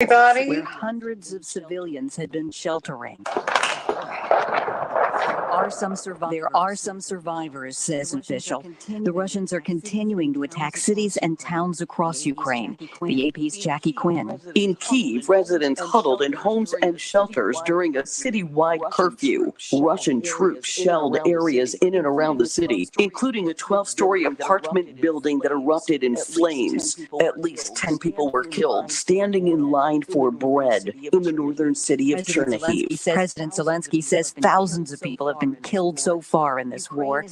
where hundreds of civilians had been sheltering. There are some survivors, says an official. The Russians are continuing to attack cities and towns across Ukraine. The AP's Jackie Quinn. In Kyiv, residents huddled in homes and shelters during a citywide curfew. Russian troops shelled areas in and around the city, including a 12-story apartment building that erupted in flames. At least 10 people were killed standing in line for bread in the northern city of Chernihiv. President Zelensky says thousands of people have been killed so far in this war.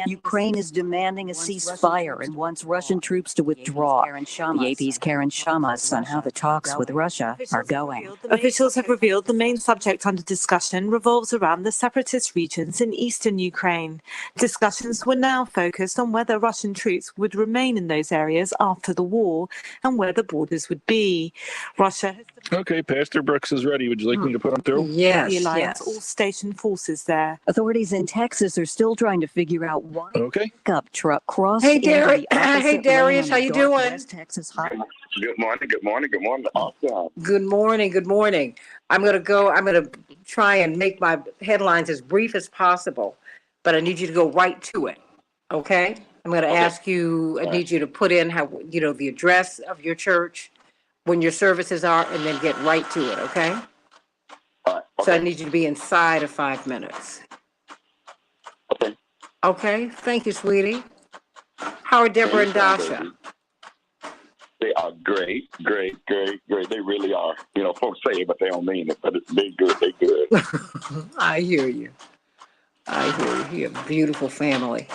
Ukraine is demanding a ceasefire and wants Russian troops to withdraw. The AP's Karen Shamas on how the talks with Russia are going. Officials have revealed the main subject under discussion revolves around the separatist regions in eastern Ukraine. Discussions were now focused on whether Russian troops would remain in those areas after the war and where the borders would be. Russia has... Okay, Pastor Brooks is ready. Would you like me to put him through? The alliance all stationed forces there. Authorities in Texas are still trying to figure out why a pickup truck crossed Hey, into the opposite hey, Darius, lane how on you Dark doing? West Texas Highway. Good morning. Awesome. Good morning. I'm going to try and make my headlines as brief as possible, but I need you to go right to it, okay? I'm going to ask you, I need you to put in the address of your church, when your services are, and then get right to it, okay? All right. So I need you to be inside of 5 minutes. Okay. Okay, thank you, sweetie. How are Deborah and Dasha? They are great. They really are. You know, folks say it, but they don't mean it. But they're good. They're good. I hear you. You're a beautiful family.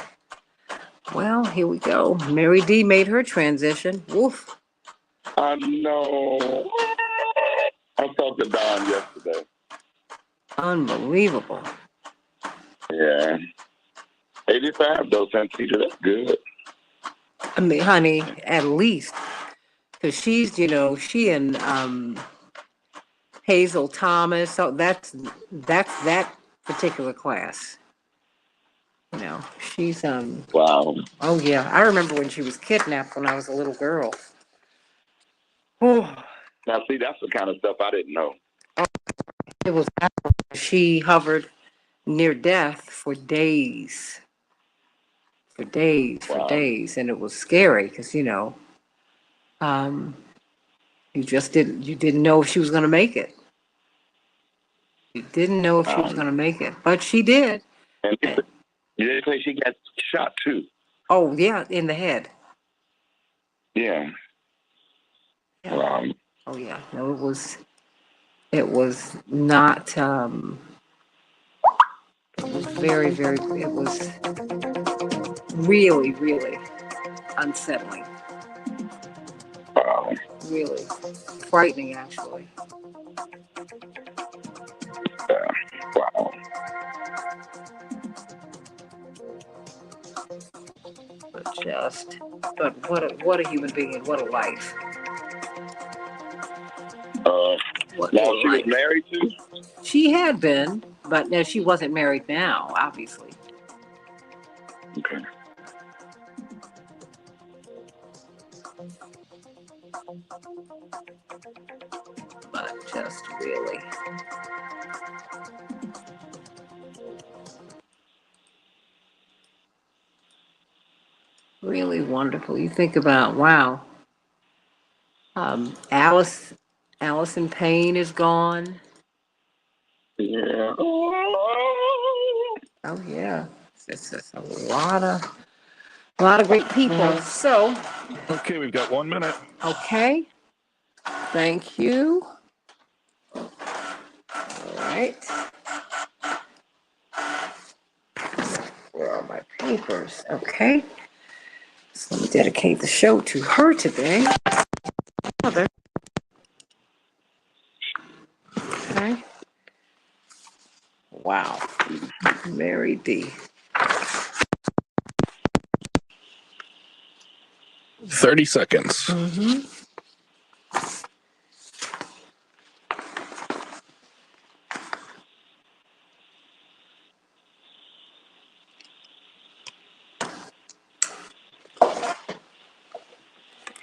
Well, here we go. Mary D made her transition. Woof. I know. I talked to Don yesterday. Unbelievable. Yeah. 85 though, Santita. That's good. I mean, honey, at least. Because she and Hazel Thomas, so that's that particular class. You know, she's Wow. oh yeah. I remember when she was kidnapped when I was a little girl. Oh, Now, see, that's the kind of stuff I didn't know. it was she hovered near death for days. For days, and it was scary because you didn't know if she was going to make it. You didn't know if she was going to make it, but she did. And you didn't say she got shot too. Oh yeah, in the head. Yeah. Oh yeah. No, it was not. It was it was really unsettling. Really frightening, actually. Wow. But what a human being and what a life. Now she was married to? She had been, but no, she wasn't married now, obviously. Okay. But just really. Really wonderful. You think about, wow. Allison Payne is gone. Yeah. Oh yeah. It's just a lot of great people. So Okay, we've got 1 minute. okay. Thank you. All right. Where are my papers? Okay. So let me dedicate the show to her today. Mother. Okay. Wow. Mary D. 30 seconds. Mm-hmm.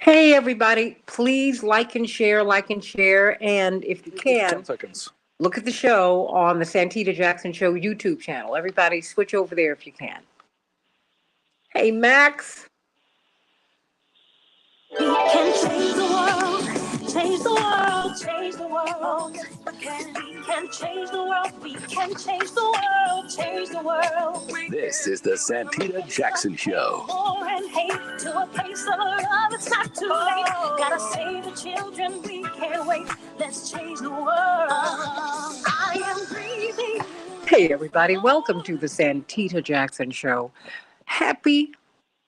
Hey, everybody, please like and share, and if you 10 can, seconds. look at the show on the Santita Jackson Show YouTube channel. Everybody, switch over there if you can. Hey, Max. We can change the world, change the world, change the world. Oh, yes, we can change the world. We can change the world, change the world. This is the Santita Jackson Show. War and hate to a place of love. It's not too late. Gotta save the children. We can't wait. Let's change the world. I am breathing. Hey, everybody, welcome to the Santita Jackson Show. Happy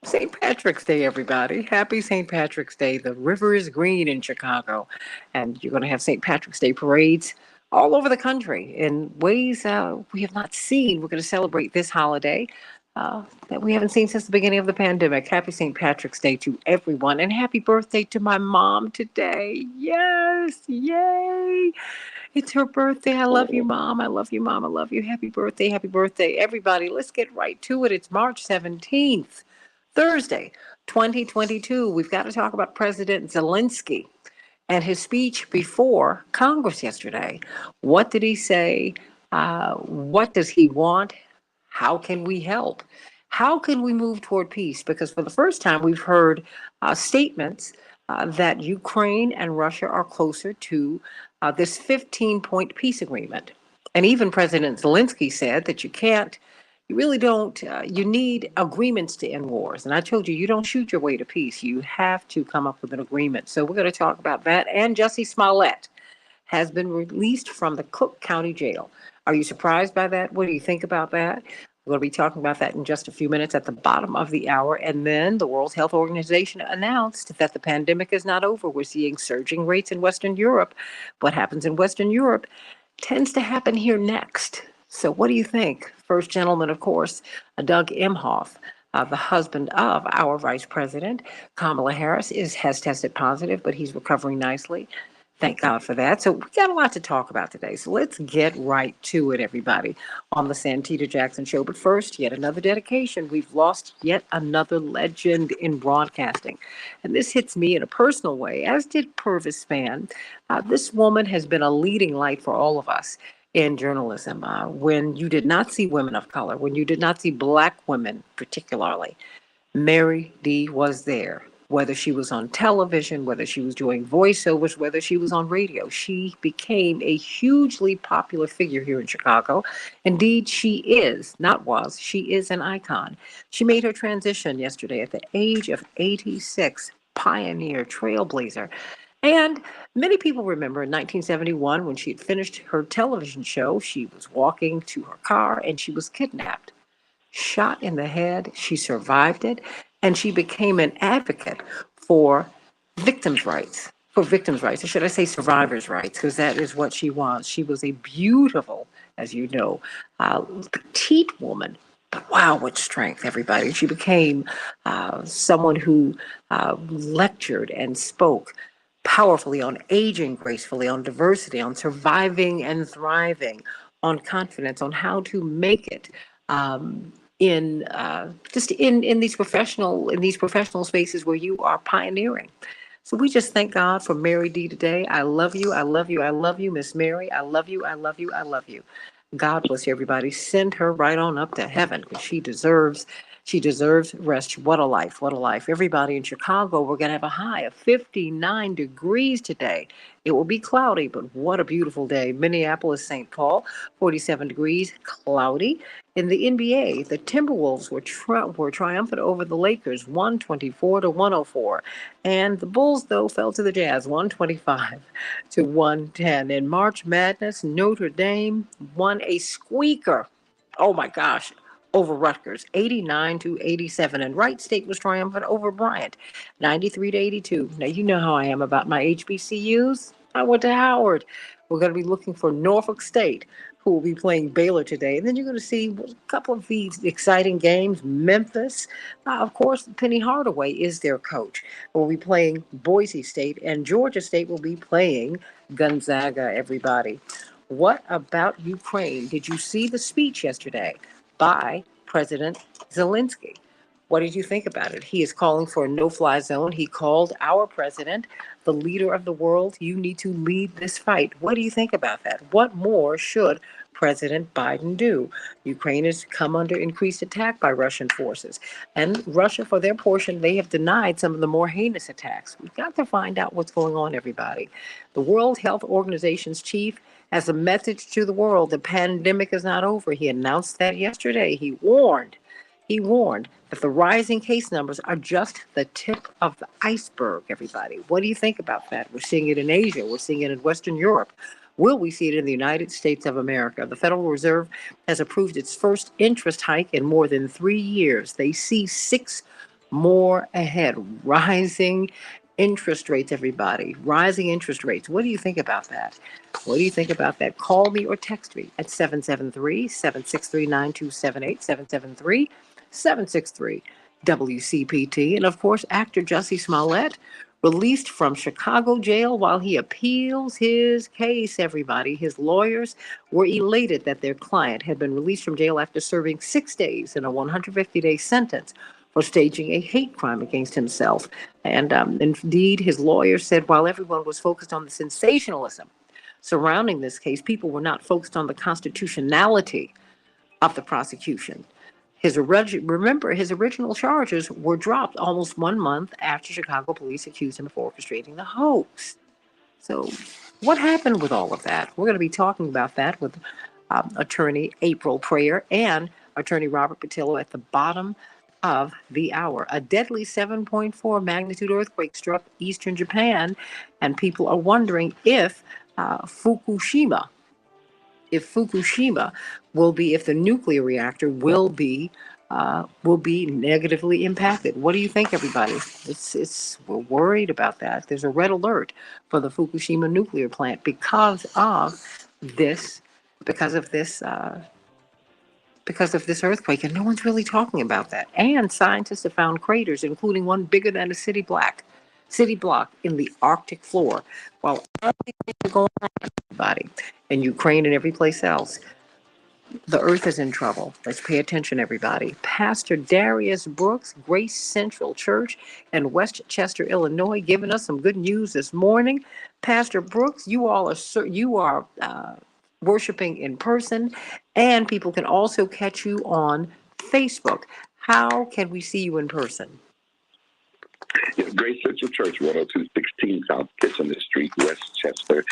St. Patrick's Day, everybody. Happy St. Patrick's Day. The river is green in Chicago, and you're going to have St. Patrick's Day parades all over the country in ways we have not seen. We're going to celebrate this holiday that we haven't seen since the beginning of the pandemic. Happy St. Patrick's Day to everyone, and happy birthday to my mom today. Yes, yay. It's her birthday. I love you, Mom. I love you, Mom. I love you. Happy birthday. Happy birthday. Everybody, let's get right to it. It's March 17th. Thursday, 2022, we've got to talk about President Zelensky and his speech before Congress yesterday. What did he say? What does he want? How can we help? How can we move toward peace? Because for the first time, we've heard statements that Ukraine and Russia are closer to this 15-point peace agreement. And even President Zelensky said that you really don't, you need agreements to end wars. And I told you, you don't shoot your way to peace. You have to come up with an agreement. So we're going to talk about that. And Jussie Smollett has been released from the Cook County Jail. Are you surprised by that? What do you think about that? We're going to be talking about that in just a few minutes at the bottom of the hour. And then the World Health Organization announced that the pandemic is not over. We're seeing surging rates in Western Europe. What happens in Western Europe tends to happen here next. So what do you think? First gentleman, of course, Doug Emhoff, the husband of our vice president, Kamala Harris, has tested positive, but he's recovering nicely. Thank God for that. So we got a lot to talk about today. So let's get right to it, everybody, on the Santita Jackson Show. But first, yet another dedication. We've lost yet another legend in broadcasting. And this hits me in a personal way, as did Purvis Spann. This woman has been a leading light for all of us in journalism. When you did not see women of color, when you did not see Black women particularly, Mary D was there. Whether she was on television, whether she was doing voiceovers, whether she was on radio, she became a hugely popular figure here in Chicago. Indeed, she is, not was, she is an icon. She made her transition yesterday at the age of 86, pioneer, trailblazer. And many people remember in 1971 when she had finished her television show, she was walking to her car and she was kidnapped. Shot in the head, she survived it, and she became an advocate for victims' rights. Or should I say survivors' rights, because that is what she was. She was a beautiful, as you know, petite woman. But wow, what strength, everybody. She became someone who lectured and spoke powerfully on aging gracefully, on diversity, on surviving and thriving, on confidence, on how to make it in these professional spaces where you are pioneering. So we just thank God for Mary D today. I love you. I love you. I love you, Miss Mary. I love you. I love you. I love you. God bless you, everybody. Send her right on up to heaven because she deserves rest. What a life. What a life. Everybody in Chicago, we're going to have a high of 59 degrees today. It will be cloudy, but what a beautiful day. Minneapolis, St. Paul, 47 degrees, cloudy. In the NBA, the Timberwolves were triumphant over the Lakers, 124-104. And the Bulls, though, fell to the Jazz, 125-110. In March Madness, Notre Dame won a squeaker. Oh, my gosh. Over Rutgers, 89-87. And Wright State was triumphant over Bryant, 93-82. Now, you know how I am about my HBCUs. I went to Howard. We're going to be looking for Norfolk State, who will be playing Baylor today. And then you're going to see a couple of these exciting games. Memphis, of course, Penny Hardaway is their coach. We'll be playing Boise State, and Georgia State will be playing Gonzaga, everybody. What about Ukraine? Did you see the speech yesterday by President Zelensky? What did you think about it? He is calling for a no-fly zone. He called our president the leader of the world. You need to lead this fight. What do you think about that? What more should President Biden do? Ukraine has come under increased attack by Russian forces. And Russia, for their portion, they have denied some of the more heinous attacks. We've got to find out what's going on, everybody. The World Health Organization's chief has a message to the world. The pandemic is not over. He announced that yesterday. He warned that the rising case numbers are just the tip of the iceberg, everybody. What do you think about that? We're seeing it in Asia. We're seeing it in Western Europe. Will we see it in the United States of America? The Federal Reserve has approved its first interest hike in more than 3 years. They see 6 more ahead. Rising interest rates, everybody. Rising interest rates. What do you think about that? What do you think about that? Call me or text me at 773-763-9278, 773 WCPT. And of course, actor Jussie Smollett released from Chicago jail while he appeals his case, everybody. His lawyers were elated that their client had been released from jail after serving 6 days in a 150-day sentence for staging a hate crime against himself. And indeed, his lawyers said while everyone was focused on the sensationalism surrounding this case, people were not focused on the constitutionality of the prosecution. His original charges were dropped almost 1 month after Chicago police accused him of orchestrating the hoax. So what happened with all of that? We're going to be talking about that with attorney April Prayer and attorney Robert Patillo at the bottom of the hour. A deadly 7.4 magnitude earthquake struck eastern Japan, and people are wondering if Fukushima if the nuclear reactor will be negatively impacted. What do you think, everybody? We're worried about that. There's a red alert for the Fukushima nuclear plant because of this earthquake, and no one's really talking about that. And scientists have found craters, including one bigger than a city block in the Arctic floor. While everything is going on, everybody, in Ukraine and every place else, the earth is in trouble. Let's pay attention, everybody. Pastor Darius Brooks, Grace Central Church in Westchester, Illinois, giving us some good news this morning. Pastor Brooks, you are worshiping in person, and people can also catch you on Facebook. How can we see you in person? Grace Central Church, 10216 South Kitchener Street, Westchester,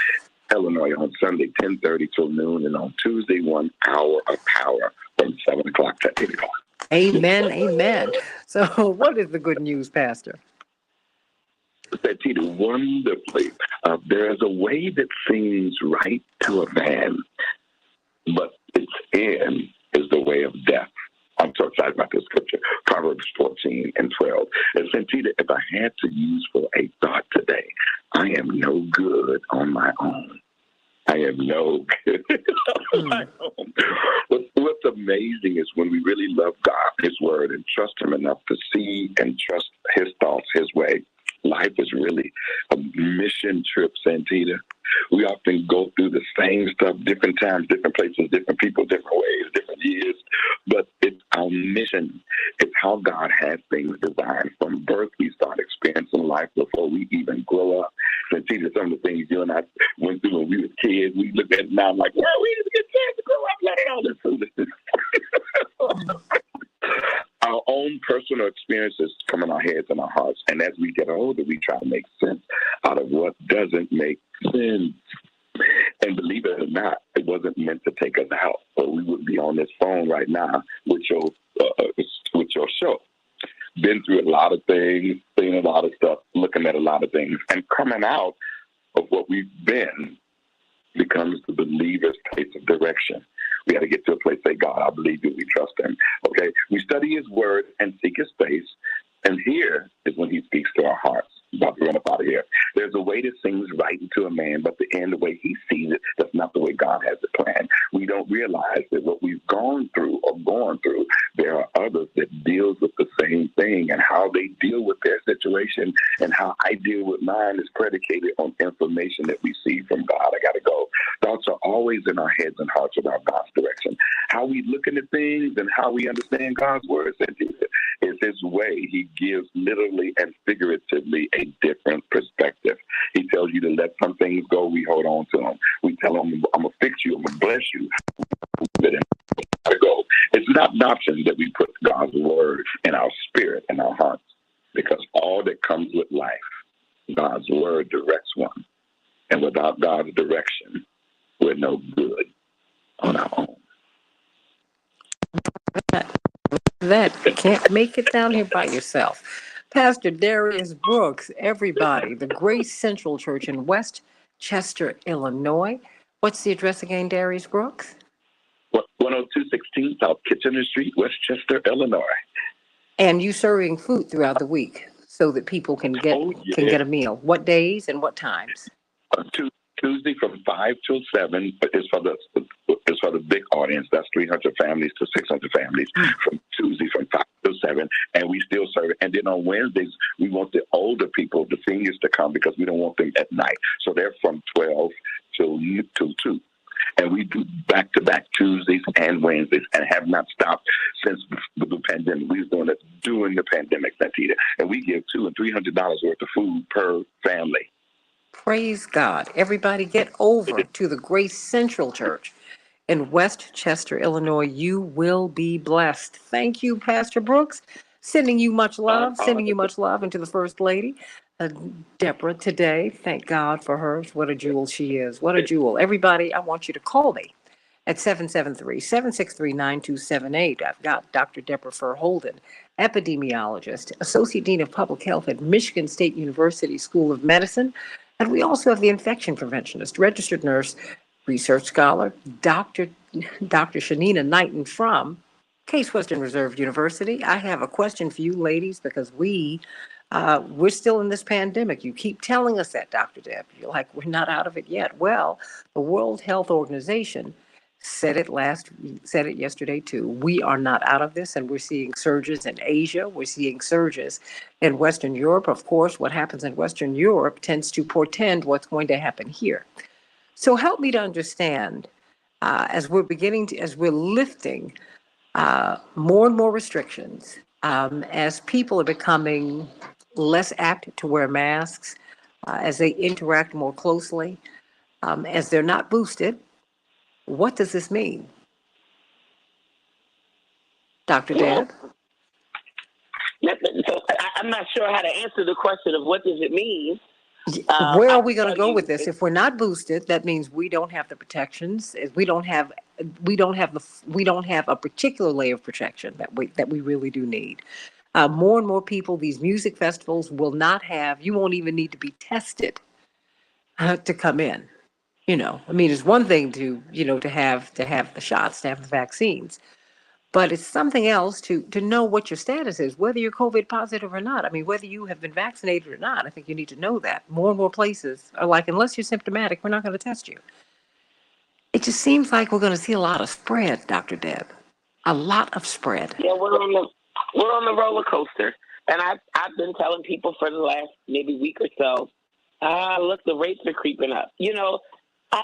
Illinois, on Sunday, 10:30 till noon, and on Tuesday, 1 hour of power from 7 o'clock to 8 o'clock. Amen, amen. So what is the good news, Pastor? Santita, wonderfully. There is a way that seems right to a man, but its end is the way of death. I'm so excited about this scripture, Proverbs 14:12. And Santita, if I had to use for a thought today, I am no good on my own. I am no good on my own. What's amazing is when we really love God, His Word, and trust Him enough to see and trust His thoughts His way, life is really a mission trip, Santita. We often go through the same stuff, different times, different places, different people, different ways, different years. But it's our mission. It's how God has things designed. From birth, we start experiencing life before we even grow up. Santita, some of the things you and I went through when we were kids, we look at it now like, well, we didn't get a chance to grow up. Let it all this foolishness. Our own personal experiences come in our heads and our hearts. And as we get older, we try to make sense out of what doesn't make sense. And believe it or not, it wasn't meant to take us out, or we would be on this phone right now with your show. Been through a lot of things, seen a lot of stuff, looking at a lot of things, and coming out of what we've been becomes the believer's place of direction. We got to get to a place, say, God, I believe you, we trust Him. Okay, we study His Word and seek His face, and here is when He speaks to our hearts. About to run up out of here. There's a way that seems right to a man, but the end, the way he sees it, that's not the way God has it planned. We don't realize that what we've gone through or going through, there are others that deals with the same thing, and how they deal with their situation and how I deal with mine is predicated on information that we see from God. I got to go. Thoughts are always in our heads and hearts about God's direction. How we looking at things and how we understand God's word is his way, he gives literally and figuratively a different perspective. He tells you to let some things go. We hold on to them. We tell him, I'm going to fix you. I'm going to bless you. To go. It's not an option that we put God's word in our spirit and our hearts, because all that comes with life, God's word directs one. And without God's direction, we're no good on our own. That can't make it down here by yourself. Pastor Darius Brooks, everybody, the Grace Central Church in West Chester, Illinois. What's the address again, Darius Brooks? 10216 South Kitchener Street, Westchester, Illinois. And you serving food throughout the week so that people can get a meal. What days and what times? Tuesday from 5 till 7 is for the big audience. That's 300 families to 600 families. From Tuesday from 5 till 7, and we still serve it. And then on Wednesdays, we want the older people, the seniors, to come because we don't want them at night. So they're from 12 till 2. And we do back-to-back Tuesdays and Wednesdays, and have not stopped since the pandemic. We was doing it during the pandemic, Santita, and we give $200 and $300 worth of food per family. Praise God. Everybody get over to the Grace Central Church in West Chester, Illinois. You will be blessed. Thank you, Pastor Brooks. Sending you much love, and to the First Lady, Deborah, today. Thank God for her. What a jewel she is. What a jewel. Everybody, I want you to call me at 773-763-9278. I've got Dr. Deborah Furr-Holden, epidemiologist, Associate Dean of Public Health at Michigan State University School of Medicine. And we also have the infection preventionist, registered nurse, research scholar, Dr. Shanina Knighton from Case Western Reserve University. I have a question for you ladies, because we're still in this pandemic. You keep telling us that, Dr. Deb. You're like, we're not out of it yet. Well, the World Health Organization said it yesterday too. We are not out of this, and we're seeing surges in Asia. We're seeing surges in Western Europe. Of course, what happens in Western Europe tends to portend what's going to happen here. So help me to understand, as we're lifting more and more restrictions, as people are becoming less apt to wear masks, as they interact more closely, as they're not boosted. What does this mean? Dr. Deb? So I'm not sure how to answer the question of what does it mean. Where are we going to go with this? If we're not boosted, that means we don't have the protections. We don't have a particular layer of protection that we really do need. More and more people, these music festivals will not have. You won't even need to be tested to come in. It's one thing to have the shots, to have the vaccines, but it's something else to know what your status is, whether you're COVID positive or not. Whether you have been vaccinated or not, I think you need to know that. More and more places are like, unless you're symptomatic, we're not going to test you. It just seems like we're going to see a lot of spread, Dr. Deb. A lot of spread. Yeah, we're on the roller coaster, and I've been telling people for the last maybe week or so, look, the rates are creeping up.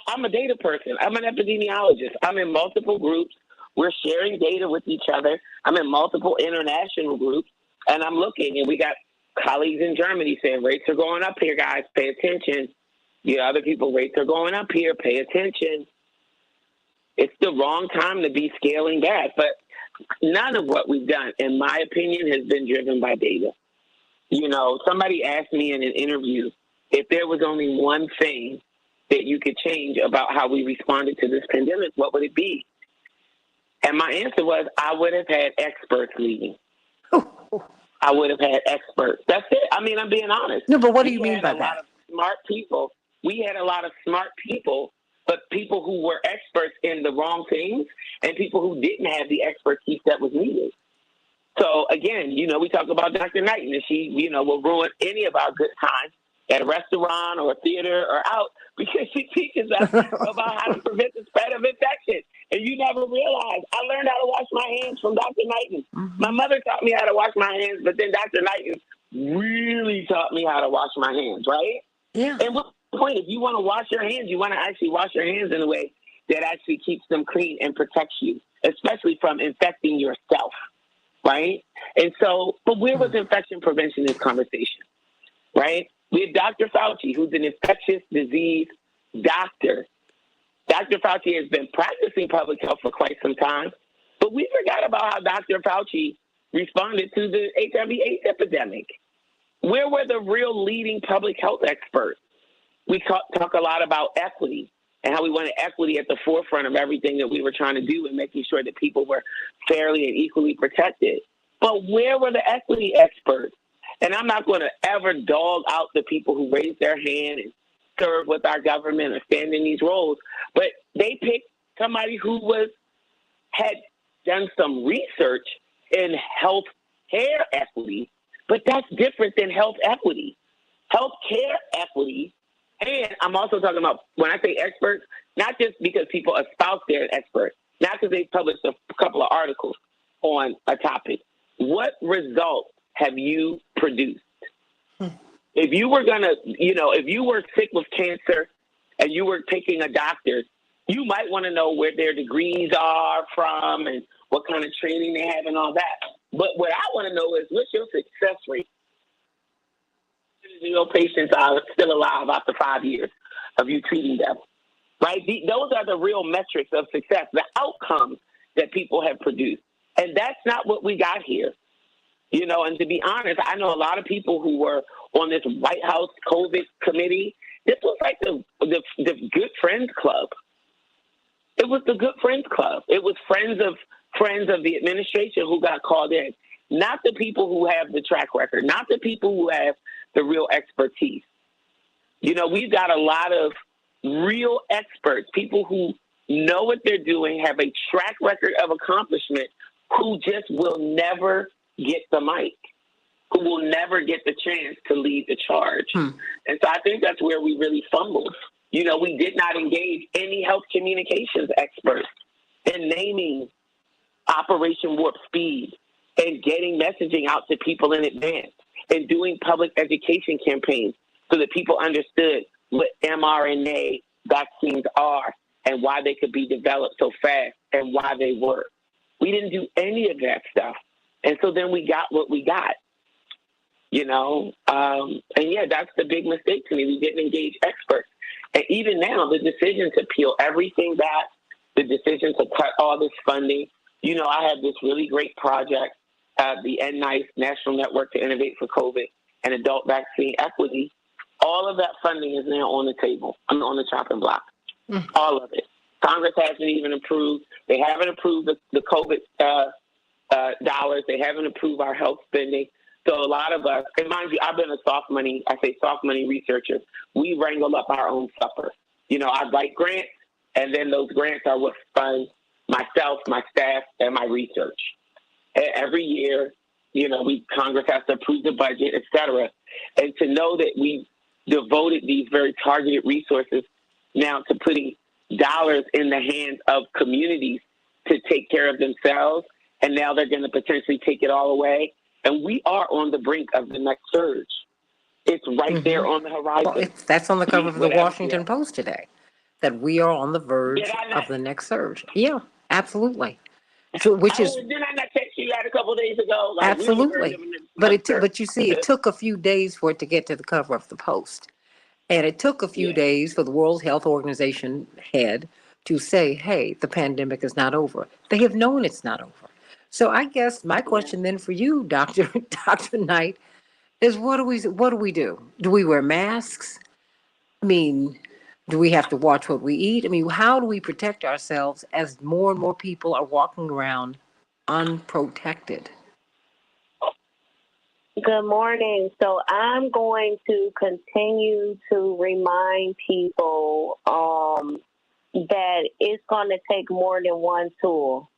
I'm a data person. I'm an epidemiologist. I'm in multiple groups. We're sharing data with each other. I'm in multiple international groups, and I'm looking, and we got colleagues in Germany saying rates are going up here, guys. Pay attention. Other people, rates are going up here. Pay attention. It's the wrong time to be scaling back, but none of what we've done, in my opinion, has been driven by data. Somebody asked me in an interview if there was only one thing that you could change about how we responded to this pandemic, what would it be? And my answer was, I would have had experts leading. I would have had experts. That's it. I'm being honest. No, but what do you mean by that? A lot of smart people. We had a lot of smart people, but people who were experts in the wrong things and people who didn't have the expertise that was needed. So again, we talk about Dr. Knighton, and she, will ruin any of our good times at a restaurant or a theater or out, because she teaches us about how to prevent the spread of infection. And you never realize. I learned how to wash my hands from Dr. Knighton. Mm-hmm. My mother taught me how to wash my hands, but then Dr. Knighton really taught me how to wash my hands, right? Yeah. And what's the point? If you want to wash your hands, you want to actually wash your hands in a way that actually keeps them clean and protects you, especially from infecting yourself. right? And so, but where was infection prevention in this conversation, right? We had Dr. Fauci, who's an infectious disease doctor. Dr. Fauci has been practicing public health for quite some time, but we forgot about how Dr. Fauci responded to the HIV/AIDS epidemic. Where were the real leading public health experts? We talk a lot about equity and how we wanted equity at the forefront of everything that we were trying to do and making sure that people were fairly and equally protected. But where were the equity experts? And I'm not going to ever dog out the people who raised their hand and serve with our government or stand in these roles, but they picked somebody who had done some research in health care equity, but that's different than health equity. Health care equity, and I'm also talking about, when I say experts, not just because people espouse they're experts, not because they published a couple of articles on a topic. What results have you produced? If you were going to, if you were sick with cancer and you were picking a doctor, you might want to know where their degrees are from and what kind of training they have and all that. But what I want to know is, what's your success rate? Your patients are still alive after 5 years of you treating them, right? Those are the real metrics of success, the outcomes that people have produced. And that's not what we got here. And to be honest, I know a lot of people who were on this White House COVID committee. This was like the Good Friends Club. It was the Good Friends Club. It was friends of the administration who got called in, not the people who have the track record, not the people who have the real expertise. We've got a lot of real experts, people who know what they're doing, have a track record of accomplishment, who just will never get the mic, who will never get the chance to lead the charge. And so I think that's where we really fumbled. We did not engage any health communications experts in naming Operation Warp Speed and getting messaging out to people in advance and doing public education campaigns so that people understood what mRNA vaccines are and why they could be developed so fast and why they work. We didn't do any of that stuff. And so then we got what we got, and yeah, that's the big mistake to me. We didn't engage experts. And even now, the decision to peel everything back, the decision to cut all this funding, I had this really great project, the NNICE National Network to Innovate for COVID and Adult Vaccine Equity. All of that funding is now on the table. I'm on the chopping block. All of it. Congress hasn't even approved. They haven't approved the COVID dollars. They haven't approved our health spending. So a lot of us, and mind you, I've been a soft money researcher. We wrangle up our own supper. I write grants, and then those grants are what fund myself, my staff, and my research. Every year, Congress has to approve the budget, et cetera. And to know that we devoted these very targeted resources now to putting dollars in the hands of communities to take care of themselves, and now they're going to potentially take it all away. And we are on the brink of the next surge. It's right there on the horizon. Well, that's on the cover of the Washington Post today, that we are on the verge of the next surge. Yeah, absolutely. So, which is did I not text you that a couple of days ago? Like, absolutely, but you see, it took a few days for it to get to the cover of the Post, and it took a few days for the World Health Organization head to say, "Hey, the pandemic is not over." They have known it's not over. So I guess my question then for you, Dr. Knight, is what do we do? Do we wear masks? I mean, do we have to watch what we eat? I mean, how do we protect ourselves as more and more people are walking around unprotected? Good morning. So I'm going to continue to remind people that it's going to take more than one tool.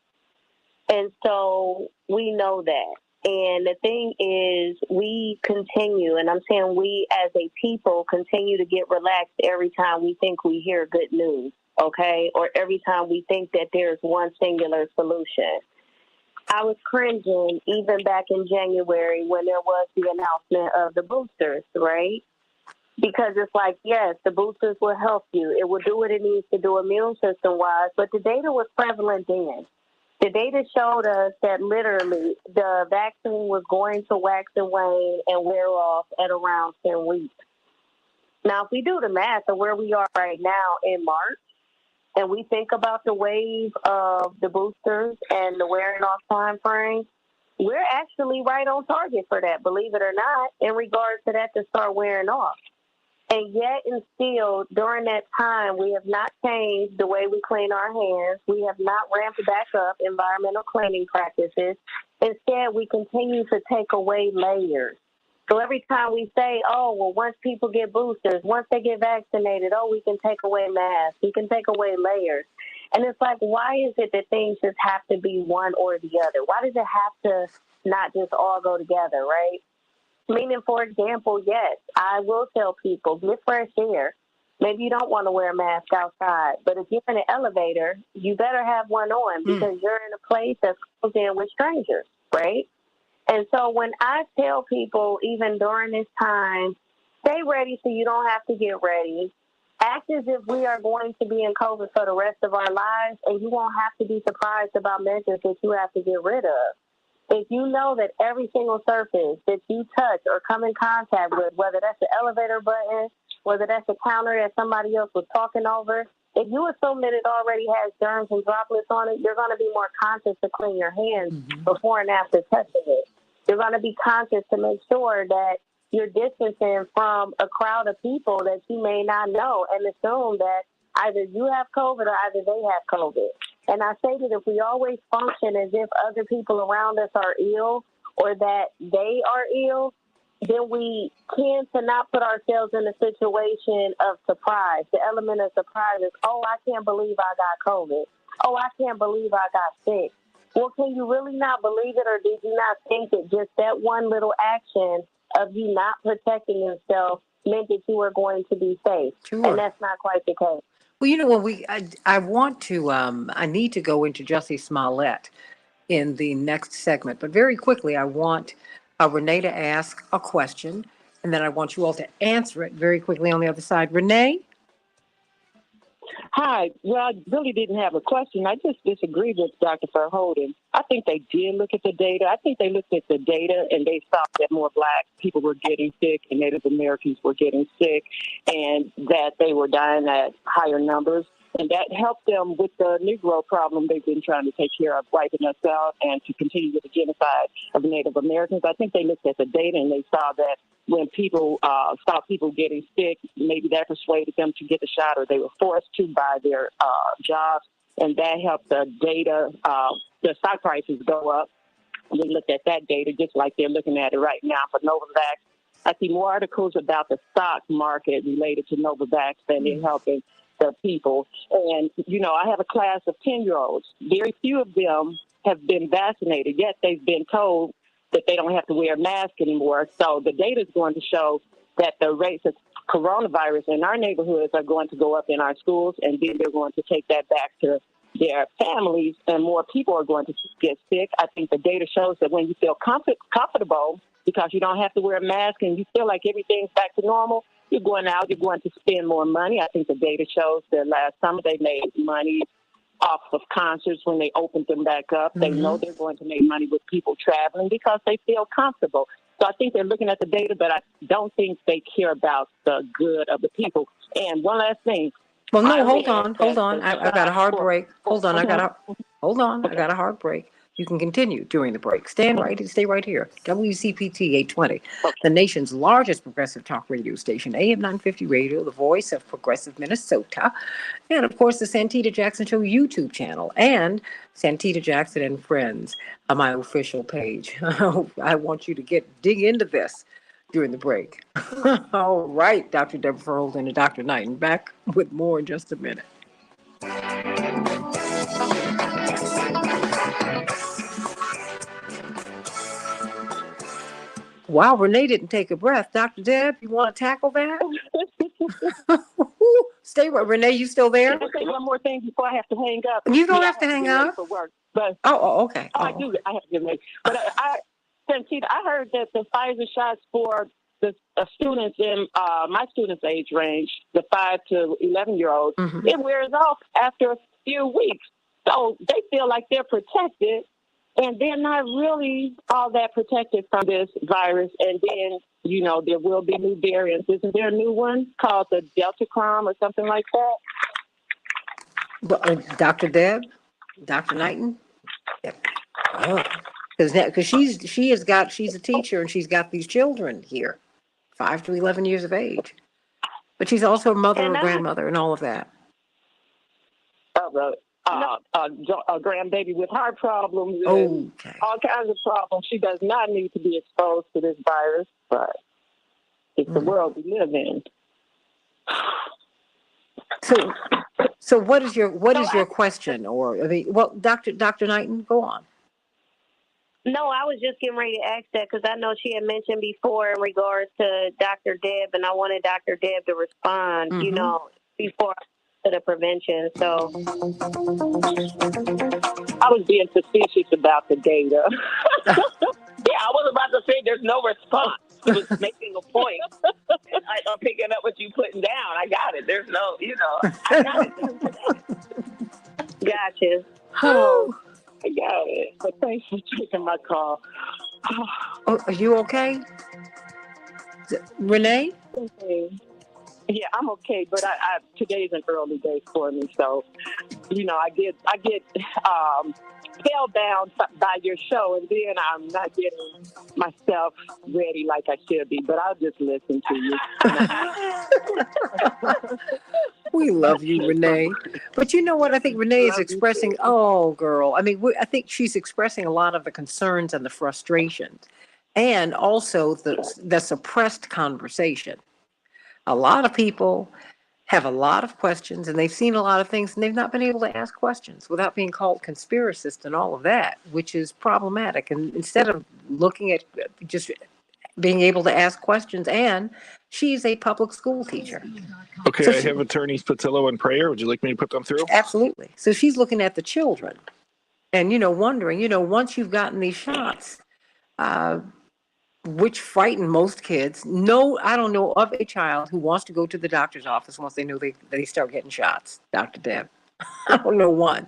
And so we know that. And the thing is, we continue, and I'm saying we as a people continue to get relaxed every time we think we hear good news, okay? Or every time we think that there's one singular solution. I was cringing even back in January when there was the announcement of the boosters, right? Because it's like, yes, the boosters will help you. It will do what it needs to do immune system-wise, but the data was prevalent then. The data showed us that literally the vaccine was going to wax and wane and wear off at around 10 weeks. Now, if we do the math of where we are right now in March, and we think about the wave of the boosters and the wearing off time frame, we're actually right on target for that, believe it or not, in regards to that to start wearing off. And yet and still, during that time, we have not changed the way we clean our hands. We have not ramped back up environmental cleaning practices. Instead, we continue to take away layers. So every time we say, oh, well, once people get boosters, once they get vaccinated, oh, we can take away masks, we can take away layers. And it's like, why is it that things just have to be one or the other? Why does it have to not just all go together, right? Meaning, for example, yes, I will tell people, get fresh air. Maybe you don't want to wear a mask outside, but if you're in an elevator, you better have one on because you're in a place that's closed in with strangers, right? And so when I tell people, even during this time, stay ready so you don't have to get ready. Act as if we are going to be in COVID for the rest of our lives, and you won't have to be surprised about measures that you have to get rid of. If you know that every single surface that you touch or come in contact with, whether that's the elevator button, whether that's the counter that somebody else was talking over, if you assume that it already has germs and droplets on it, you're going to be more conscious to clean your hands before and after touching it. You're going to be conscious to make sure that you're distancing from a crowd of people that you may not know and assume that either you have COVID or either they have COVID. And I say that if we always function as if other people around us are ill or that they are ill, then we tend to not put ourselves in a situation of surprise. The element of surprise is, oh, I can't believe I got COVID. Oh, I can't believe I got sick. Well, can you really not believe it, or did you not think that just that one little action of you not protecting yourself meant that you were going to be safe? Sure. And that's not quite the case. Well, you know what, I want to, I need to go into Jussie Smollett in the next segment, but very quickly, I want Renee to ask a question, and then I want you all to answer it very quickly on the other side. Renee? Hi. Well, I really didn't have a question. I just disagree with Dr. Verhoeven. I think they did look at the data. I think they looked at the data and they saw that more Black people were getting sick and Native Americans were getting sick and that they were dying at higher numbers. And that helped them with the Negro problem they've been trying to take care of, wiping us out and to continue with the genocide of the Native Americans. I think they looked at the data and they saw that when people saw people getting sick, maybe that persuaded them to get the shot or they were forced to by their jobs. And that helped the data, the stock prices go up. We looked at that data just like they're looking at it right now for Novavax. I see more articles about the stock market related to Novavax than they're helping the people. And, you know, I have a class of 10-year-olds. Very few of them have been vaccinated, yet they've been told that they don't have to wear a mask anymore. So the data is going to show that the rates of coronavirus in our neighborhoods are going to go up in our schools, and then they're going to take that back to their families, and more people are going to get sick. I think the data shows that when you feel comfortable because you don't have to wear a mask and you feel like everything's back to normal, you're going out, you're going to spend more money. I think the data shows that last summer they made money off of concerts when they opened them back up. They know they're going to make money with people traveling because they feel comfortable. So I think they're looking at the data, but I don't think they care about the good of the people. And one last thing. Well, no, hold on. I got a hard break. Hold on, I got a hard break. You can continue during the break. Stay right here. WCPT 820, the nation's largest progressive talk radio station, AM 950 Radio, the voice of progressive Minnesota, and of course the Santita Jackson Show YouTube channel and Santita Jackson and Friends on my official page. I want you to dig into this during the break. All right, Dr. Deborah Ferholden and Dr. Knighton back with more in just a minute. Wow, Renee didn't take a breath. Dr. Deb, you want to tackle that? Stay right. Renee, you still there? Can I say one more thing before I have to hang up? You don't have to hang up. For work, but okay. I do. I have to get ready. But Santita, I heard that the Pfizer shots for the students in my students' age range, the 5 to 11-year-olds, it wears off after a few weeks. So they feel like they're protected, and they're not really all that protected from this virus. And then, there will be new variants. Isn't there a new one called the Delta Crom or something like that? Well, Dr. Deb, Dr. Knighton. Yep. Oh, because she's a teacher and she's got these children here, 5 to 11 years of age, but she's also a mother or grandmother and all of that. A grandbaby with heart problems and all kinds of problems. She does not need to be exposed to this virus, but it's the world we live in. So what is your question? Or Dr. Knighton, go on. No, I was just getting ready to ask that because I know she had mentioned before in regards to Dr. Deb, and I wanted Dr. Deb to respond, before to the prevention. So I was being facetious about the data. Yeah, I was about to say there's no response. She was making a point. I'm picking up what you putting down. I got it. There's no, I got it. Gotcha. Oh, I got it. But thanks for taking my call. Oh, are you okay? Renee? Okay. Yeah, I'm okay, but I today's an early day for me, so I get spellbound by your show, and then I'm not getting myself ready like I should be. But I'll just listen to you. We love you, Renee. But you know what? I think Renee is expressing. Oh, girl. I mean, I think she's expressing a lot of the concerns and the frustrations, and also the suppressed conversation. A lot of people have a lot of questions and they've seen a lot of things and they've not been able to ask questions without being called conspiracist and all of that, which is problematic. And instead of looking at just being able to ask questions, and she's a public school teacher. Okay, so I have attorneys Patillo and Prayer. Would you like me to put them through? Absolutely. So she's looking at the children and, wondering, once you've gotten these shots, which frighten most kids. No, I don't know of a child who wants to go to the doctor's office once they know they start getting shots, Dr. Deb. I don't know one.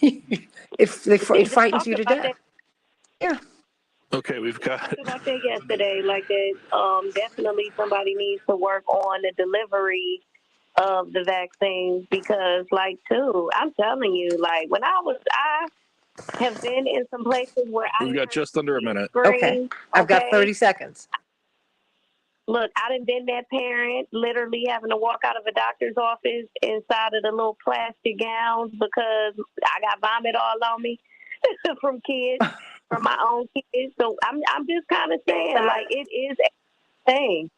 It frightens you to death. Yeah. Okay, we've got. About that yesterday, like that. Definitely, somebody needs to work on the delivery of the vaccines because, I'm telling you, when I have been in some places where We've got just under a minute. Okay. I've got 30 seconds. Look, I done been that parent literally having to walk out of a doctor's office inside of the little plastic gowns because I got vomit all on me from kids, from my own kids. So I'm just kind of saying, it is a thing.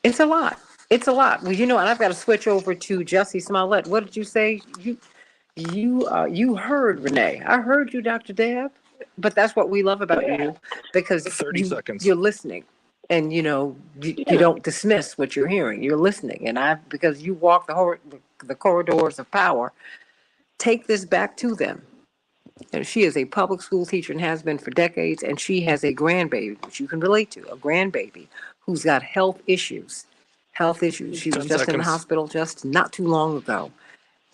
It's a lot. It's a lot. Well, and I've got to switch over to Jussie Smollett. What did you say? You heard Renee. I heard you, Dr. Deb. But that's what we love about you because 30 seconds. You're listening, and you don't dismiss what you're hearing. You're listening, and because you walk the corridors of power. Take this back to them. And she is a public school teacher and has been for decades, and she has a grandbaby, which you can relate to, a grandbaby who's got health issues. She was just in the hospital just not too long ago.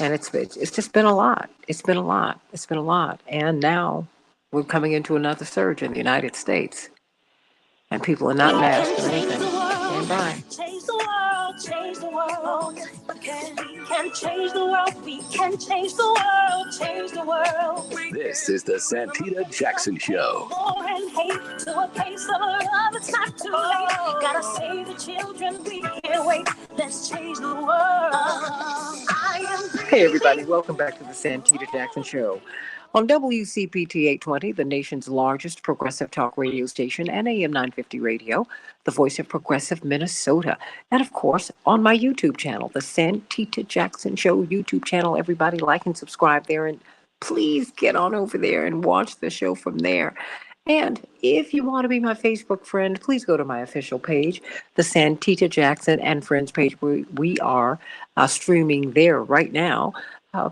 And it's just been a lot. It's been a lot. And now we're coming into another surge in the United States. And people are not masked or anything. Stand by. Change the world. We can change the world. We can change the world. This is the Santita Jackson Show. War and hate to a place of love. It's not too late. Gotta save the children. We can't wait. Let's change the world. Hey, everybody. Welcome back to the Santita Jackson Show. On WCPT 820, the nation's largest progressive talk radio station, and AM 950 radio, the voice of progressive Minnesota. And of course, on my YouTube channel, the Santita Jackson Show YouTube channel. Everybody like and subscribe there. And please get on over there and watch the show from there. And if you want to be my Facebook friend, please go to my official page, the Santita Jackson and Friends page. We are streaming there right now.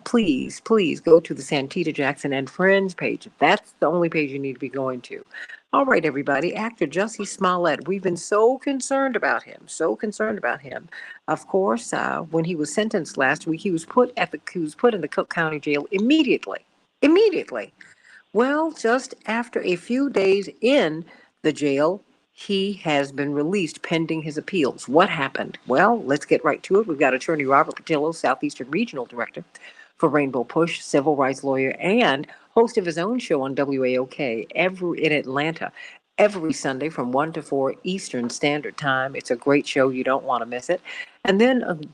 please go to the Santita Jackson and Friends page. That's the only page you need to be going to. All right, everybody. Actor Jussie Smollett. We've been so concerned about him. So concerned about him. Of course, when he was sentenced last week, he was put in the Cook County Jail immediately. Immediately. Well, just after a few days in the jail, he has been released pending his appeals. What happened? Well, let's get right to it. We've got Attorney Robert Patillo, Southeastern Regional Director for Rainbow Push, civil rights lawyer, and host of his own show on WAOK in Atlanta every Sunday from 1 to 4 Eastern Standard Time. It's a great show. You don't want to miss it. And then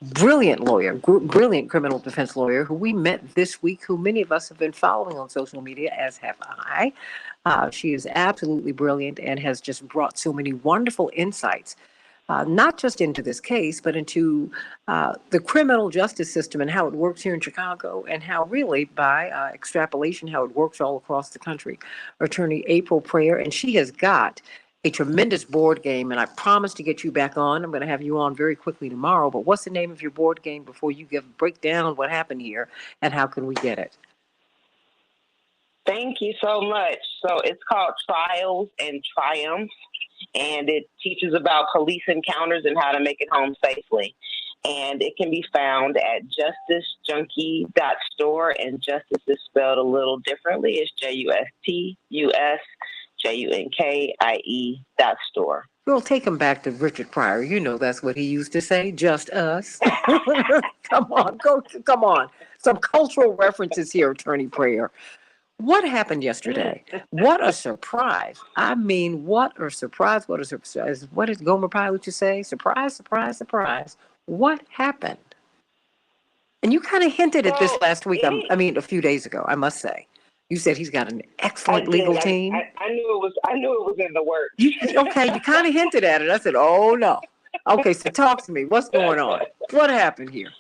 brilliant lawyer, brilliant criminal defense lawyer who we met this week, who many of us have been following on social media, as have I. She is absolutely brilliant and has just brought so many wonderful insights, not just into this case, but into the criminal justice system and how it works here in Chicago, and how really, by extrapolation, how it works all across the country. Attorney April Prayer, and she has got a tremendous board game, and I promise to get you back on. I'm going to have you on very quickly tomorrow, but what's the name of your board game before you break down what happened here and how can we get it? Thank you so much. So it's called Trials and Triumphs, and it teaches about police encounters and how to make it home safely. And it can be found at justicejunkie.store, and justice is spelled a little differently. It's JUSTUSJUNKIE.store. We'll take him back to Richard Pryor. You know that's what he used to say, just us. Come on. Some cultural references here, Attorney Prayer. What happened yesterday? What a surprise. I mean, what a surprise. What did Gomer Pyle used to say? Surprise, surprise, surprise. What happened? And you kind of hinted at this last week. A few days ago, I must say. You said he's got an excellent legal team. I knew it was in the works. You kind of hinted at it. I said, oh, no. Okay, so talk to me. What's going on? What happened here?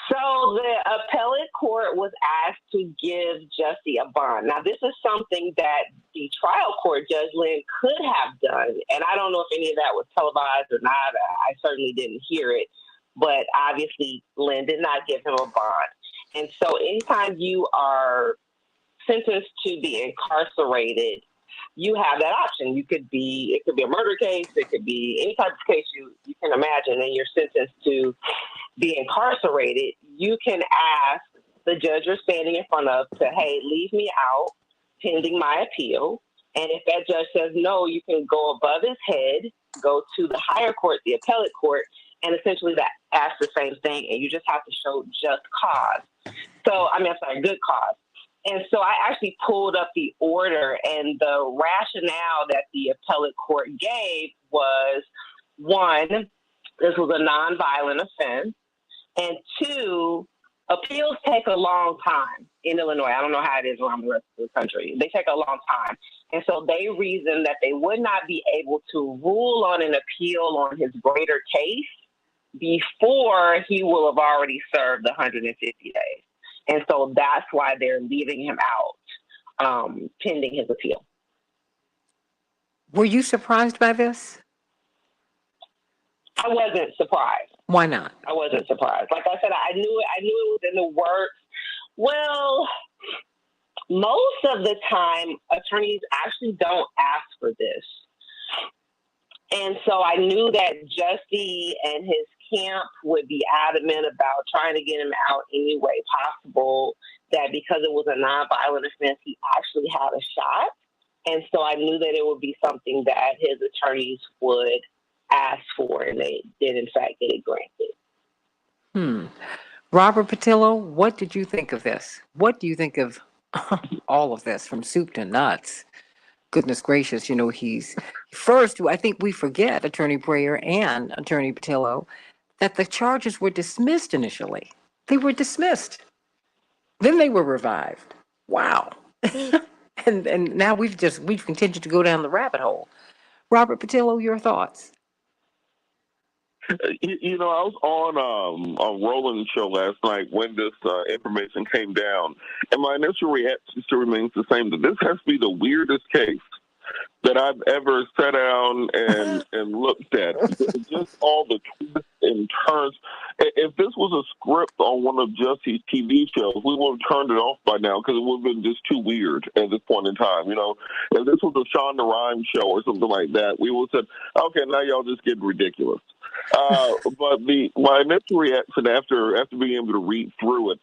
So the appellate court was asked to give Jussie a bond. Now, this is something that the trial court, Judge Lynn, could have done. And I don't know if any of that was televised or not. I certainly didn't hear it. But obviously, Lynn did not give him a bond. And so anytime you are sentenced to be incarcerated, you have that option. It could be a murder case. It could be any type of case you can imagine, and you're sentenced to be incarcerated. You can ask the judge you're standing in front of to, hey, leave me out pending my appeal. And if that judge says no, you can go above his head, go to the higher court, the appellate court, and essentially that asks the same thing, and you just have to show just cause. Good cause. And so I actually pulled up the order, and the rationale that the appellate court gave was, one, this was a nonviolent offense, and two, appeals take a long time in Illinois. I don't know how it is around the rest of the country. They take a long time. And so they reasoned that they would not be able to rule on an appeal on his greater case before he will have already served 150 days. And so that's why they're leaving him out pending his appeal. Were you surprised by this? I wasn't surprised. Why not? I wasn't surprised. Like I said, I knew it was in the works. Well, most of the time, attorneys actually don't ask for this. And so I knew that Jussie and his camp would be adamant about trying to get him out any way possible, that because it was a nonviolent offense, he actually had a shot. And so I knew that it would be something that his attorneys would ask for, and they did, in fact, get it granted. Robert Patillo, what did you think of this? What do you think of all of this, from soup to nuts? Goodness gracious, he's first, I think we forget, Attorney Prayer and Attorney Patillo, that the charges were dismissed initially. They were dismissed. Then they were revived. Wow. and now we've continued to go down the rabbit hole. Robert Patillo, your thoughts? I was on a Roland show last night when this information came down, and my initial reaction still remains the same, that this has to be the weirdest case that I've ever sat down and looked at. Just all the twists and turns. If this was a script on one of Jesse's TV shows, we would have turned it off by now because it would have been just too weird at this point in time. If this was a Shonda Rhimes show or something like that, we would have said, okay, now y'all just getting ridiculous. But my initial reaction after being able to read through it,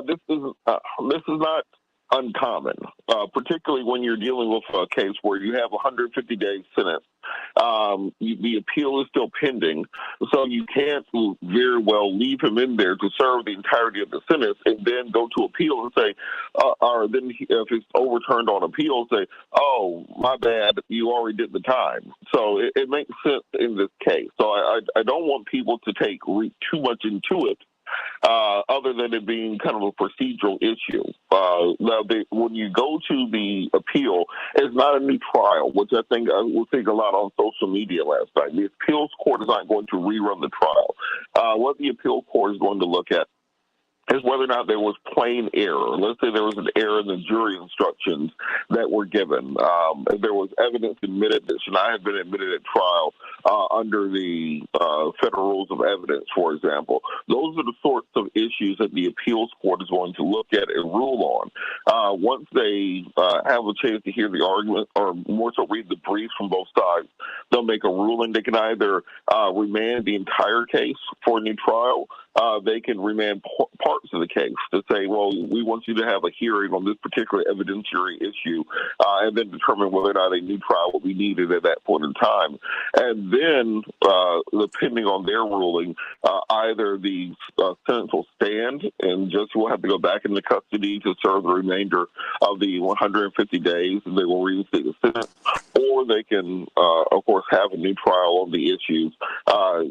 this is not uncommon, particularly when you're dealing with a case where you have a 150-day sentence. The appeal is still pending, so you can't very well leave him in there to serve the entirety of the sentence and then go to appeal and say, or then if it's overturned on appeal, say, oh, my bad, you already did the time. So it makes sense in this case. So I don't want people to take too much into it, other than it being kind of a procedural issue. When you go to the appeal, it's not a new trial, which I was thinking a lot on social media last night. The appeals court is not going to rerun the trial. What the appeal court is going to look at is whether or not there was plain error. Let's say there was an error in the jury instructions that were given. If there was evidence admitted that should not have been admitted at trial under the federal rules of evidence, for example. Those are the sorts of issues that the appeals court is going to look at and rule on. Once they have a chance to hear the argument, or more so read the briefs from both sides, they'll make a ruling. They can either remand the entire case for a new trial. They can remand parts of the case to say, well, we want you to have a hearing on this particular evidentiary issue, and then determine whether or not a new trial will be needed at that point in time. And then, depending on their ruling, either the sentence will stand and Jesse will have to go back into custody to serve the remainder of the 150 days, and they will reinstate the sentence, or they can, of course, have a new trial on the issues.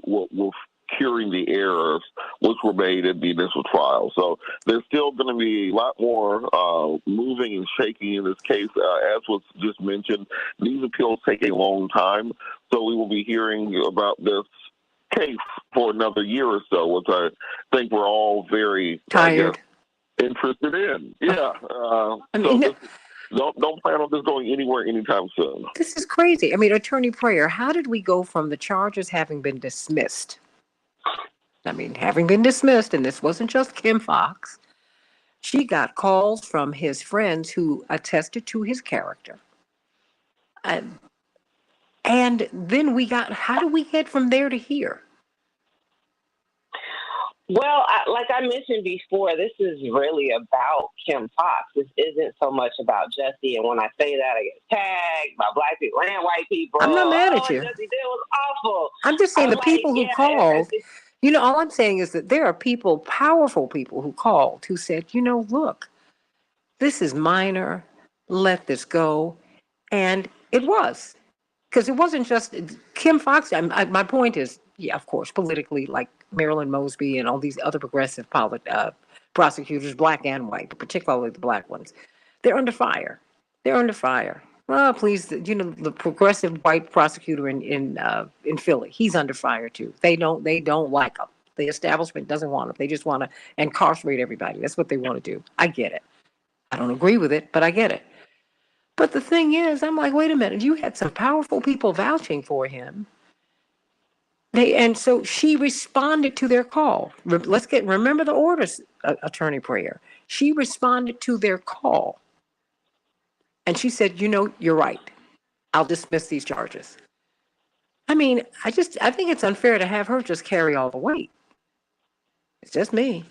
We'll curing the errors which were made in the initial trial. So there's still going to be a lot more moving and shaking in this case. As was just mentioned, these appeals take a long time, so we will be hearing about this case for another year or so, which I think we're all very tired, interested in. Yeah. Don't plan on this going anywhere anytime soon. This is crazy. I mean, Attorney Prayer, how did we go from the charges having been dismissed? Having been dismissed, and this wasn't just Kim Fox, she got calls from his friends who attested to his character. And then how do we get from there to here? Well, like I mentioned before, this is really about Kim Fox. This isn't so much about Jesse. And when I say that, I get tagged by black people and white people. I'm not mad at you. Jesse did was awful. I'm just saying the people who called, all I'm saying is that there are people, powerful people who called, who said, look, this is minor. Let this go. And it was. Because it wasn't just Kim Fox. My point is, yeah, of course, politically, like Marilyn Mosby and all these other progressive prosecutors, black and white, but particularly the black ones, they're under fire. They're under fire. Oh, please, the progressive white prosecutor in Philly, he's under fire too. They don't like him. The establishment doesn't want him. They just want to incarcerate everybody. That's what they want to do. I get it. I don't agree with it, but I get it. But the thing is, I'm like, wait a minute, you had some powerful people vouching for him. And so she responded to their call. Remember the orders, Attorney Prayer. She responded to their call. And she said, you're right. I'll dismiss these charges. I think it's unfair to have her just carry all the weight. It's just me.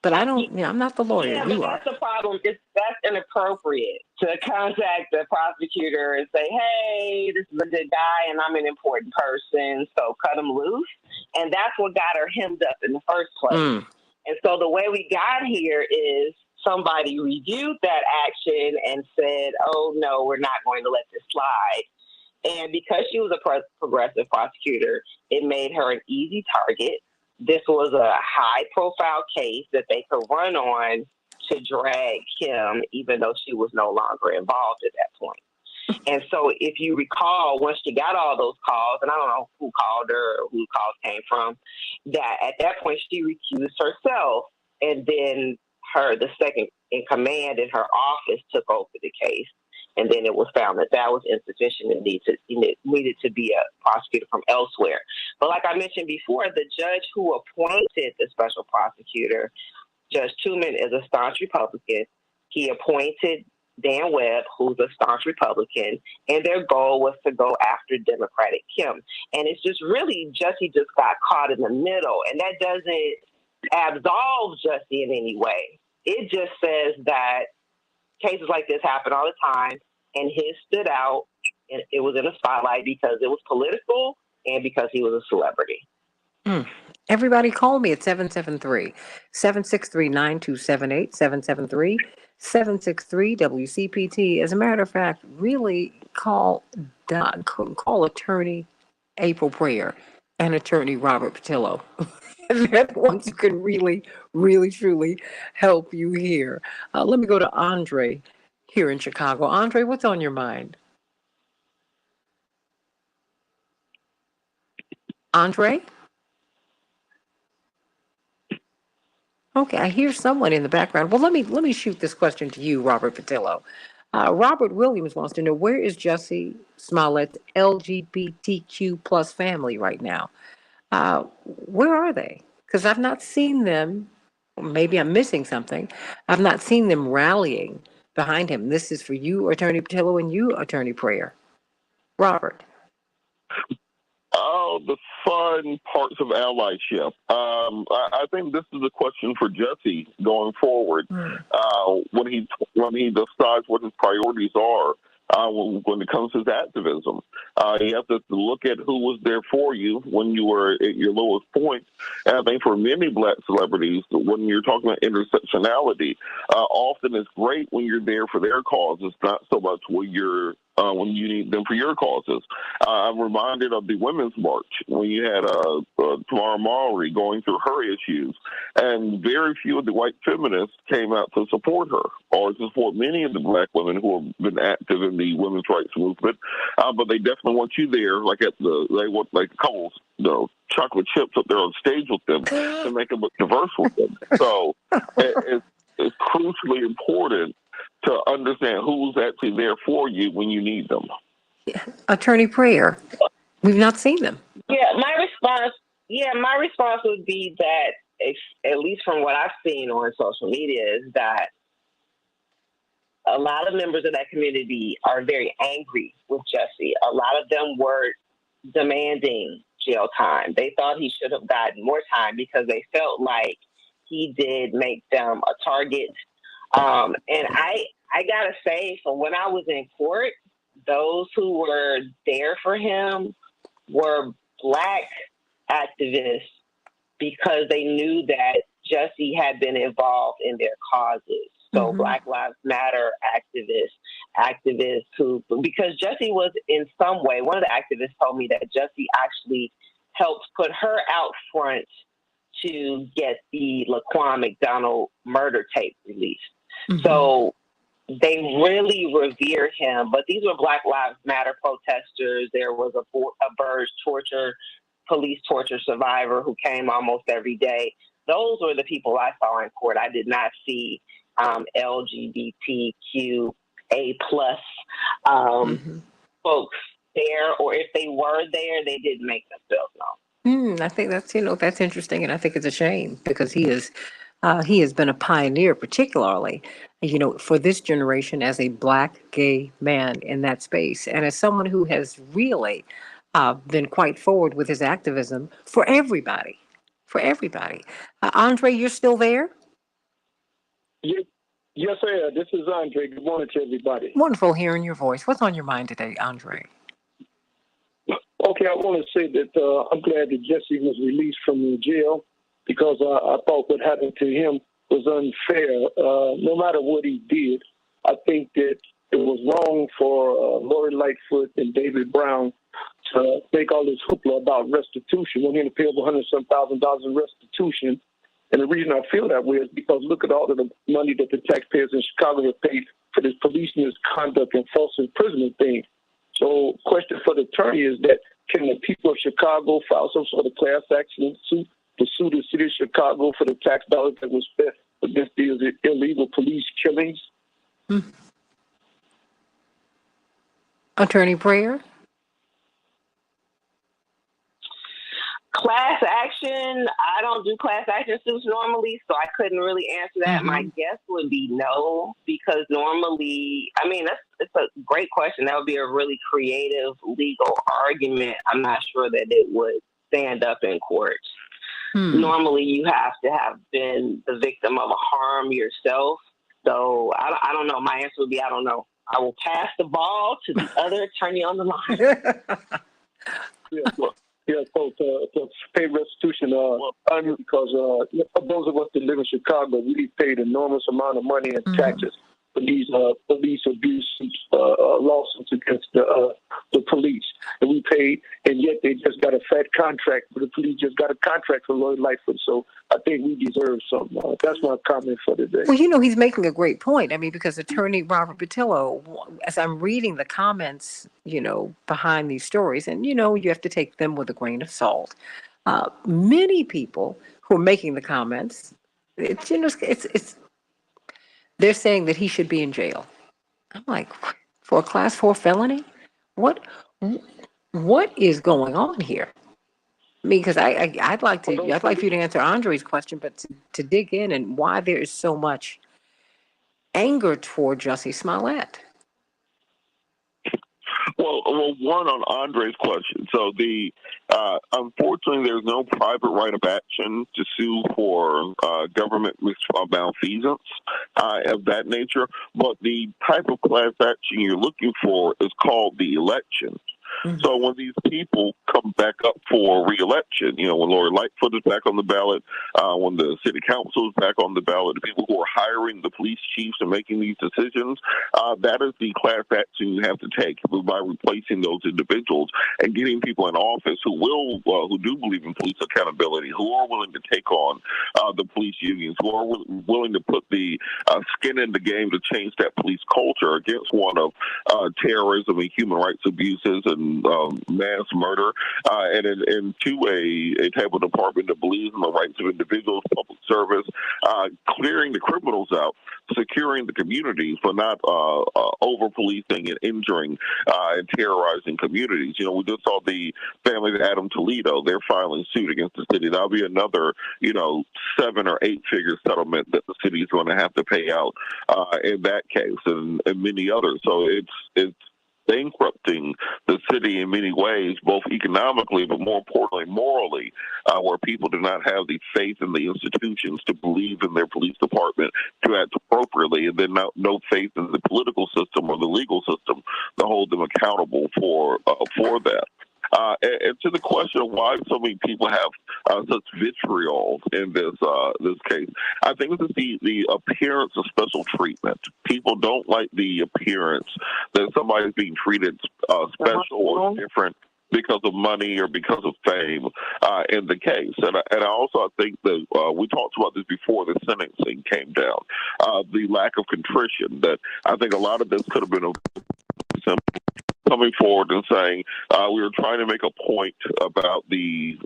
But I'm not the lawyer. Yeah, you but are. That's the problem. That's inappropriate to contact the prosecutor and say, hey, this is a good guy and I'm an important person, so cut him loose. And that's what got her hemmed up in the first place. And so the way we got here is somebody reviewed that action and said, oh, no, we're not going to let this slide. And because she was a progressive prosecutor, it made her an easy target. This was a high-profile case that they could run on to drag Kim, even though she was no longer involved at that point. And so if you recall, once she got all those calls, and I don't know who called her or who the calls came from, that at that point she recused herself, and then the second in command in her office took over the case. and then it was found that that was insufficient and needed to be a prosecutor from elsewhere. But like I mentioned before, the judge who appointed the special prosecutor, Judge Truman, is a staunch Republican. He appointed Dan Webb, who's a staunch Republican, and their goal was to go after Democratic Kim. And it's just really, Jussie just got caught in the middle, and that doesn't absolve Jussie in any way. It just says that cases like this happen all the time, and his stood out, and it was in the spotlight because it was political and because he was a celebrity. Everybody call me at 773-763-9278, 773-763-WCPT. As a matter of fact, really call attorney April Prayer and attorney Robert Patillo. They're the ones who can really, really, truly help you here. Let me go to Andre here in Chicago. Andre, what's on your mind? Andre? Okay, I hear someone in the background. Well, let me shoot this question to you, Robert Patillo. Robert Williams wants to know, where is Jussie Smollett's LGBTQ plus family right now? Where are they? Because I've not seen them. Maybe I'm missing something. I've not seen them rallying behind him. This is for you, Attorney Patillo, and you, Attorney Prayer. Robert. Oh, the fun parts of allyship. I think this is a question for Jussie going forward. When he decides what his priorities are. When it comes to his activism, you have to look at who was there for you when you were at your lowest point. And I think for many Black celebrities, when you're talking about intersectionality, often it's great when you're there for their causes, not so much when you need them for your causes. I'm reminded of the Women's March when you had Tamara Mowry going through her issues, and very few of the white feminists came out to support her or to support many of the Black women who have been active in the women's rights movement. But they definitely want you there, like they want like a couple chocolate chips up there on stage with them to make them look diverse with them. So it's crucially important to understand who's actually there for you when you need them. Attorney Prayer, we've not seen them. My response would be that, at least from what I've seen on social media, is that a lot of members of that community are very angry with Jussie. A lot of them were demanding jail time. They thought he should have gotten more time because they felt like he did make them a target. And I gotta say, from when I was in court, those who were there for him were Black activists because they knew that Jussie had been involved in their causes. So Black Lives Matter activists who, because Jussie was in some way, one of the activists told me that Jussie actually helped put her out front to get the Laquan McDonald murder tape released. So they really revere him. But these were Black Lives Matter protesters. There was a Burge police torture survivor who came almost every day. Those were the people I saw in court. I did not see LGBTQA plus folks there, or if they were there, they didn't make themselves known. I think that's interesting, and I think it's a shame because he has been a pioneer, particularly, for this generation as a Black gay man in that space, and as someone who has really been quite forward with his activism for everybody. Andre, you're still there? Yes, I am. This is Andre. Good morning to everybody. Wonderful hearing your voice. What's on your mind today, Andre? Okay, I want to say that I'm glad that Jussie was released from jail because I thought what happened to him was unfair. No matter what he did, I think that it was wrong for Lori Lightfoot and David Brown to make all this hoopla about restitution. We're going to pay over $100,000 in restitution. And the reason I feel that way is because look at all of the money that the taxpayers in Chicago have paid for this police misconduct and false imprisonment thing. So question for the attorney is that can the people of Chicago file some sort of class action suit to sue the city of Chicago for the tax dollars that was spent against these illegal police killings? Attorney Prayer? Class action, I don't do class action suits normally, so I couldn't really answer that. My guess would be no, because normally, I mean, it's a great question. That would be a really creative legal argument. I'm not sure that it would stand up in court. Normally, you have to have been the victim of a harm yourself. So I don't know. My answer would be I don't know. I will pass the ball to the other attorney on the line. Yeah, folks, to pay restitution, because those of us that live in Chicago, we paid enormous amount of money in taxes for these police abuse lawsuits against the police. And we paid, and yet they just got a fat contract, but the police just got a contract for Lloyd Lightfoot. So I think we deserve something. That's my comment for today. Well, he's making a great point. I mean, because Attorney Robert Patillo, as I'm reading the comments, behind these stories, and, you have to take them with a grain of salt. Many people who are making the comments, they're saying that he should be in jail. I'm like, for a class 4 felony? What is going on here? I mean, because I'd like for you to answer Andre's question, but to dig in and why there is so much anger toward Jussie Smollett. Well, one on Andre's question. So unfortunately, there's no private right of action to sue for government malfeasance of that nature. But the type of class action you're looking for is called the election. So when these people come back up for re-election, when Lori Lightfoot is back on the ballot, when the city council is back on the ballot, the people who are hiring the police chiefs and making these decisions, that is the class action you have to take by replacing those individuals and getting people in office who do believe in police accountability, who are willing to take on the police unions, who are willing to put the skin in the game to change that police culture against one of terrorism and human rights abuses and mass murder, and into a type of department that believes in the rights of individuals, public service, clearing the criminals out, securing the communities, but not over-policing and injuring and terrorizing communities. We just saw the family of Adam Toledo. They're filing suit against the city. That'll be another, 7 or 8 figure settlement that the city is going to have to pay out in that case, and many others. So it's bankrupting the city in many ways, both economically, but more importantly, morally, where people do not have the faith in the institutions to believe in their police department to act appropriately, and then no faith in the political system or the legal system to hold them accountable for that. And to the question of why so many people have such vitriol in this case, I think this is the appearance of special treatment. People don't like the appearance that somebody's being treated special or different because of money or because of fame in the case. And I also think that we talked about this before the sentencing came down, the lack of contrition, that I think a lot of this could have been simple. Coming forward and saying we were trying to make a point about the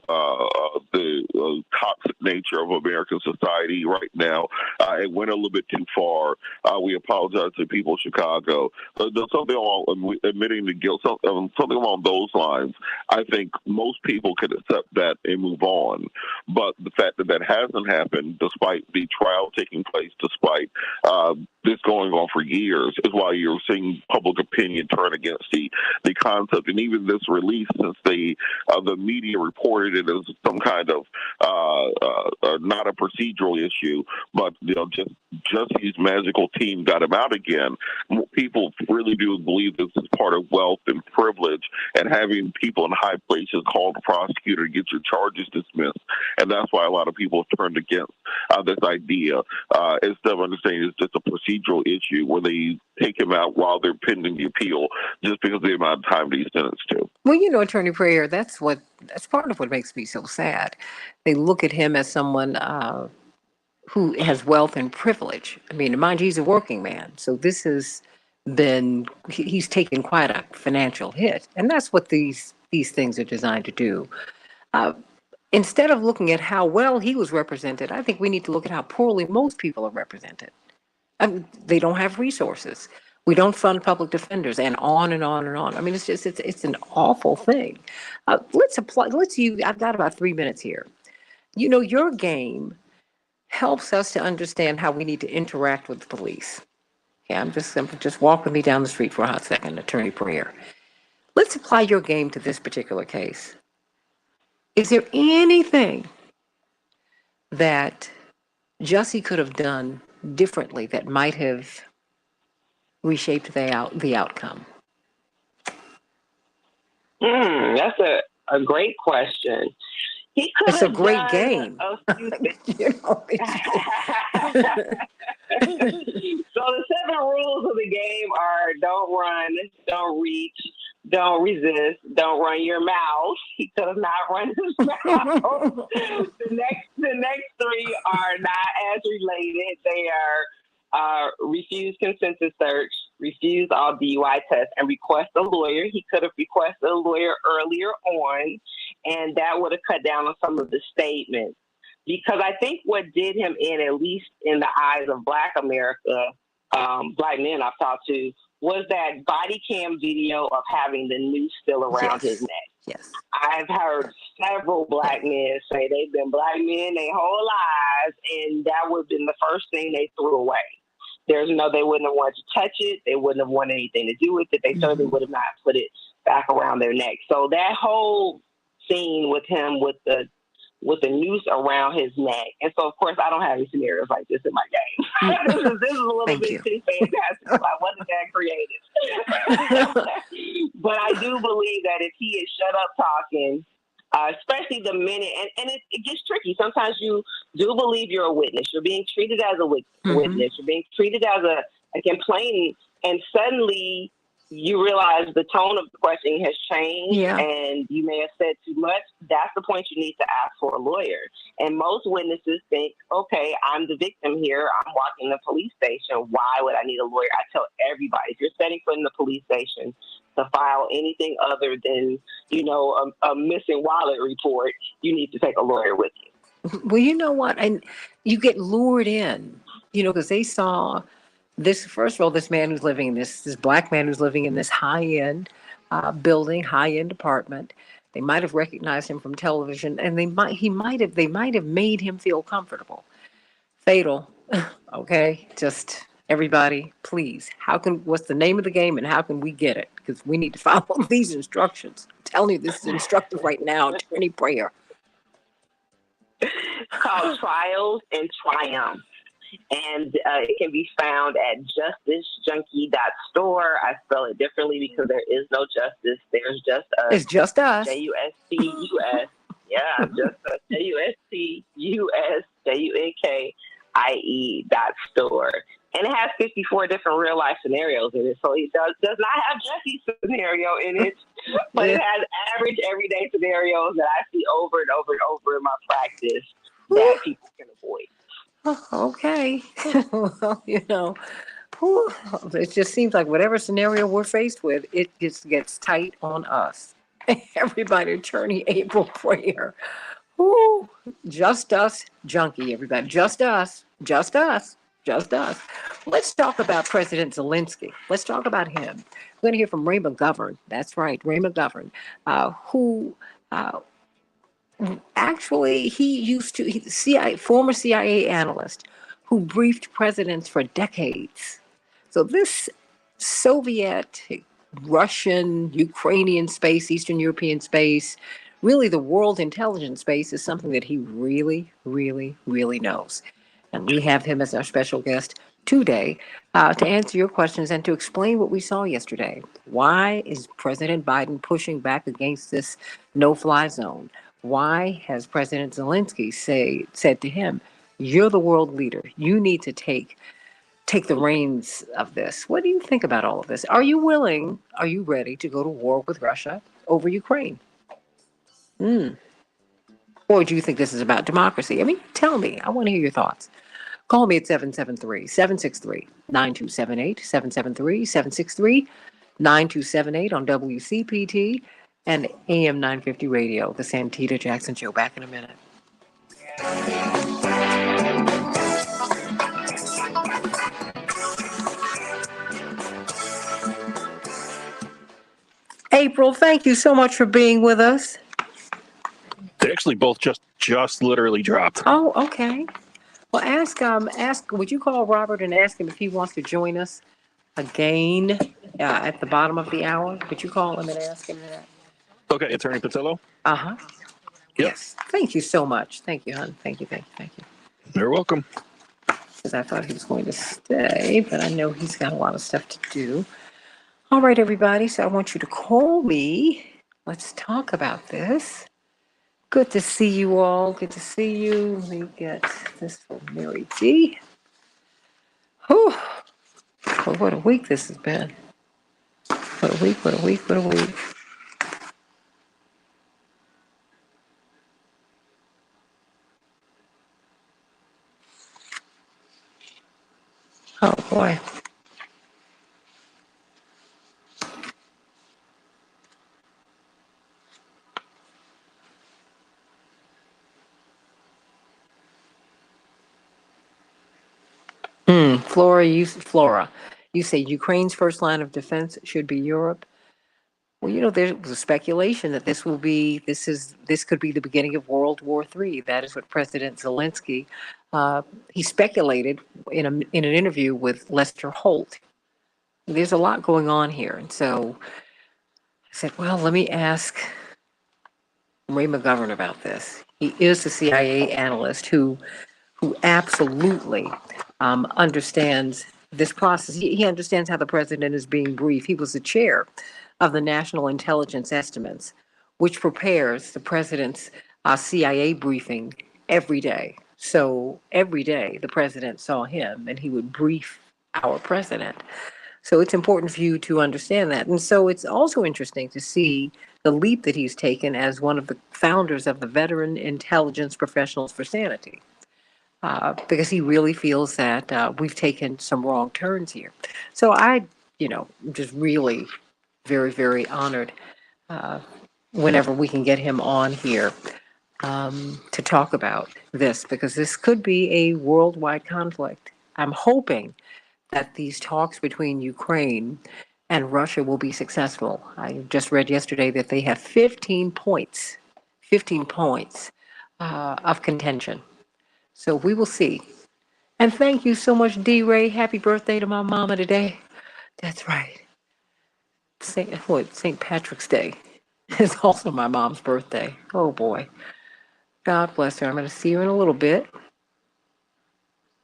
toxic nature of American society right now. It went a little bit too far. We apologize to the people of Chicago. There's something along admitting the guilt, something along those lines. I think most people could accept that and move on. But the fact that hasn't happened, despite the trial taking place, despite this going on for years, is why you're seeing public opinion turn against the concept. And even this release, since the media reported it as some kind of not a procedural issue, but just his magical team got him out again. People really do believe this is part of wealth and privilege, and having people in high places call the prosecutor to get your charges dismissed. And that's why a lot of people have turned against this idea, instead of understanding it's just a procedural issue where they take him out while they're pending the appeal, just because of the amount of time that he's sentenced to. Well, Attorney Prayer, that's part of what makes me so sad. They look at him as someone who has wealth and privilege. I mean, mind you, he's a working man. So this has been, he's taken quite a financial hit. And that's what these things are designed to do. Instead of looking at how well he was represented, I think we need to look at how poorly most people are represented. I mean, they don't have resources. We don't fund public defenders, and on and on and on. I mean, it's an awful thing. I've got about 3 minutes here. Your game helps us to understand how we need to interact with the police. Yeah, just walk with me down the street for a hot second, Attorney Prayer. Let's apply your game to this particular case. Is there anything that Jussie could have done differently that might have reshaped the outcome? That's a great question. He could It's a have great done game. a few things. So the 7 rules of the game are: don't run, don't reach, don't resist, don't run your mouth. He could have not run his mouth. The next 3 are not as related. They are refuse consensus search, refuse all DUI tests, and request a lawyer. He could have requested a lawyer earlier on, and that would have cut down on some of the statements. Because I think what did him in, at least in the eyes of Black America, Black men I've talked to, was that body cam video of having the noose still around his neck. Yes. I've heard several Black men say they've been Black men their whole lives, and that would have been the first thing they threw away. They wouldn't have wanted to touch it. They wouldn't have wanted anything to do with it. They certainly would have not put it back around their neck. So that whole scene with him with the noose around his neck. And so, of course, I don't have any scenarios like this in my game. this is a little bit too fantastic. I wasn't that creative. But I do believe that if he had shut up talking, especially the minute, and it gets tricky. Sometimes you do believe you're a witness. You're being treated as a witness. You're being treated as a complainant, and suddenly you realize the tone of the questioning has changed, and you may have said too much. That's the point you need to ask for a lawyer. And most witnesses think, okay, I'm the victim here. I'm walking the police station. Why would I need a lawyer? I tell everybody, if you're setting foot in the police station to file anything other than, a missing wallet report, you need to take a lawyer with you. Well, you know what? And you get lured in, because they saw this, first of all, this man who's living in this Black man who's living in this high-end building, high-end apartment. They might have recognized him from television, and they might have made him feel comfortable. Fatal. Okay, just everybody, please. What's the name of the game, and how can we get it? Because we need to follow these instructions. I'm telling you, this is instructive right now. Attorney Prayer. Called Trials and Triumphs. And it can be found at justicejunkie.store. I spell it differently because there is no justice. There's just us. It's just us. JUSTUS. Yeah, just us. JUSTUSJUNKIE.store. And it has 54 different real life scenarios in it. So it does not have Jesse's scenario in it, but it has average everyday scenarios that I see over and over and over in my practice that people can avoid. Okay. Well, it just seems like whatever scenario we're faced with, it just gets tight on us. Everybody, Attorney April Prayer. Woo. Just us, junkie, everybody. Just us. Just us. Just us. Let's talk about President Zelensky. Let's talk about him. We're going to hear from Ray McGovern. That's right, Ray McGovern, who actually, former CIA analyst who briefed presidents for decades. So this Soviet, Russian, Ukrainian space, Eastern European space, really the world intelligence space is something that he really, really, really knows. And we have him as our special guest today to answer your questions and to explain what we saw yesterday. Why is President Biden pushing back against this no-fly zone? Why has President Zelensky said to him, you're the world leader. You need to take the reins of this. What do you think about all of this? Are you ready to go to war with Russia over Ukraine? Or do you think this is about democracy? I mean, tell me. I want to hear your thoughts. Call me at 773-763-9278, 773-763-9278 on WCPT and AM 950 Radio, the Santita Jackson Show. Back in a minute. April, thank you so much for being with us. They actually both just literally dropped. Oh, okay. Well, would you call Robert and ask him if he wants to join us again at the bottom of the hour? Would you call him and ask him that? Okay, Attorney Patillo. Uh-huh. Yep. Yes. Thank you so much. Thank you, hon. Thank you. You're welcome. Because I thought he was going to stay, but I know he's got a lot of stuff to do. All right, everybody. So I want you to call me. Let's talk about this. Good to see you all. Good to see you. Let me get this for Mary D. Whew. Well, what a week this has been. What a week. Oh, boy. Flora, you say Ukraine's first line of defense should be Europe. Well, there was a speculation that this could be the beginning of World War III. That is what President Zelensky, he speculated in an interview with Lester Holt. There's a lot going on here, and so I said, well, let me ask Ray McGovern about this. He is a CIA analyst who absolutely understands this process. He understands how the president is being briefed. He was the chair of the National Intelligence Estimates, which prepares the president's CIA briefing every day. So every day the president saw him and he would brief our president. So it's important for you to understand that. And so it's also interesting to see the leap that he's taken as one of the founders of the Veteran Intelligence Professionals for Sanity. Because he really feels that we've taken some wrong turns here. So I'm just really very, very honored whenever we can get him on here to talk about this, because this could be a worldwide conflict. I'm hoping that these talks between Ukraine and Russia will be successful. I just read yesterday that they have 15 points of contention. So we will see. And thank you so much, D. Ray. Happy birthday to my mama today. That's right. St. Patrick's Day is also my mom's birthday. Oh, boy. God bless her. I'm going to see her in a little bit.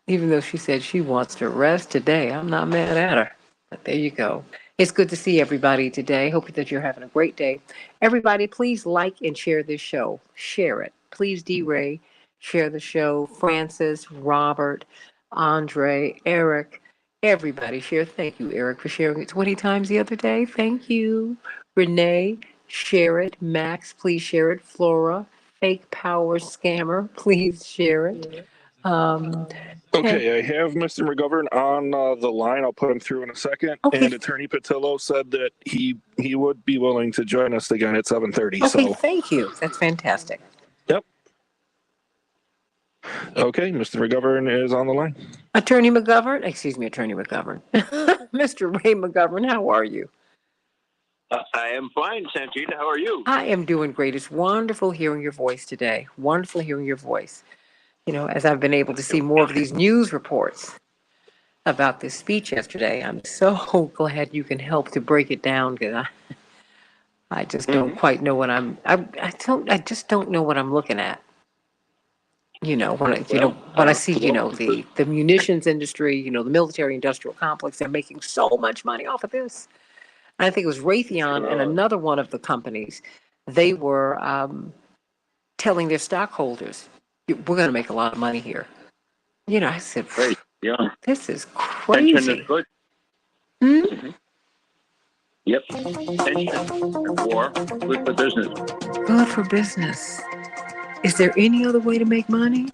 Even though she said she wants to rest today, I'm not mad at her. But there you go. It's good to see everybody today. Hope that you're having a great day. Everybody, please like and share this show. Share it. Please, D. Ray, share the show. Francis, Robert, Andre, Eric, everybody share. Thank you, Eric, for sharing it 20 times the other day. Thank you. Renee, share it. Max, please share it. Flora, fake power scammer, please share it. Okay, I have Mr. McGovern on the line. I'll put him through in a second. Okay. And Attorney Patillo said that he would be willing to join us again at 7:30. Okay, So thank you. That's fantastic. Yep. Okay, Mr. McGovern is on the line. Attorney McGovern. Mr. Ray McGovern, how are you? I am fine, Santita. How are you? I am doing great. It's wonderful hearing your voice today. Wonderful hearing your voice. As I've been able to see more of these news reports about this speech yesterday, I'm so glad you can help to break it down, because I just don't quite know what I just don't know what I'm looking at. When I see, the munitions industry, the military industrial complex, they're making so much money off of this. And I think it was Raytheon and another one of the companies, they were telling their stockholders, we're going to make a lot of money here. I said, this is crazy. Pension is good. Mm-hmm. Yep. Pension war, good for business. Good for business. Is there any other way to make money?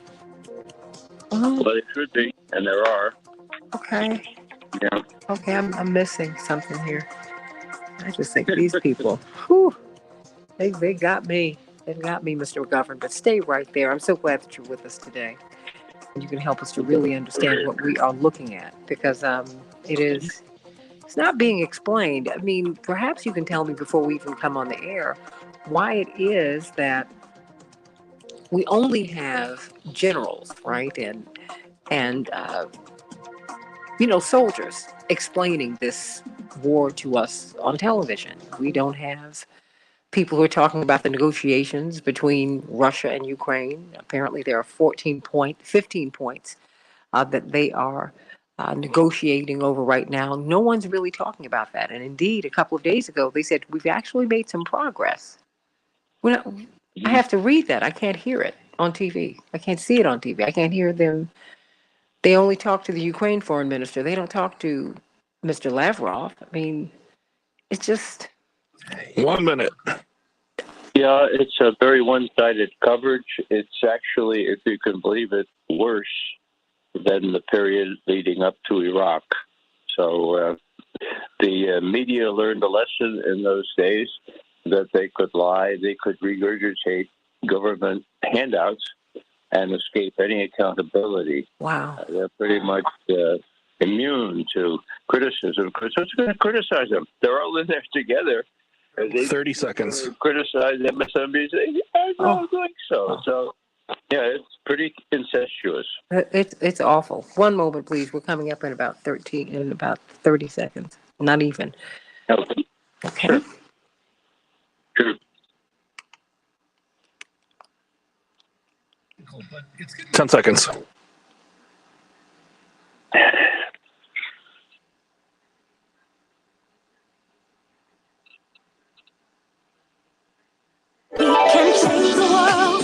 Well, there should be, and there are. Okay. Yeah. Okay, I'm missing something here. I just think these people, whew, they got me. They got me, Mr. McGovern. But stay right there. I'm so glad that you're with us today. And you can help us to really understand what we are looking at, because it is It's not being explained. I mean, perhaps you can tell me before we even come on the air why it is that we only have generals, right, and soldiers explaining this war to us on television. We don't have people who are talking about the negotiations between Russia and Ukraine. Apparently, there are 15 points that they are negotiating over right now. No one's really talking about that. And indeed, a couple of days ago, they said we've actually made some progress. Well, I have to read that. I can't hear it on TV. I can't see it on TV. I can't hear them. They only talk to the Ukraine foreign minister. They don't talk to Mr. Lavrov. I mean, it's just 1 minute. Yeah, it's a very one-sided coverage. It's actually, if you can believe it, worse than the period leading up to Iraq. So the media learned a lesson in those days that they could lie, they could regurgitate government handouts and escape any accountability. Wow. They're pretty much immune to criticism. Because who's going to criticize them? They're all in there together. 30 seconds. Criticize MSNBC? I don't think so. So, yeah, it's pretty incestuous. It's awful. One moment, please. We're coming up in about 30 seconds. Not even. Okay. Okay. Sure. 10 seconds. We can change the world,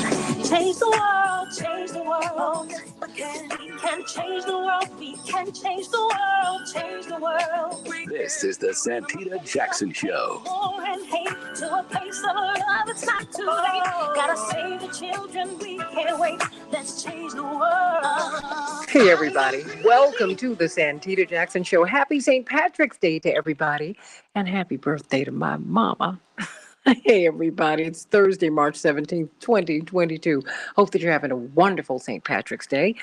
change the world, change the world. We can change the world, we can change the world, change the world. This is the Santita Jackson Show. War and hate to a place of love, it's not too late. Gotta save the children, we can't wait. Let's change the world. Hey, everybody. Welcome to the Santita Jackson Show. Happy St. Patrick's Day to everybody. And happy birthday to my mama. Hey, everybody. It's Thursday, March 17th, 2022. Hope that you're having a wonderful St. Patrick's Day.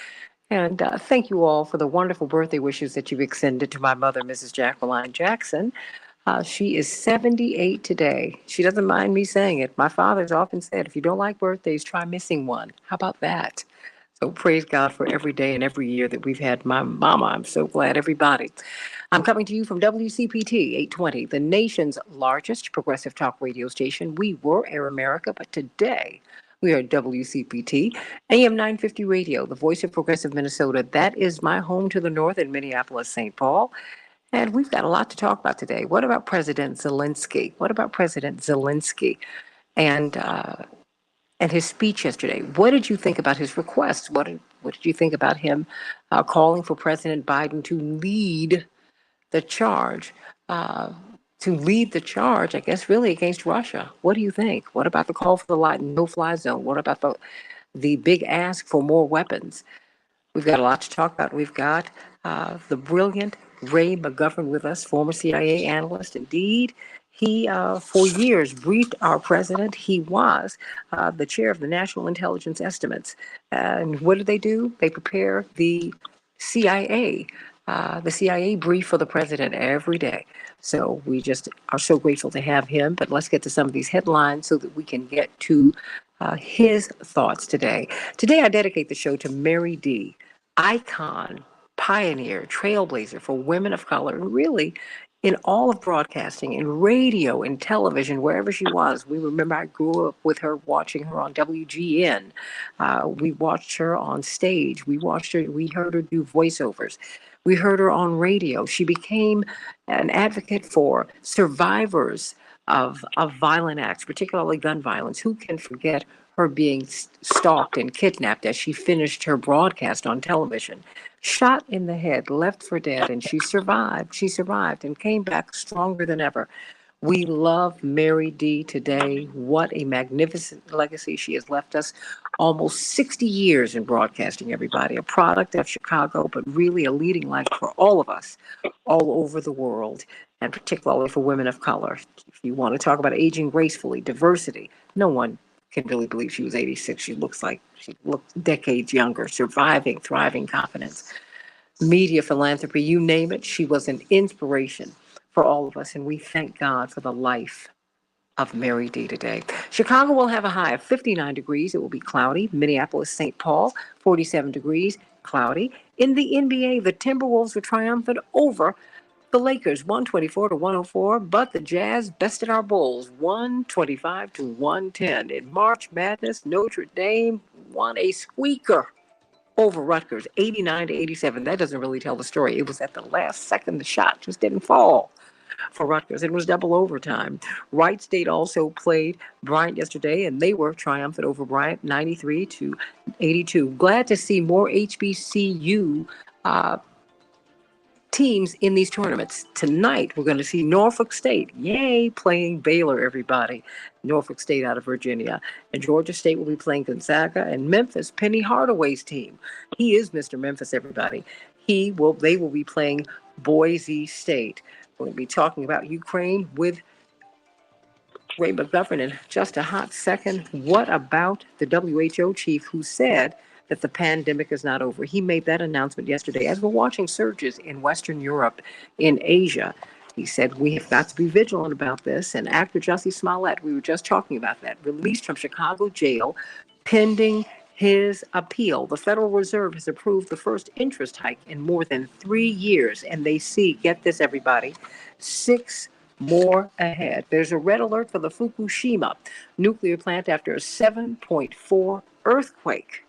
And thank you all for the wonderful birthday wishes that you've extended to my mother, Mrs. Jacqueline Jackson. She is 78 today. She doesn't mind me saying it. My father's often said, if you don't like birthdays, try missing one. How about that? So praise God for every day and every year that we've had my mama. I'm so glad, everybody. I'm coming to you from WCPT 820, the nation's largest progressive talk radio station. We were Air America, but today we are WCPT, AM 950 Radio, the voice of progressive Minnesota. That is my home to the north in Minneapolis, St. Paul. And we've got a lot to talk about today. What about President Zelensky? And his speech yesterday? What did you think about his request? What did you think about him calling for President Biden to lead the charge? I guess, really against Russia. What do you think? What about the call for the no-fly zone? What about the big ask for more weapons? We've got a lot to talk about. We've got the brilliant Ray McGovern with us, former CIA analyst. Indeed, he, for years, briefed our president. He was the chair of the National Intelligence Estimates. And what do? They prepare the CIA brief for the president every day. So we just are so grateful to have him. But let's get to some of these headlines so that we can get to his thoughts today. Today, I dedicate the show to Mary D., icon, pioneer, trailblazer for women of color, and really in all of broadcasting, in radio, in television, wherever she was. We remember I grew up with her, watching her on WGN. We watched her on stage. We heard her do voiceovers. We heard her on radio. She became an advocate for survivors of violent acts, particularly gun violence. Who can forget her being stalked and kidnapped as she finished her broadcast on television? Shot in the head, left for dead, and she survived. She survived and came back stronger than ever. We love Mary D. today. What a magnificent legacy she has left us. Almost 60 years in broadcasting, everybody. A product of Chicago, but really a leading light for all of us all over the world, and particularly for women of color. If you want to talk about aging gracefully, diversity, no one can really believe she was 86. She looked decades younger, surviving, thriving confidence. Media philanthropy, you name it, she was an inspiration. for all of us, and we thank God for the life of Mary D today. Chicago will have a high of 59 degrees. It will be cloudy. Minneapolis, St. Paul, 47 degrees, cloudy. In the NBA, the Timberwolves were triumphant over the Lakers, 124-104, but the Jazz bested our Bulls, 125-110. In March Madness, Notre Dame won a squeaker over Rutgers, 89-87. That doesn't really tell the story. It was at the last second the shot just didn't fall for Rutgers. It was double overtime. Wright State also played Bryant yesterday, and they were triumphant over Bryant, 93-82. Glad to see more HBCU teams in these tournaments. Tonight, we're going to see Norfolk State, yay, playing Baylor, everybody. Norfolk State out of Virginia. And Georgia State will be playing Gonzaga, and Memphis, Penny Hardaway's team. He is Mr. Memphis, everybody. They will be playing Boise State. We're going to be talking about Ukraine with Ray McGovern in just a hot second. What about the WHO chief who said that the pandemic is not over? He made that announcement yesterday as we're watching surges in Western Europe, in Asia. He said we have got to be vigilant about this. And actor Jussie Smollett, we were just talking about that, released from Chicago jail pending his appeal. The Federal Reserve has approved the first interest hike in more than 3 years, and they see, get this everybody, 6 more ahead. There's a red alert for the Fukushima nuclear plant after a 7.4 earthquake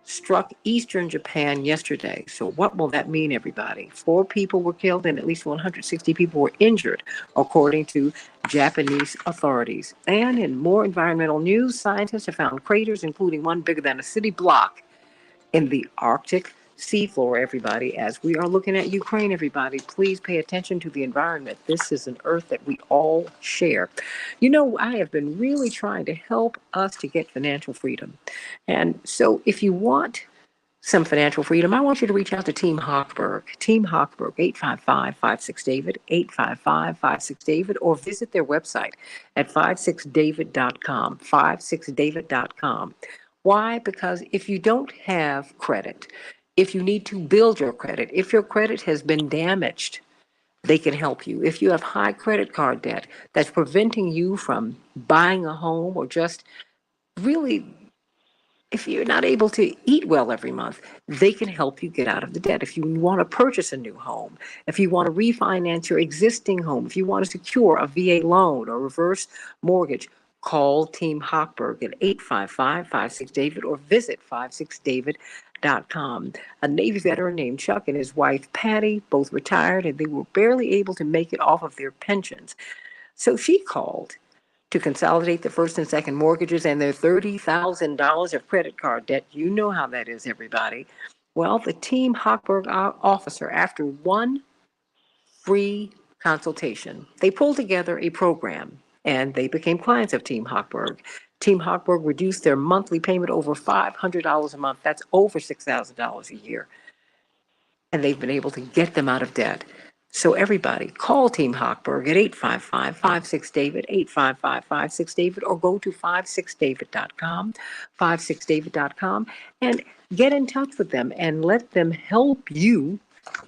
struck eastern Japan yesterday. So what will that mean, everybody? 4 people were killed and at least 160 people were injured, according to Japanese authorities. And in more environmental news, scientists have found craters, including one bigger than a city block, in the Arctic seafloor, everybody. As we are looking at Ukraine, everybody, please pay attention to the environment. This is an earth that we all share. You know, I have been really trying to help us to get financial freedom. And so if you want some financial freedom, I want you to reach out to Team Hochberg. Team Hochberg, 855-56-DAVID, 855-56-DAVID, or visit their website at 56david.com, 56david.com. Why? Because if you don't have credit, if you need to build your credit, if your credit has been damaged, they can help you. If you have high credit card debt that's preventing you from buying a home, or just really, if you're not able to eat well every month, they can help you get out of the debt. If you want to purchase a new home, if you want to refinance your existing home, if you want to secure a VA loan or reverse mortgage, call Team Hochberg at 855-56-DAVID or visit 56david.com. A Navy veteran named Chuck and his wife Patty, both retired, and they were barely able to make it off of their pensions. So she called to consolidate the first and second mortgages and their $30,000 of credit card debt. You know how that is, everybody. Well, the Team Hochberg officer, after one free consultation, they pulled together a program and they became clients of Team Hochberg. Team Hochberg reduced their monthly payment over $500 a month. That's over $6,000 a year. And they've been able to get them out of debt. So everybody, call Team Hochberg at 855-56-DAVID, 855-56-DAVID, or go to 56david.com, 56david.com, and get in touch with them and let them help you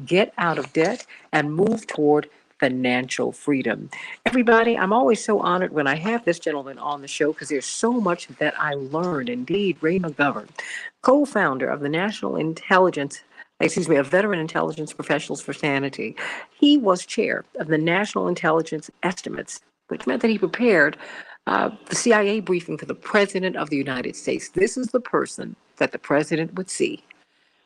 get out of debt and move toward financial freedom. Everybody, I'm always so honored when I have this gentleman on the show because there's so much that I learned. Indeed, Ray McGovern, co-founder of the of Veteran Intelligence Professionals for Sanity. He was chair of the National Intelligence Estimates, which meant that he prepared the CIA briefing for the President of the United States. This is the person that the President would see,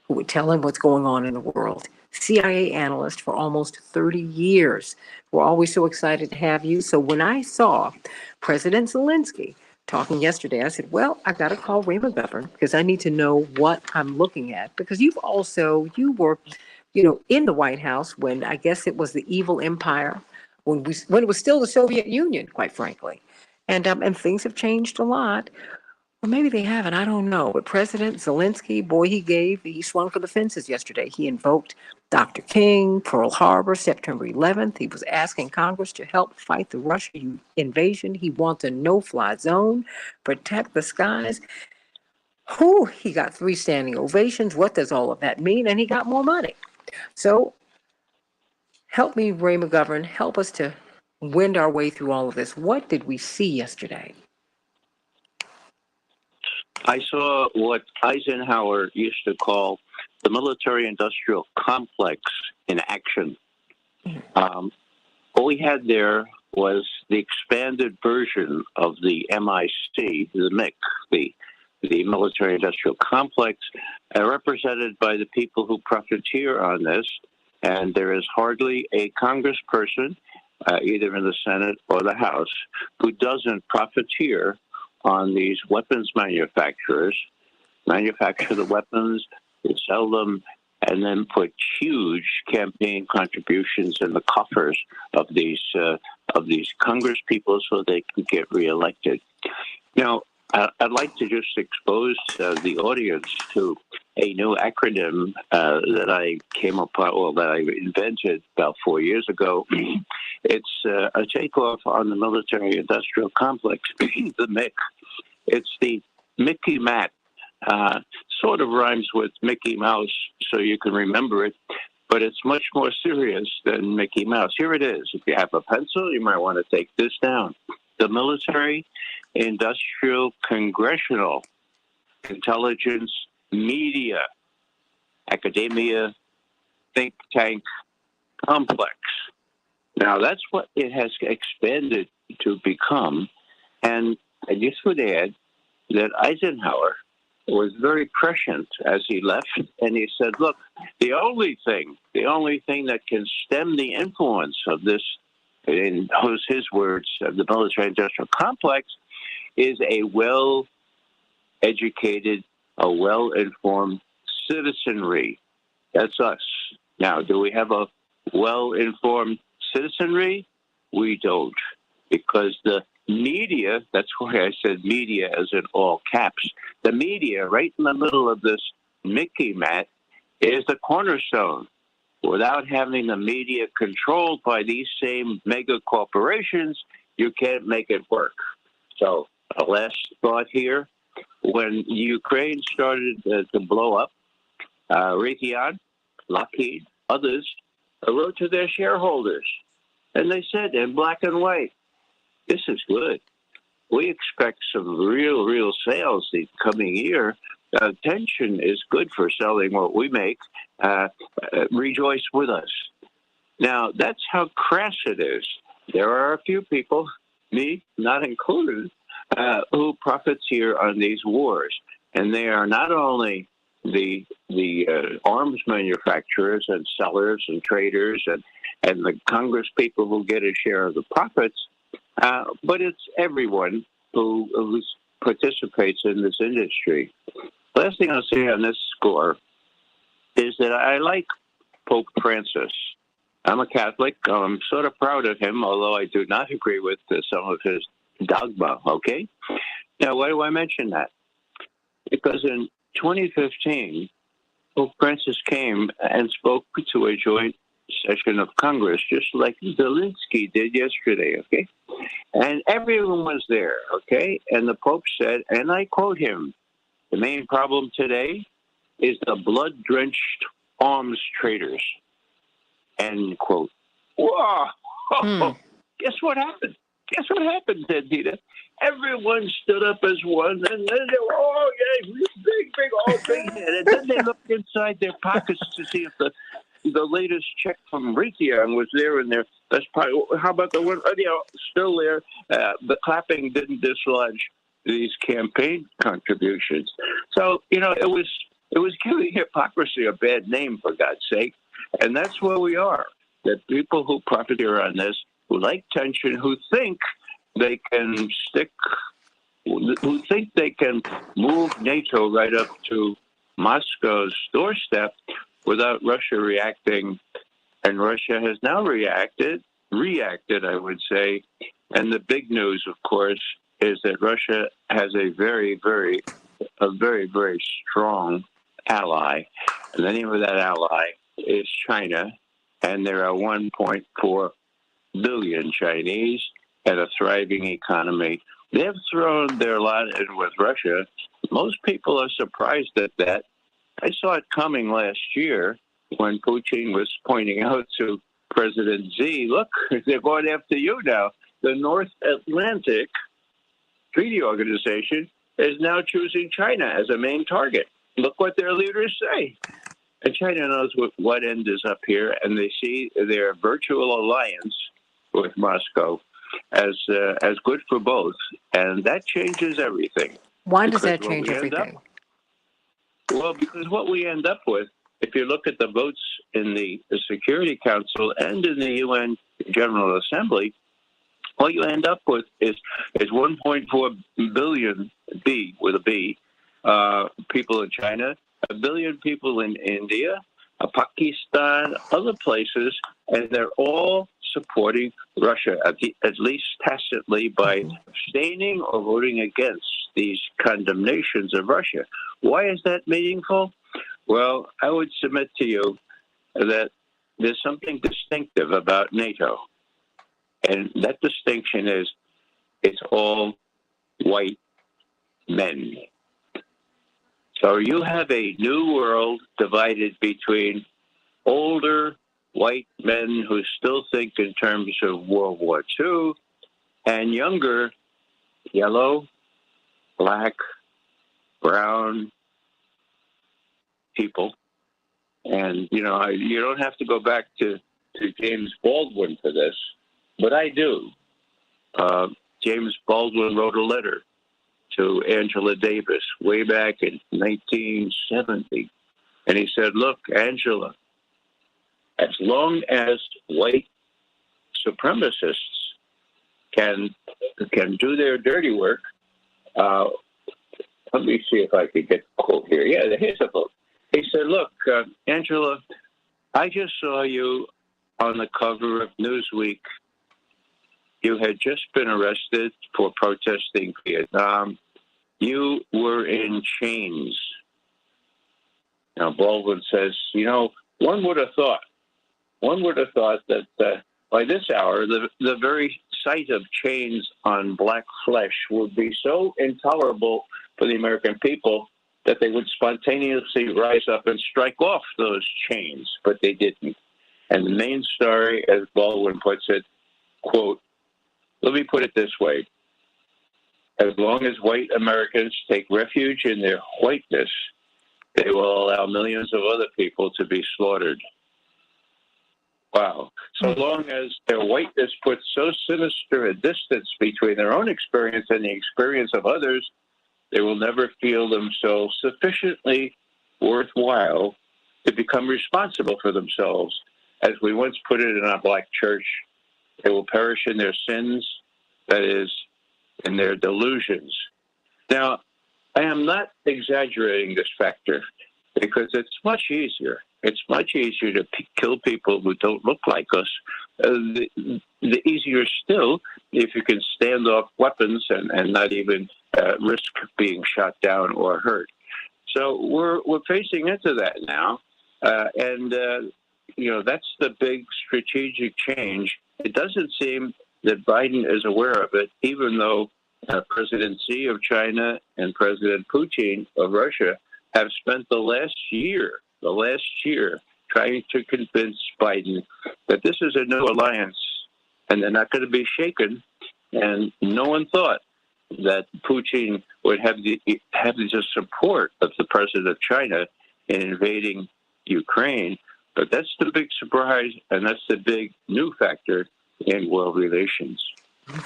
who would tell him what's going on in the world. CIA analyst for almost 30 years. We're always so excited to have you. So when I saw President Zelensky talking yesterday, I said, well, I got to call Ray McGovern because I need to know what I'm looking at. Because you were, in the White House when I guess it was the evil empire, when it was still the Soviet Union, quite frankly. And things have changed a lot. Well, maybe they haven't. I don't know. But President Zelensky, boy, he swung for the fences yesterday. He invoked Dr. King, Pearl Harbor, September 11th. He was asking Congress to help fight the Russian invasion. He wants a no-fly zone, protect the skies. He got 3 standing ovations. What does all of that mean? And he got more money. So Help me, Ray McGovern, help us to wend our way through all of this. What did we see yesterday? I saw what Eisenhower used to call the military-industrial complex in action. What we had there was the expanded version of the MIC, the MIC, the military-industrial complex, represented by the people who profiteer on this. And there is hardly a congressperson, either in the Senate or the House, who doesn't profiteer on these weapons manufacturers, manufacture the weapons, sell them, and then put huge campaign contributions in the coffers of these Congress people so they can get reelected. Now, I'd like to just expose the audience to a new acronym that I came upon, well, that I invented about 4 years ago. It's a takeoff on the military-industrial complex, the MIC. It's the Mickey Mat. Sort of rhymes with Mickey Mouse, so you can remember it, but it's much more serious than Mickey Mouse. Here it is. If you have a pencil, you might want to take this down. The Military Industrial Congressional Intelligence Media Academia Think Tank Complex. Now, that's what it has expanded to become. And I just would add that Eisenhower was very prescient as he left, and he said, look, the only thing that can stem the influence of this, in his words, of the military-industrial complex, is a well-educated, a well-informed citizenry. That's us. Now, do we have a well-informed citizenry? We don't, because the media, that's why I said media as in all caps, the media right in the middle of this Mickey Mat is the cornerstone. Without having the media controlled by these same mega corporations, you can't make it work. So, a last thought here. When Ukraine started to blow up, Raytheon, Lockheed, others wrote to their shareholders, and they said in black and white, this is good. We expect some real sales the coming year. Tension is good for selling what we make. Rejoice with us. Now, that's how crass it is. There are a few people, me not included, who profiteer on these wars. And they are not only the arms manufacturers and sellers and traders and the Congress people who get a share of the profits, but it's everyone who participates in this industry. Last thing I'll say on this score is that I like Pope Francis. I'm a Catholic. I'm sort of proud of him, although I do not agree with some of his dogma, okay? Now, why do I mention that? Because in 2015, Pope Francis came and spoke to a joint session of Congress, just like Zelensky did yesterday, okay? And everyone was there, okay? And the Pope said, and I quote him, the main problem today is the blood-drenched arms traders, end quote. Whoa! Guess what happened? Guess what happened, Santita? Everyone stood up as one, and then they were, oh, yeah, big, all big head. And then they looked inside their pockets to see if the latest check from Raytheon was there in there. That's probably, how about the one, still there. The clapping didn't dislodge these campaign contributions. So, it was giving hypocrisy a bad name, for God's sake. And that's where we are. The people who profiteer on this, who like tension, who think they can move NATO right up to Moscow's doorstep without Russia reacting. And Russia has now reacted, I would say. And the big news, of course, is that Russia has a very, very strong ally. And the name of that ally is China. And there are 1.4 billion Chinese and a thriving economy. They've thrown their lot in with Russia. Most people are surprised at that. I saw it coming last year when Putin was pointing out to President Xi, look, they're going after you now. The North Atlantic Treaty Organization is now choosing China as a main target. Look what their leaders say. And China knows what end is up here, and they see their virtual alliance with Moscow as good for both, and that changes everything. Why does that change everything? Well, because what we end up with, if you look at the votes in the Security Council and in the UN General Assembly, what you end up with is 1.4 billion people in China, 1 billion people in India, Pakistan, other places, and they're all supporting Russia, at least tacitly, by abstaining or voting against these condemnations of Russia. Why is that meaningful? Well, I would submit to you that there's something distinctive about NATO. And that distinction is it's all white men. So you have a new world divided between older white men who still think in terms of World War II and younger yellow, black, brown people. And, you know, you don't have to go back to James Baldwin for this, but I do. James Baldwin wrote a letter to Angela Davis way back in 1970. And he said, look, Angela, as long as white supremacists can do their dirty work, let me see if I could get the quote here. Yeah, here's a quote. He said, look, Angela, I just saw you on the cover of Newsweek. You had just been arrested for protesting Vietnam. You were in chains. Now, Baldwin says, you know, one would have thought that by this hour, the very sight of chains on black flesh would be so intolerable for the American people that they would spontaneously rise up and strike off those chains, but they didn't. And the main story, as Baldwin puts it, quote, let me put it this way. As long as white Americans take refuge in their whiteness, they will allow millions of other people to be slaughtered. Wow. So long as their whiteness puts so sinister a distance between their own experience and the experience of others, they will never feel themselves sufficiently worthwhile to become responsible for themselves. As we once put it in our black church, they will perish in their sins, that is, in their delusions. Now, I am not exaggerating this factor because it's much easier. It's much easier to kill people who don't look like us. The easier still if you can stand off weapons and not even risk being shot down or hurt. So we're facing into that now, and you know, that's the big strategic change. It doesn't seem that Biden is aware of it, even though President Xi of China and President Putin of Russia have spent the last year trying to convince Biden that this is a new alliance and they're not going to be shaken. And no one thought that Putin would have the support of the president of China in invading Ukraine. But that's the big surprise, and that's the big new factor in world relations.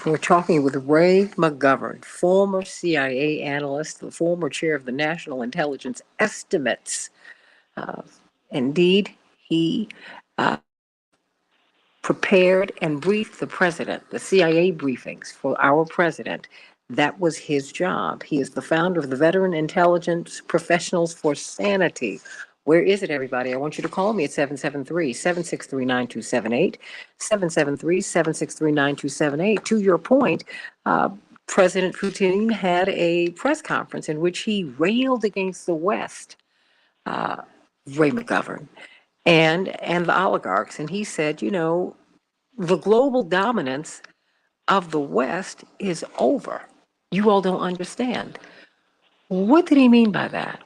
We're talking with Ray McGovern, former CIA analyst, the former chair of the National Intelligence Estimates. Indeed, he prepared and briefed the president, the CIA briefings for our president. That was his job. He is the founder of the Veteran Intelligence Professionals for Sanity. Where is it, everybody? I want you to call me at 773-763-9278, 773-763-9278. To your point, President Putin had a press conference in which he railed against the West, Ray McGovern, and the oligarchs. And he said, you know, the global dominance of the West is over. You all don't understand. What did he mean by that?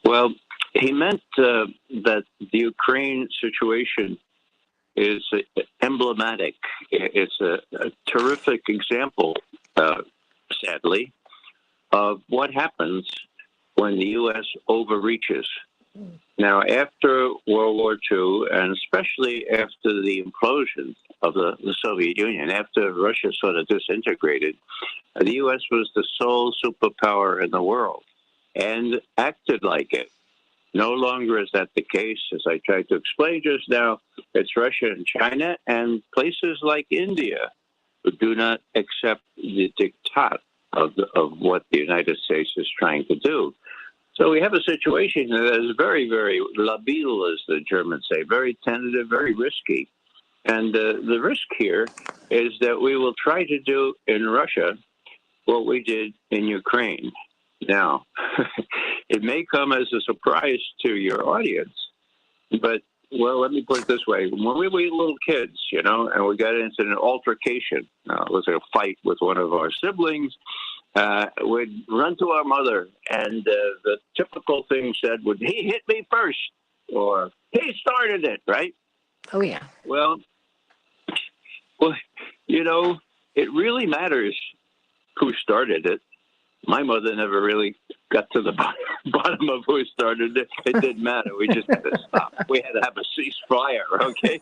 Well, He meant that the Ukraine situation is emblematic. It's a terrific example, sadly, of what happens when the U.S. overreaches. Now, after World War II, and especially after the implosion of the Soviet Union, after Russia sort of disintegrated, the U.S. was the sole superpower in the world and acted like it. No longer is that the case, as I tried to explain just now. It's Russia and China and places like India who do not accept the diktat of what the United States is trying to do. So we have a situation that is very, very labil, as the Germans say, very tentative, very risky. And the risk here is that we will try to do in Russia what we did in Ukraine. Now, it may come as a surprise to your audience, but, well, let me put it this way. When we were little kids, and we got into an altercation, it was a fight with one of our siblings, we'd run to our mother, and the typical thing said would, he hit me first, or he started it, right? Oh, yeah. Well, it really matters who started it. My mother never really got to the bottom of who started it. It didn't matter. We just had to stop. We had to have a ceasefire, okay?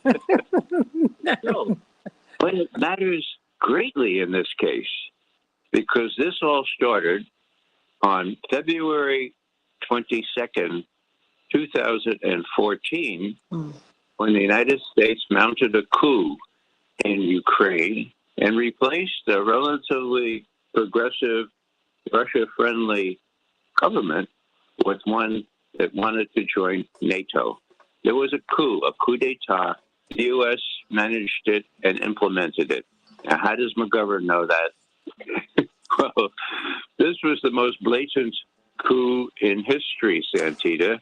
No, but it matters greatly in this case because this all started on February 22nd, 2014, when the United States mounted a coup in Ukraine and replaced a relatively progressive Russia-friendly government with one that wanted to join NATO. There was a coup d'etat. The U.S. managed it and implemented it. Now, how does McGovern know that? Well, this was the most blatant coup in history, Santita.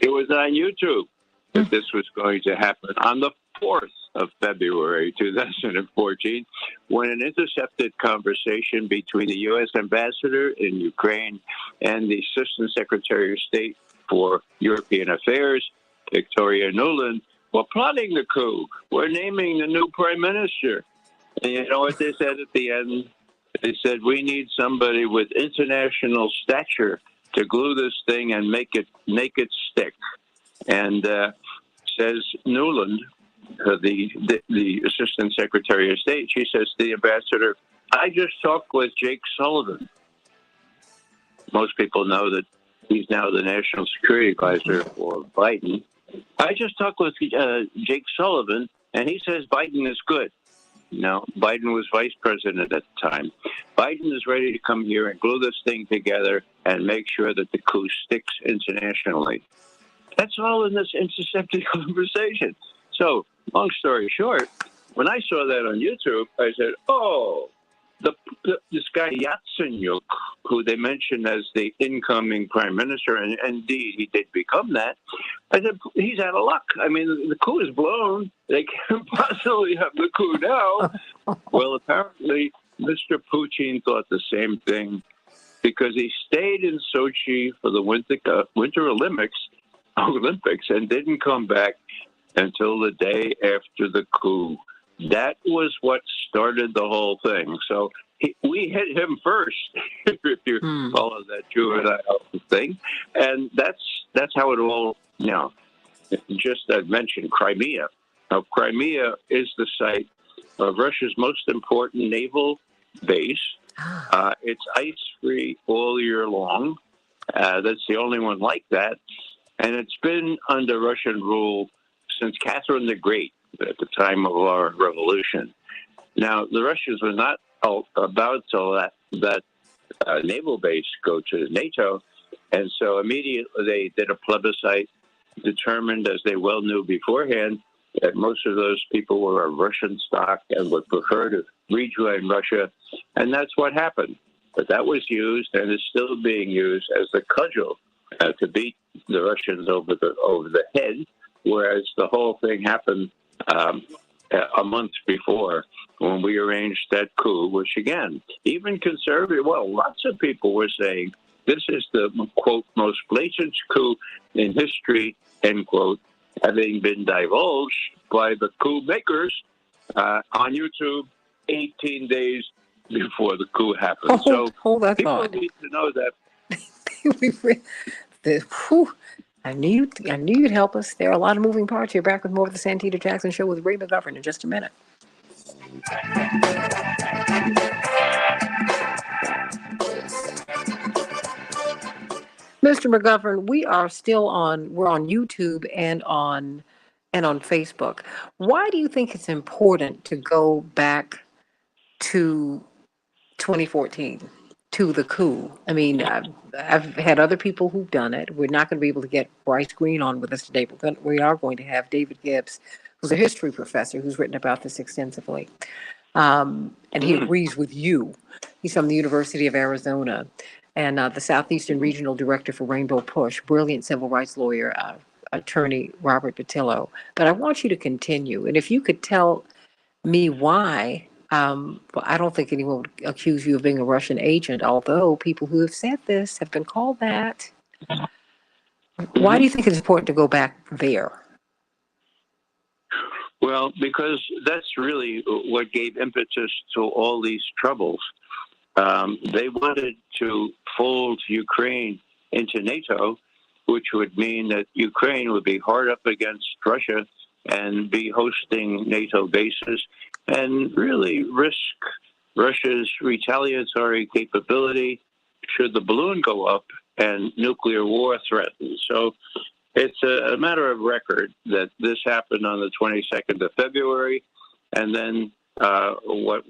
It was on YouTube that this was going to happen on the 4th of February 2014, when an intercepted conversation between the U.S. ambassador in Ukraine and the Assistant Secretary of State for European Affairs, Victoria Nuland, were plotting the coup. We're naming the new prime minister. And you know what they said at the end? They said, we need somebody with international stature to glue this thing and make it stick. And says Nuland, the Assistant Secretary of State, she says to the ambassador, I just talked with Jake Sullivan. Most people know that he's now the National Security Advisor for Biden. I just talked with Jake Sullivan, and he says Biden is good. No, Biden was vice president at the time. Biden is ready to come here and glue this thing together and make sure that the coup sticks internationally. That's all in this intercepted conversation. So, long story short, when I saw that on YouTube, I said, oh, this guy Yatsenyuk, who they mentioned as the incoming prime minister, and indeed he did become that, I said, he's out of luck. I mean, the coup is blown. They can't possibly have the coup now. Well, apparently, Mr. Putin thought the same thing because he stayed in Sochi for the Winter Olympics and didn't come back until the day after the coup. That was what started the whole thing. So we hit him first, if you follow that juvenile thing. And that's how it all, just I mentioned Crimea. Now, Crimea is the site of Russia's most important naval base. It's ice-free all year long. That's the only one like that. And it's been under Russian rule since Catherine the Great, at the time of our revolution. Now, the Russians were not about to let that naval base go to NATO, and so immediately they did a plebiscite, determined, as they well knew beforehand, that most of those people were of Russian stock and would prefer to rejoin Russia, and that's what happened. But that was used and is still being used as the cudgel to beat the Russians over the head, whereas the whole thing happened a month before when we arranged that coup, which again, even conservative, well, lots of people were saying this is the, quote, most blatant coup in history, end quote, having been divulged by the coup makers on YouTube 18 days before the coup happened. Hold that people thought. need to know that. I knew you'd help us. There are a lot of moving parts here. Back with more of the Santita Jackson Show with Ray McGovern in just a minute. Mr. McGovern, we're on YouTube and on Facebook. Why do you think it's important to go back to 2014, to the coup? I mean, I've had other people who've done it. We're not going to be able to get Bryce Green on with us today, but we are going to have David Gibbs, who's a history professor who's written about this extensively. And he agrees with you. He's from the University of Arizona and the Southeastern Regional Director for Rainbow Push, brilliant civil rights lawyer, attorney Robert Patillo. But I want you to continue. And if you could tell me why, well, I don't think anyone would accuse you of being a Russian agent, although people who have said this have been called that. Why do you think it's important to go back there? Well, because that's really what gave impetus to all these troubles. They wanted to fold Ukraine into NATO, which would mean that Ukraine would be hard up against Russia and be hosting NATO bases and really risk Russia's retaliatory capability should the balloon go up and nuclear war threaten. So it's a matter of record that this happened on the 22nd of February, and then what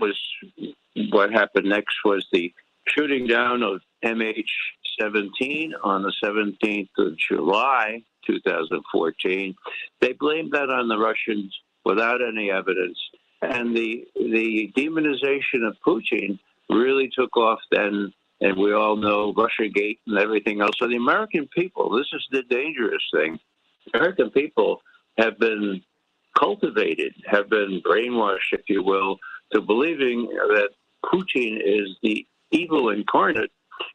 happened next was the shooting down of MH17 on the 17th of July, 2014. They blamed that on the Russians without any evidence, and the demonization of Putin really took off then. And we all know Russiagate and everything else. So the American people, this is the dangerous thing. The American people have been cultivated, have been brainwashed, if you will, to believing that Putin is the evil incarnate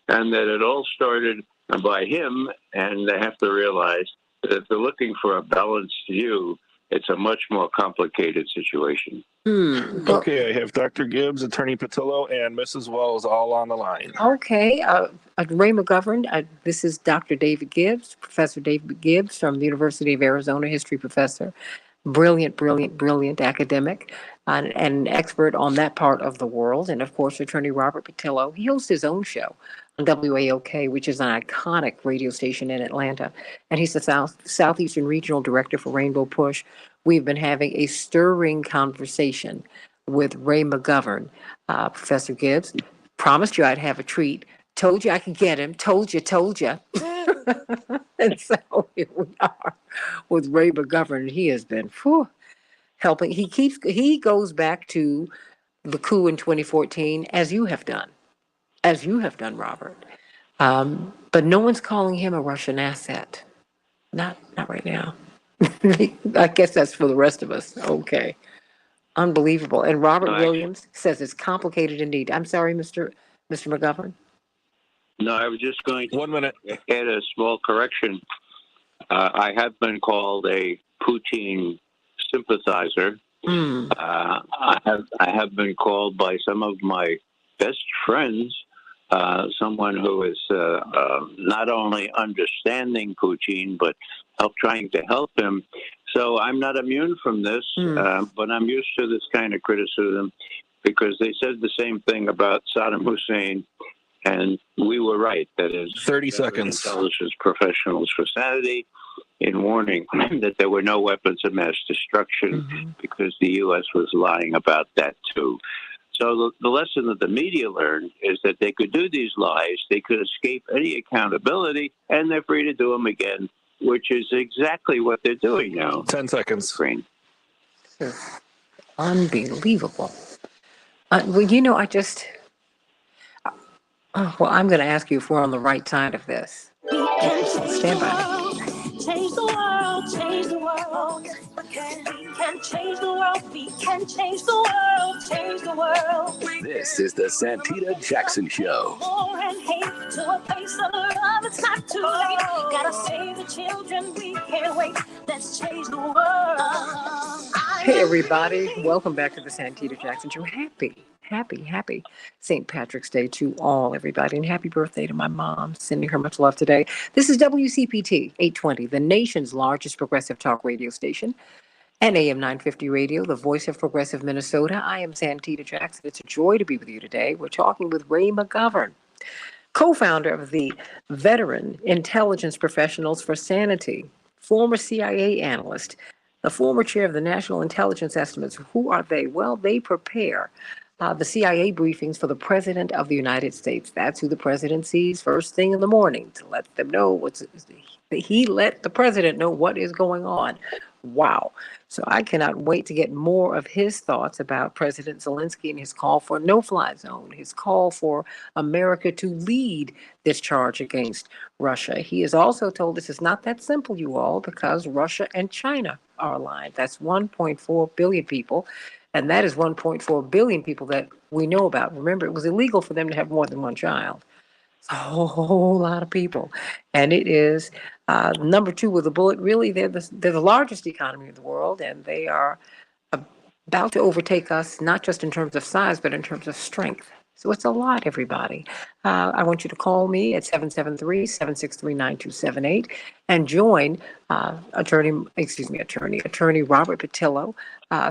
and that it all started by him. And they have to realize that if they're looking for a balanced view, it's a much more complicated situation. Okay, I have Dr. Gibbs, Attorney Patillo, and Mrs. Wells all on the line. Okay, Ray McGovern, this is Dr. David Gibbs, Professor David Gibbs from the University of Arizona, history professor. Brilliant academic and an expert on that part of the world. And of course, attorney Robert Patillo. He hosts his own show on WAOK, which is an iconic radio station in Atlanta. And he's the Southeastern Regional Director for Rainbow Push. We've been having a stirring conversation with Ray McGovern. Professor Gibbs, promised you I'd have a treat. Told you I could get him. Told you. And so here we are with Ray McGovern. He has been helping. He goes back to the coup in 2014, as you have done, Robert. But no one's calling him a Russian asset. Not right now. I guess that's for the rest of us. Okay. Unbelievable. And Robert Williams says it's complicated indeed. I'm sorry, Mr. McGovern. No, I was just going to 1 minute. add a small correction. I have been called a Putin sympathizer. I have been called by some of my best friends, someone who is not only understanding Putin, but trying to help him. So I'm not immune from this, but I'm used to this kind of criticism because they said the same thing about Saddam Hussein. And we were right. That is 30 seconds. Intelligence professionals for sanity in warning that there were no weapons of mass destruction because the U.S. was lying about that too. So the lesson that the media learned is that they could do these lies, they could escape any accountability, and they're free to do them again, which is exactly what they're doing now. 10 seconds. Unbelievable. Well, I'm going to ask you if we're on the right side of this. Stand by. Change the world, change the world. We can can change the world. We can change the world. Change the world. This is the Santita Jackson Show. War and hate to a place of love. It's not too late. Gotta save the children. We can't wait. Let's change the world. Hey, everybody. Welcome back to the Santita Jackson Show. Happy St. Patrick's Day to all, everybody. And happy birthday to my mom. Sending her much love today. This is WCPT 820, the nation's largest progressive talk radio station. And AM 950 Radio, the voice of progressive Minnesota. I am Santita Jackson. It's a joy to be with you today. We're talking with Ray McGovern, co-founder of the Veteran Intelligence Professionals for Sanity, former CIA analyst, the former chair of the National Intelligence Estimates. Who are they? Well, they prepare the CIA briefings for the President of the United States. That's who the president sees first thing in the morning to let them know he let the president know what is going on. Wow. So I cannot wait to get more of his thoughts about President Zelensky and his call for a no-fly zone, his call for America to lead this charge against Russia. He has also told us it's not that simple, you all, because Russia and China are aligned. That's 1.4 billion people, and that is 1.4 billion people that we know about. Remember, it was illegal for them to have more than one child. It's a whole lot of people. And it is number two with a bullet. Really, they're the largest economy in the world, and they are about to overtake us, not just in terms of size, but in terms of strength. So it's a lot, everybody. I want you to call me at 773-763-9278 and join Attorney Robert Patillo,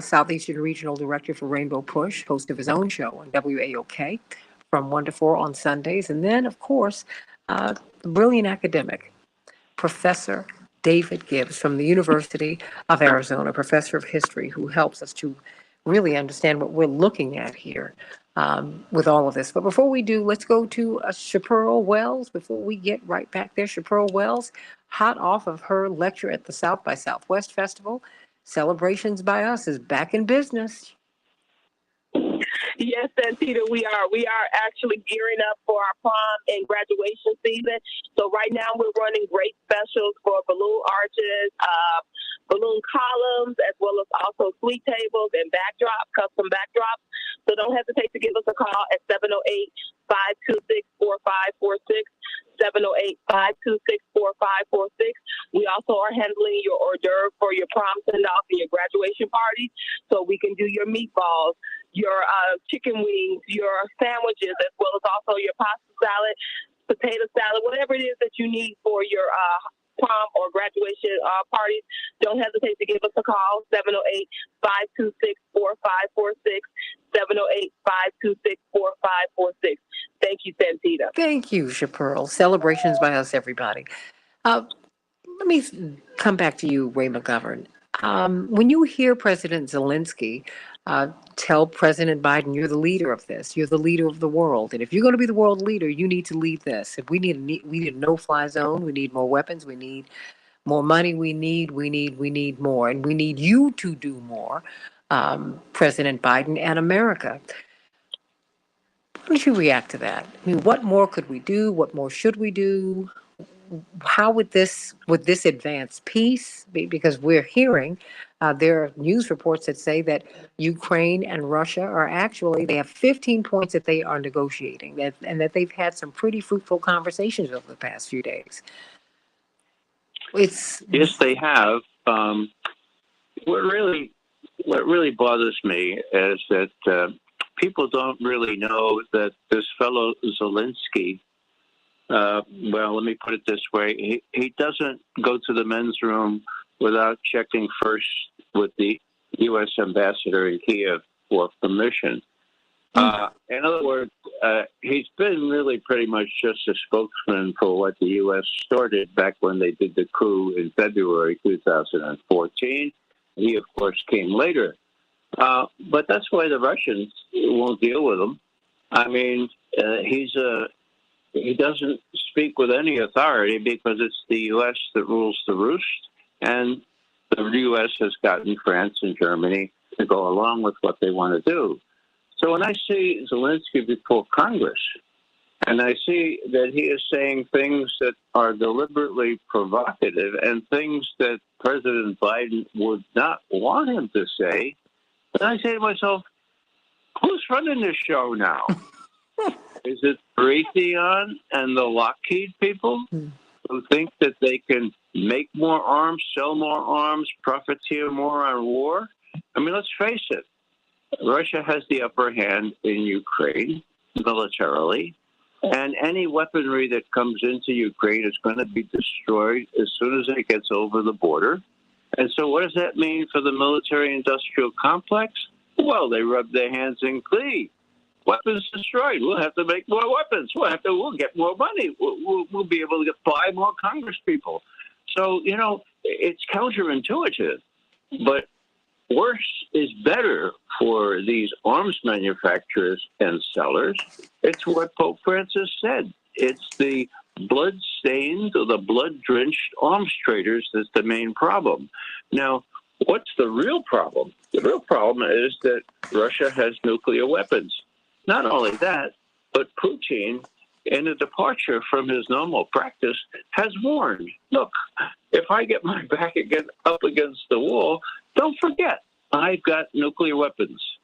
Southeastern Regional Director for Rainbow Push, host of his own show on WAOK from 1 to 4 on Sundays. And then, of course, the brilliant academic, Professor David Gibbs from the University of Arizona, professor of history, who helps us to really understand what we're looking at here with all of this. But before we do, let's go to Chaparral Wells before we get right back there. Chaparral Wells, hot off of her lecture at the South by Southwest Festival, Celebrations by Us is back in business. Yes, Santita, we are actually gearing up for our prom and graduation season. So right now we're running great specials for balloon arches, balloon columns, as well as also suite tables and backdrops, custom backdrops. So don't hesitate to give us a call at 708-526-4546. 708-526-4546. We also are handling your hors d'oeuvre for your prom send-off and your graduation parties. So we can do your meatballs, your chicken wings, your sandwiches, as well as also your pasta salad, potato salad, whatever it is that you need for your prom or graduation parties. Don't hesitate to give us a call, 708-526-4546, 708-526-4546. Thank you, Santita. Thank you, Chaparral. Celebrations by Us, everybody. Let me come back to you, Ray McGovern. When you hear President Zelensky tell President Biden, you're the leader of this, you're the leader of the world, and if you're going to be the world leader, you need to lead this. If we need a no-fly zone, we need more weapons, we need more money, we need more, and we need you to do more, President Biden and America. How did you react to that? I mean, what more could we do? What more should we do? How would this advance peace? Because we're hearing there are news reports that say that Ukraine and Russia are they have 15 points that they are negotiating, and that they've had some pretty fruitful conversations over the past few days. Yes, they have. What really bothers me is that people don't really know that this fellow Zelensky, well, let me put it this way. He doesn't go to the men's room without checking first with the U.S. ambassador in Kiev for permission. In other words, he's been really pretty much just a spokesman for what the U.S. started back when they did the coup in February 2014. He, of course, came later. But that's why the Russians won't deal with him. I mean, he doesn't speak with any authority because it's the U.S. that rules the roost, and the U.S. has gotten France and Germany to go along with what they want to do. So when I see Zelensky before Congress, And I see that he is saying things that are deliberately provocative and things that President Biden would not want him to say. And I say to myself, who's running this show now? Is it Raytheon and the Lockheed people who think that they can make more arms, sell more arms, profiteer more on war? I mean, let's face it. Russia has the upper hand in Ukraine militarily, and any weaponry that comes into Ukraine is going to be destroyed as soon as it gets over the border. And so what does that mean for the military-industrial complex? Well, they rub their hands in glee. Weapons destroyed. We'll have to make more weapons. We'll get more money. We'll be able to buy more Congress people. So, you know, it's counterintuitive, but worse is better for these arms manufacturers and sellers. It's what Pope Francis said. It's the blood-stained or the blood-drenched arms traders that's the main problem. Now, what's the real problem? The real problem is that Russia has nuclear weapons. Not only that, but Putin, in a departure from his normal practice, has warned, look, if I get my back up against the wall, don't forget, I've got nuclear weapons.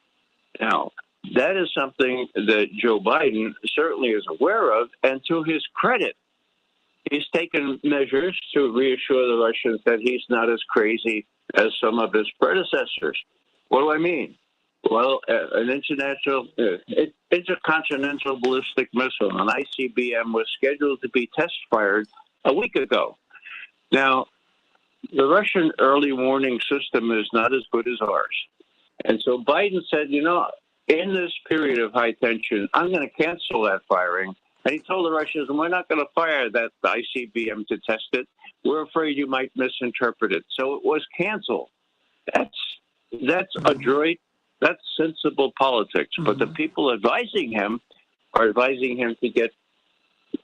Now, that is something that Joe Biden certainly is aware of, and to his credit, he's taken measures to reassure the Russians that he's not as crazy as some of his predecessors. What do I mean? Well, an intercontinental ballistic missile, an ICBM, was scheduled to be test-fired a week ago. Now, the Russian early warning system is not as good as ours. And so Biden said, you know, in this period of high tension, I'm going to cancel that firing. And he told the Russians, we're not going to fire that ICBM to test it. We're afraid you might misinterpret it. So it was canceled. That's adroit. That's sensible politics. But the people advising him are advising him to get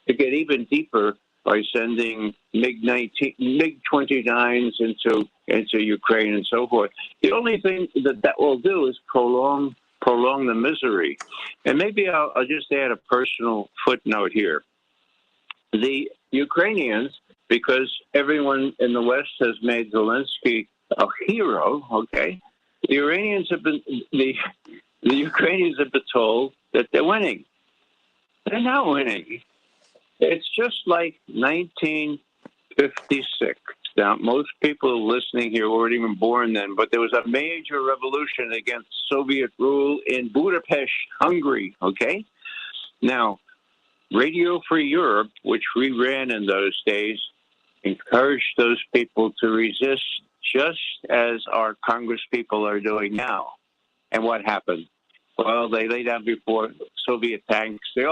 even deeper by sending MiG-29s into Ukraine and so forth. The only thing that will do is prolong the misery. And maybe I'll just add a personal footnote here. The Ukrainians, because everyone in the West has made Zelensky a hero, okay, the Ukrainians have been told that they're winning. They're not winning. It's just like 1956. Now, most people listening here weren't even born then, but there was a major revolution against Soviet rule in Budapest, Hungary, okay? Now, Radio Free Europe, which we ran in those days, encouraged those people to resist just as our Congress people are doing now. And what happened? Well, they lay down before Soviet tanks. There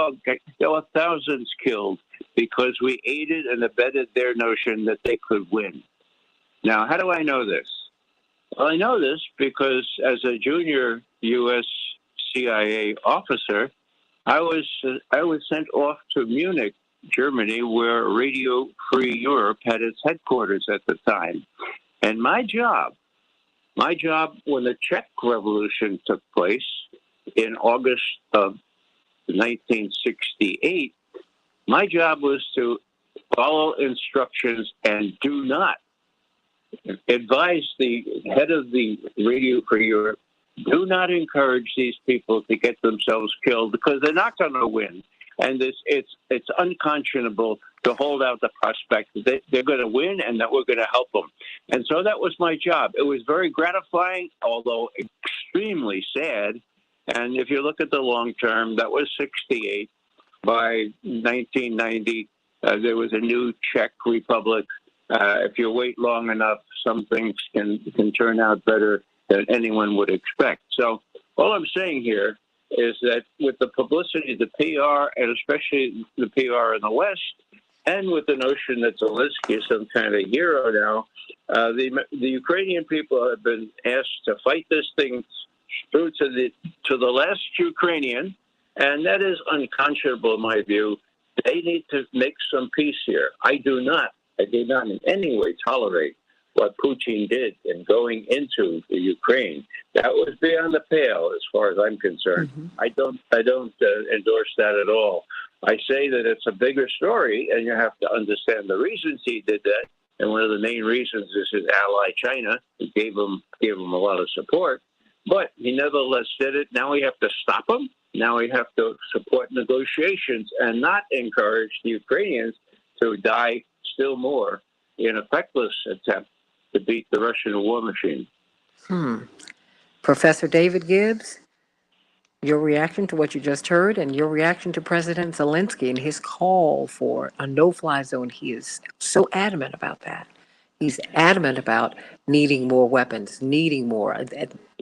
were thousands killed because we aided and abetted their notion that they could win. Now, how do I know this? Well, I know this because as a junior U.S. CIA officer, I was sent off to Munich, Germany, where Radio Free Europe had its headquarters at the time. And my job when the Czech Revolution took place in August of 1968, my job was to follow instructions and do not advise the head of the Radio Free Europe, do not encourage these people to get themselves killed because they're not going to win. And it's unconscionable to hold out the prospect that they're going to win and that we're going to help them. And so that was my job. It was very gratifying, although extremely sad. And if you look at the long term, that was 68. By 1990, there was a new Czech Republic. If you wait long enough, some things can turn out better than anyone would expect. So all I'm saying here is that with the publicity, the PR, and especially the PR in the West, and with the notion that Zelensky is some kind of hero now, the Ukrainian people have been asked to fight this thing through to the last Ukrainian, and that is unconscionable in my view. They need to make some peace here. I do not in any way tolerate what Putin did in going into the Ukraine. That was beyond the pale as far as I'm concerned. I don't endorse that at all. I say that it's a bigger story, and you have to understand the reasons he did that. And one of the main reasons is his ally China, who gave him a lot of support. But he nevertheless did it. Now we have to stop him. Now we have to support negotiations and not encourage the Ukrainians to die still more in a feckless attempt to beat the Russian war machine. Professor David Gibbs, your reaction to what you just heard and your reaction to President Zelensky and his call for a no-fly zone. He is so adamant about that. He's adamant about needing more weapons, needing more.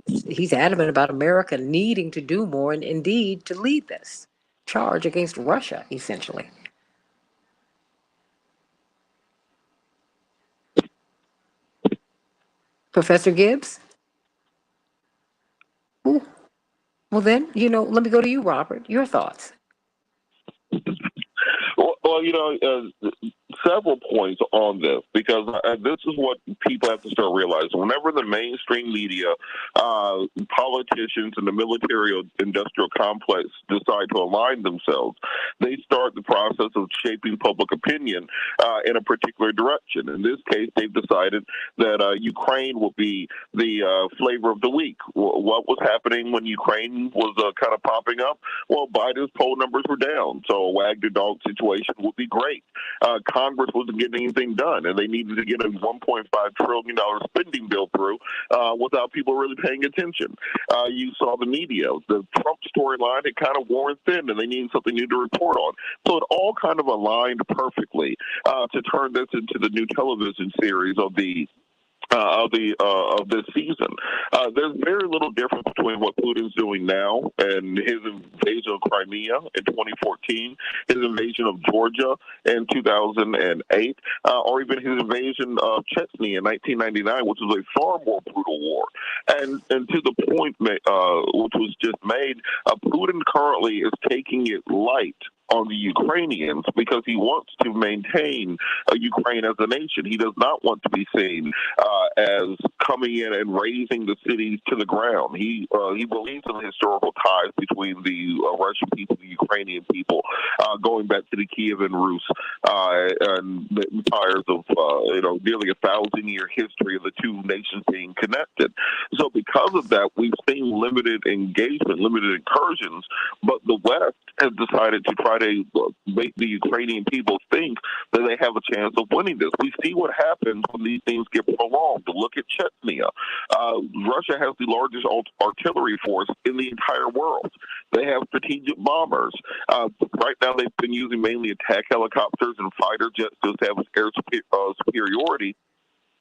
He's adamant about America needing to do more and indeed to lead this charge against Russia, essentially. Professor Gibbs? Ooh. Well, then, let me go to you, Robert. Your thoughts. Well, several points on this, because this is what people have to start realizing. Whenever the mainstream media, politicians, and the military-industrial complex decide to align themselves, they start the process of shaping public opinion in a particular direction. In this case, they've decided that Ukraine will be the flavor of the week. What was happening when Ukraine was kind of popping up? Well, Biden's poll numbers were down, so a wag the dog situation would be great. Congress wasn't getting anything done, and they needed to get a $1.5 trillion spending bill through without people really paying attention. You saw the media. The Trump storyline had kind of worn thin, and they needed something new to report on. So it all kind of aligned perfectly to turn this into the new television series of this season. There's very little difference between what Putin's doing now and his invasion of Crimea in 2014, his invasion of Georgia in 2008, or even his invasion of Chechnya in 1999, which was a far more brutal war. And to the point which was just made, Putin currently is taking it light on the Ukrainians because he wants to maintain Ukraine as a nation. He does not want to be seen as coming in and raising the cities to the ground. He believes in the historical ties between the Russian people and the Ukrainian people, going back to the Kievan Rus and the empires of nearly 1,000-year history of the two nations being connected. So because of that, we've seen limited engagement, limited incursions, but the West has decided to try to make the Ukrainian people think that they have a chance of winning this. We see what happens when these things get prolonged. Look at Chechnya. Russia has the largest artillery force in the entire world. They have strategic bombers. Right now, they've been using mainly attack helicopters and fighter jets to establish air superiority.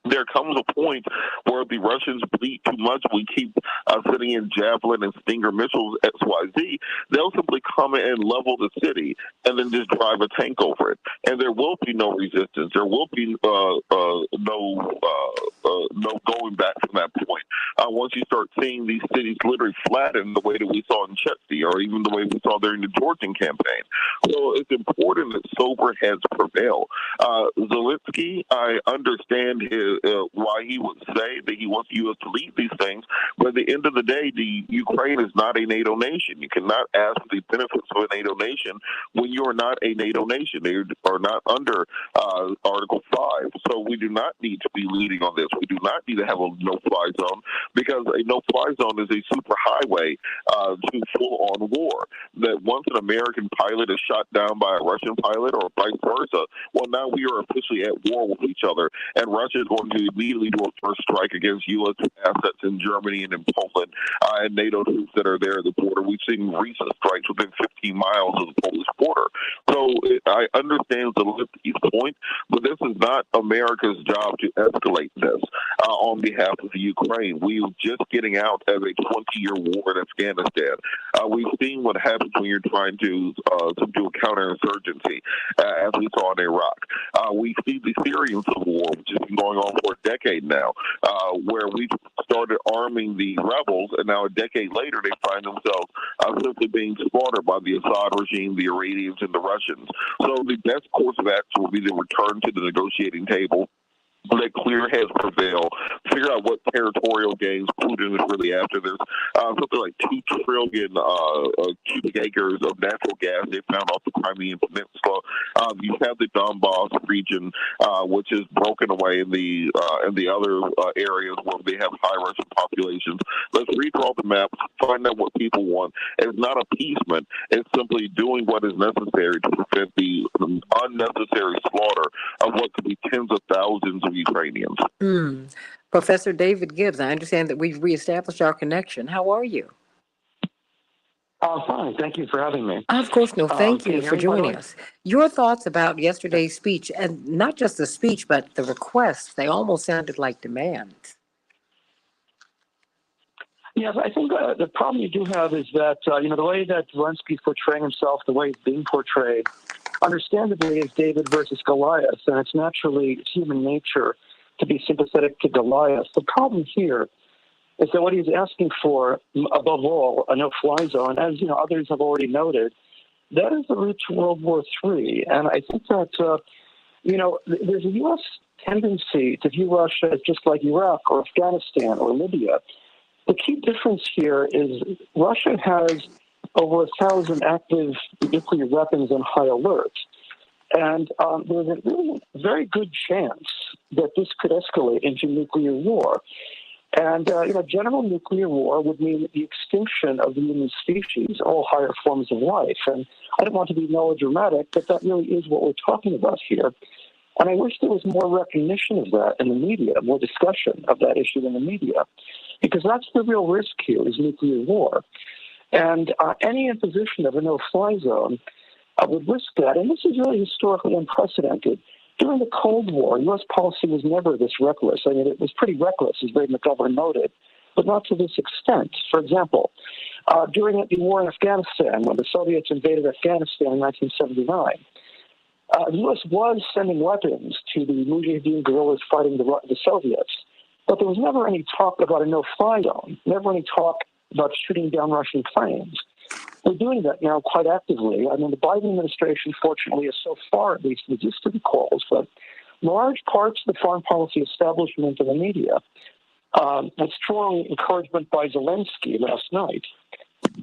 There comes a point where the Russians bleed too much. We keep sitting in Javelin and Stinger missiles, XYZ. They'll simply come in and level the city and then just drive a tank over it. And there will be no resistance. There will be no going back from that point. Once you start seeing these cities literally flatten the way that we saw in Chechnya, or even the way we saw during the Georgian campaign. So it's important that sober heads prevail. Zelensky, I understand why he would say that he wants the U.S. to lead these things, but at the end of the day, the Ukraine is not a NATO nation. You cannot ask for the benefits of a NATO nation when you are not a NATO nation. They are not under Article 5. So we do not need to be leading on this. We do not need to have a no-fly zone, because a no-fly zone is a super highway to full-on war. That once an American pilot is shot down by a Russian pilot or vice versa, well, now we are officially at war with each other, and Russia is going to immediately do a first strike against U.S. assets in Germany and in Poland and NATO troops that are there at the border. We've seen recent strikes within 15 miles of the Polish border. So I understand Zelensky's point, but this is not America's job to escalate this on behalf of the Ukraine. We're just getting out of a 20-year war in Afghanistan. We've seen what happens when you're trying to subdue a counterinsurgency, as we saw in Iraq. We see the Syrian civil war, which has been going on for a decade now, where we started arming the rebels, and now a decade later they find themselves simply being slaughtered by the Assad regime, the Iranians, and the Russians. So the best course of action will be to return to the negotiating table, let clear heads prevail, figure what territorial gains Putin is really after. There's something like 2 trillion cubic acres of natural gas they found off the Crimean Peninsula. You have the Donbass region, which is broken away in the other areas where they have high Russian populations. Let's redraw the map, find out what people want. It's not appeasement. It's simply doing what is necessary to prevent the unnecessary slaughter of what could be tens of thousands of Ukrainians. Professor David Gibbs, I understand that we've reestablished our connection. How are you? Fine. Thank you for having me. Of course, no, thank Can you you hear for me, by the joining way? us. Your thoughts about yesterday's speech, and not just the speech, but the requests, they almost sounded like demands. Yes, I think the problem you do have is that, the way that Zelensky's portraying himself, the way he's being portrayed, understandably is David versus Goliath, and it's naturally human nature to be sympathetic to Goliath. The problem here is that what he's asking for, above all, a no-fly zone, as others have already noted, that is the route to World War III. And I think that, there's a U.S. tendency to view Russia as just like Iraq or Afghanistan or Libya. The key difference here is Russia has over 1,000 active nuclear weapons on high alert. And there's a really very good chance that this could escalate into nuclear war. And, general nuclear war would mean the extinction of the human species, all higher forms of life. And I don't want to be melodramatic, but that really is what we're talking about here. And I wish there was more recognition of that in the media, more discussion of that issue in the media, because that's the real risk here is nuclear war. And any imposition of a no-fly zone would risk that. And this is really historically unprecedented. During the Cold War, U.S. policy was never this reckless. I mean, it was pretty reckless, as Ray McGovern noted, but not to this extent. For example, during the war in Afghanistan, when the Soviets invaded Afghanistan in 1979, the U.S. was sending weapons to the Mujahideen guerrillas fighting the Soviets, but there was never any talk about a no-fly zone, never any talk about shooting down Russian planes. We're doing that now quite actively. I mean, the Biden administration, fortunately, has so far at least resisted the calls, but large parts of the foreign policy establishment and the media, and strong encouragement by Zelensky last night,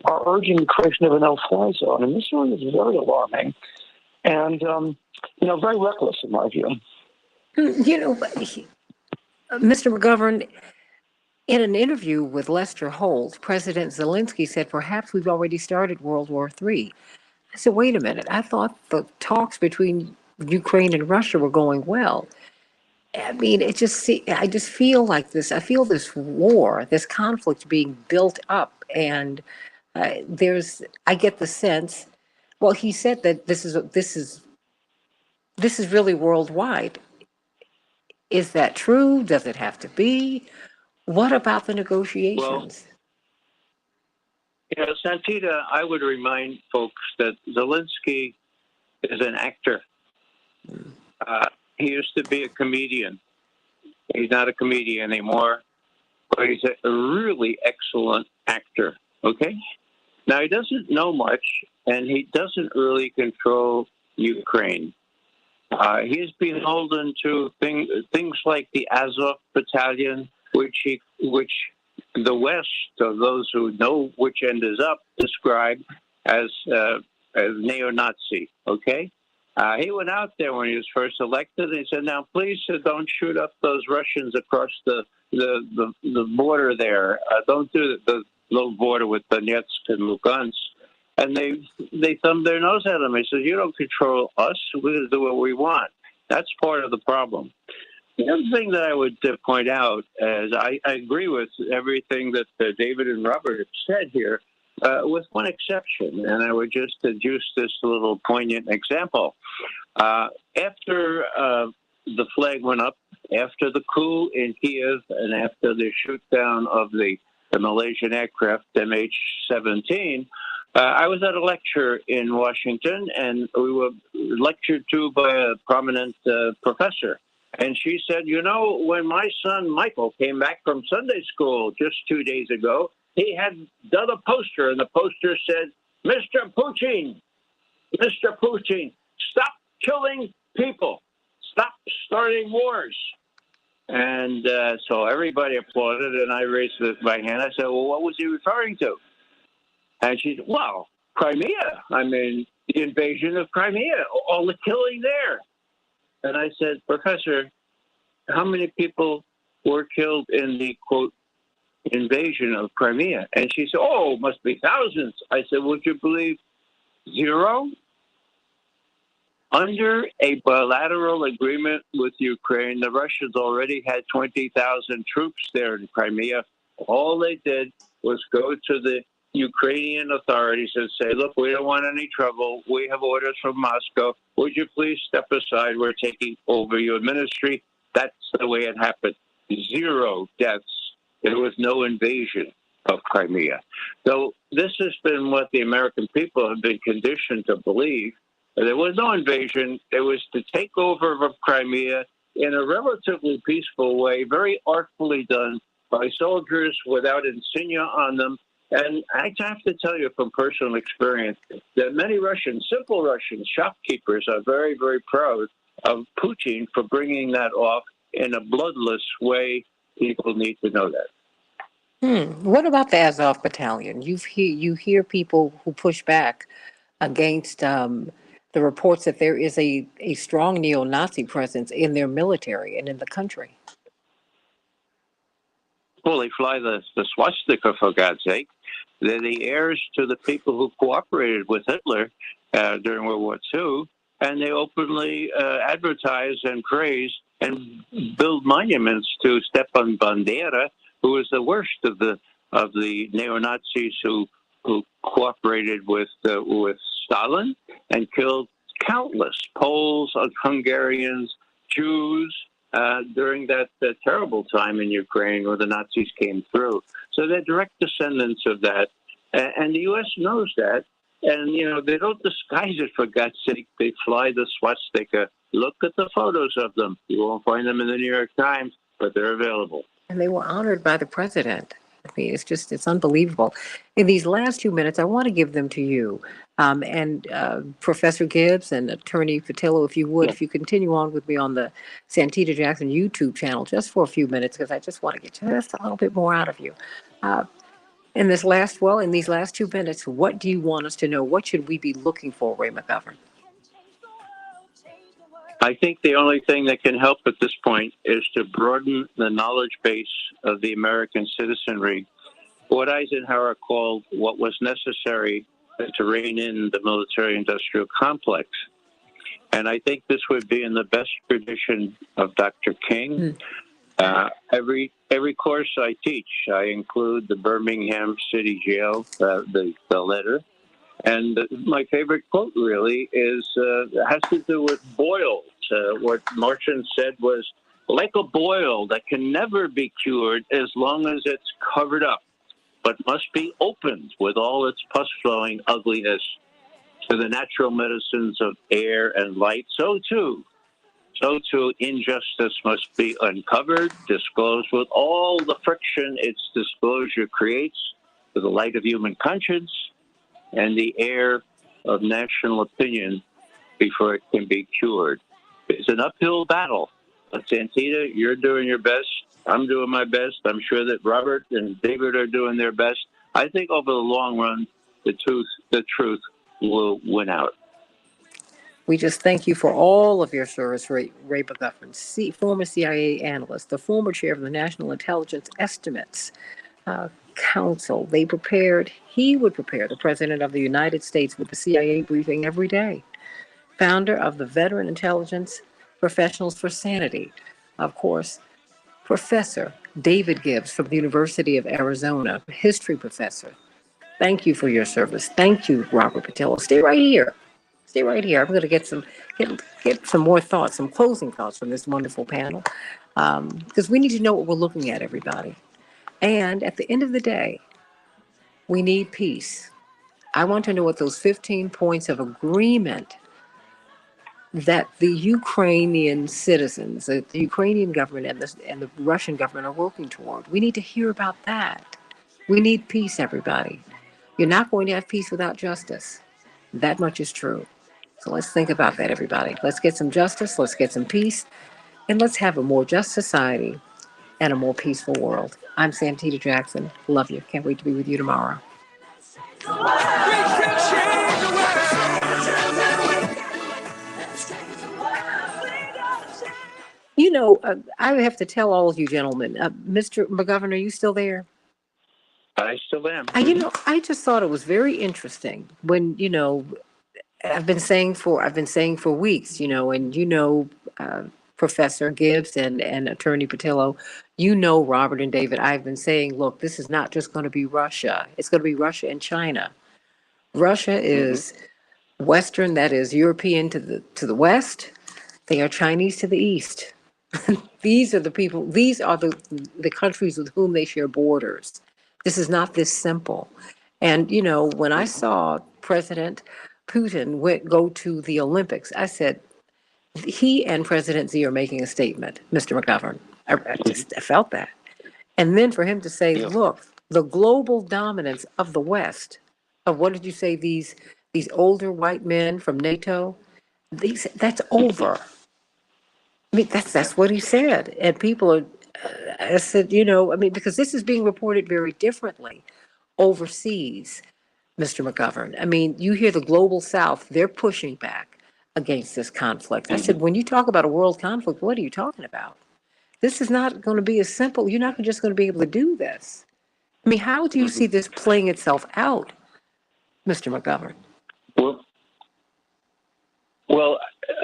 are urging the creation of a no-fly zone. And this really is very alarming and, very reckless in my view. Mr. McGovern, in an interview with Lester Holt, President Zelensky said, perhaps we've already started World War III. I said, wait a minute. I thought the talks between Ukraine and Russia were going well. I mean, I just feel like this. I feel this war, this conflict being built up. And I get the sense, well, he said that this is really worldwide. Is that true? Does it have to be? What about the negotiations? Santita, I would remind folks that Zelensky is an actor. He used to be a comedian. He's not a comedian anymore, but he's a really excellent actor, okay? Now, he doesn't know much, and he doesn't really control Ukraine. He's beholden to things like the Azov Battalion, which the West, or those who know which end is up, describe as neo-Nazi, okay? He went out there when he was first elected, and he said, now, please don't shoot up those Russians across the border there. Don't do the little border with Donetsk and Lugansk. And they thumbed their nose at him. He said, you don't control us. We're going to do what we want. That's part of the problem. The other thing that I would point out is I agree with everything that David and Robert have said here, with one exception, and I would just adduce this little poignant example. After the flag went up, after the coup in Kiev, and after the shoot down of the Malaysian aircraft MH17, I was at a lecture in Washington, and we were lectured to by a prominent professor. And she said, when my son Michael came back from Sunday school just 2 days ago, he had done a poster, and the poster said, Mr. Putin, stop killing people. Stop starting wars. And so everybody applauded, and I raised my hand. I said, well, what was he referring to? And she said, well, Crimea. I mean, the invasion of Crimea, all the killing there. And I said, Professor, how many people were killed in the, quote, invasion of Crimea? And she said, oh, must be thousands. I said, would you believe 0? Under a bilateral agreement with Ukraine, the Russians already had 20,000 troops there in Crimea. All they did was go to the Ukrainian authorities and say, look, we don't want any trouble. We have orders from Moscow. Would you please step aside? We're taking over your ministry. That's the way it happened. 0 deaths. There was no invasion of Crimea. So this has been what the American people have been conditioned to believe. There was no invasion. It was to take over of Crimea in a relatively peaceful way, very artfully done by soldiers without insignia on them. And I have to tell you from personal experience that many Russians, simple Russians, shopkeepers, are very, very proud of Putin for bringing that off in a bloodless way. People need to know that. What about the Azov Battalion? You hear people who push back against the reports that there is a strong neo-Nazi presence in their military and in the country. Well, they fly the swastika, for God's sake. They're the heirs to the people who cooperated with Hitler during World War II, and they openly advertise and praise and build monuments to Stepan Bandera, who was the worst of the neo-Nazis who cooperated with Stalin and killed countless Poles, Hungarians, Jews during that terrible time in Ukraine where the Nazis came through. So they're direct descendants of that, and the U.S. knows that. And, you know, they don't disguise it, for God's sake. They fly the swastika. Look at the photos of them. You won't find them in the New York Times, but they're available. And they were honored by the president. I mean, it's unbelievable. In these last 2 minutes, I want to give them to you. And Professor Gibbs and Attorney Patillo, if you would, if you continue on with me on the Santita Jackson YouTube channel just for a few minutes, because I just want to get just a little bit more out of you. In these last 2 minutes, what do you want us to know? What should we be looking for, Ray McGovern? I think the only thing that can help at this point is to broaden the knowledge base of the American citizenry. What Eisenhower called what was necessary to rein in the military-industrial complex. And I think this would be in the best tradition of Dr. King. Every course I teach, I include the Birmingham City Jail, the letter. And my favorite quote really has to do with boils. What Marchand said was, like a boil that can never be cured as long as it's covered up, but must be opened with all its pus-flowing ugliness to the natural medicines of air and light. So too, injustice must be uncovered, disclosed with all the friction its disclosure creates to the light of human conscience and the air of national opinion before it can be cured. It's an uphill battle. But Santita, you're doing your best. I'm doing my best. I'm sure that Robert and David are doing their best. I think over the long run, the truth will win out. We just thank you for all of your service, Ray McGovern, former CIA analyst, the former chair of the National Intelligence Estimates Council. He would prepare the President of the United States with the CIA briefing every day. Founder of the Veteran Intelligence Professionals for Sanity. Of course, Professor David Gibbs from the University of Arizona, history professor. Thank you for your service. Thank you, Robert Patillo. Stay right here. I'm going to get some more thoughts, some closing thoughts from this wonderful panel, because we need to know what we're looking at, everybody. And at the end of the day, we need peace. I want to know what those 15 points of agreement that the Ukrainian citizens, the Ukrainian government and the Russian government are working toward. We need to hear about that. We need peace, everybody. You're not going to have peace without justice. That much is true. So let's think about that, everybody. Let's get some justice. Let's get some peace. and let's have a more just society and a more peaceful world. I'm Santita Jackson. Love you. Can't wait to be with you tomorrow. I have to tell all of you gentlemen, Mr. McGovern, are you still there? I still am. I just thought it was very interesting when, I've been saying for weeks, uh, Professor Gibbs and Attorney Patillo, Robert and David, I've been saying, look, this is not just going to be Russia. It's going to be Russia and China. Russia is Western, that is European to the west. They are Chinese to the east. These are the people, these are the countries with whom they share borders. This is not this simple. And, when I saw President Putin go to the Olympics, I said, he and President Xi are making a statement, Mr. McGovern. I felt that. And then for him to say, look, the global dominance of the West, of what did you say, these older white men from NATO, that's over. I mean, that's what he said. And people are, I said, because this is being reported very differently overseas, Mr. McGovern. I mean, you hear the global South, they're pushing back against this conflict. I said, when you talk about a world conflict, what are you talking about? This is not going to be as simple. You're not just going to be able to do this. I mean, how do you see this playing itself out, Mr. McGovern? Well,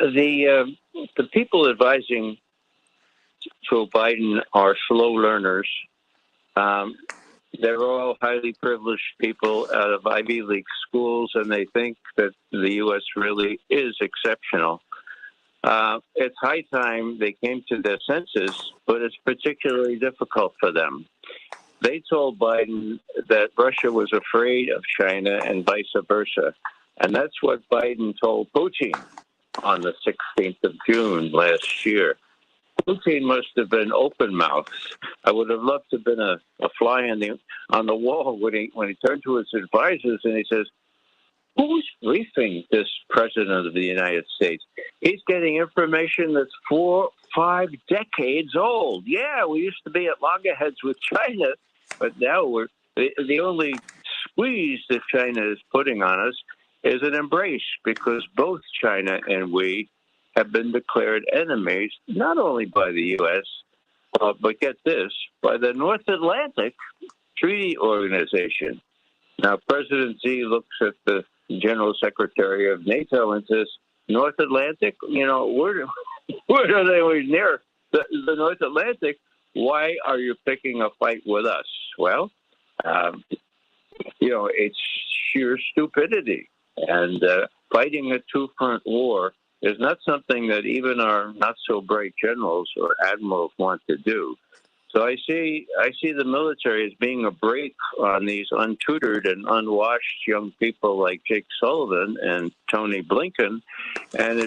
the people advising Joe Biden are slow learners. They're all highly privileged people out of Ivy League schools, and they think that the U.S. really is exceptional. It's high time they came to their senses, but it's particularly difficult for them. They told Biden that Russia was afraid of China and vice versa. And that's what Biden told Putin on the 16th of June last year. Putin must have been open-mouthed. I would have loved to have been a fly on the wall when he turned to his advisors and he says, who's briefing this president of the United States? He's getting information that's 4-5 decades old. Yeah, we used to be at loggerheads with China, but now the only squeeze that China is putting on us is an embrace, because both China and we have been declared enemies, not only by the U.S., but get this, by the North Atlantic Treaty Organization. Now, President Xi looks at the General Secretary of NATO and says, North Atlantic, we're nowhere near the North Atlantic. Why are you picking a fight with us? Well, it's sheer stupidity. And fighting a two-front war is not something that even our not-so-bright generals or admirals want to do. So I see the military as being a brake on these untutored and unwashed young people like Jake Sullivan and Tony Blinken. And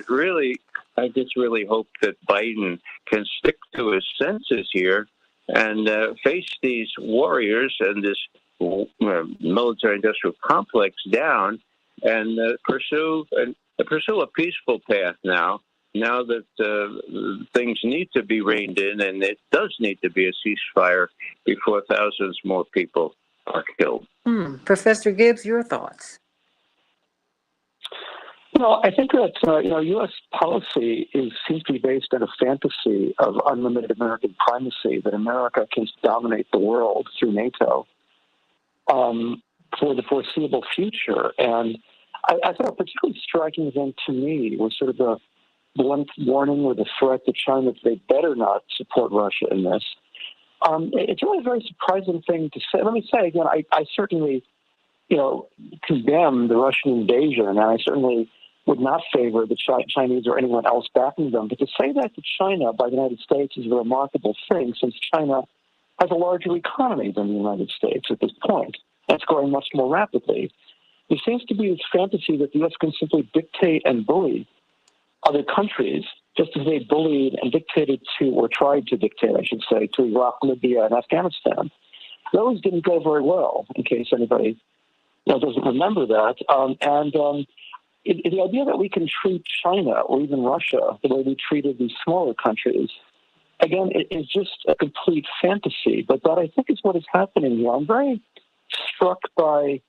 I just really hope that Biden can stick to his senses here and face these warriors and this military-industrial complex down and pursue a peaceful path now that things need to be reined in, and it does need to be a ceasefire before thousands more people are killed. Professor Gibbs, your thoughts? I think that U.S. policy seems to be based on a fantasy of unlimited American primacy, that America can dominate the world through NATO for the foreseeable future. And I thought a particularly striking event to me was sort of the blunt warning or the threat to China that they better not support Russia in this. It's really a very surprising thing to say. Let me say again, I certainly, condemn the Russian invasion, and I certainly would not favor the Chinese or anyone else backing them. But to say that to China by the United States is a remarkable thing, since China has a larger economy than the United States at this point. It's growing much more rapidly. There seems to be this fantasy that the U.S. can simply dictate and bully other countries, just as they bullied and dictated to, or tried to dictate, I should say, to Iraq, Libya, and Afghanistan. Those didn't go very well, in case anybody doesn't remember that. the idea that we can treat China or even Russia the way we treated these smaller countries, again, it is just a complete fantasy. But that, I think, is what is happening here. I'm very struck by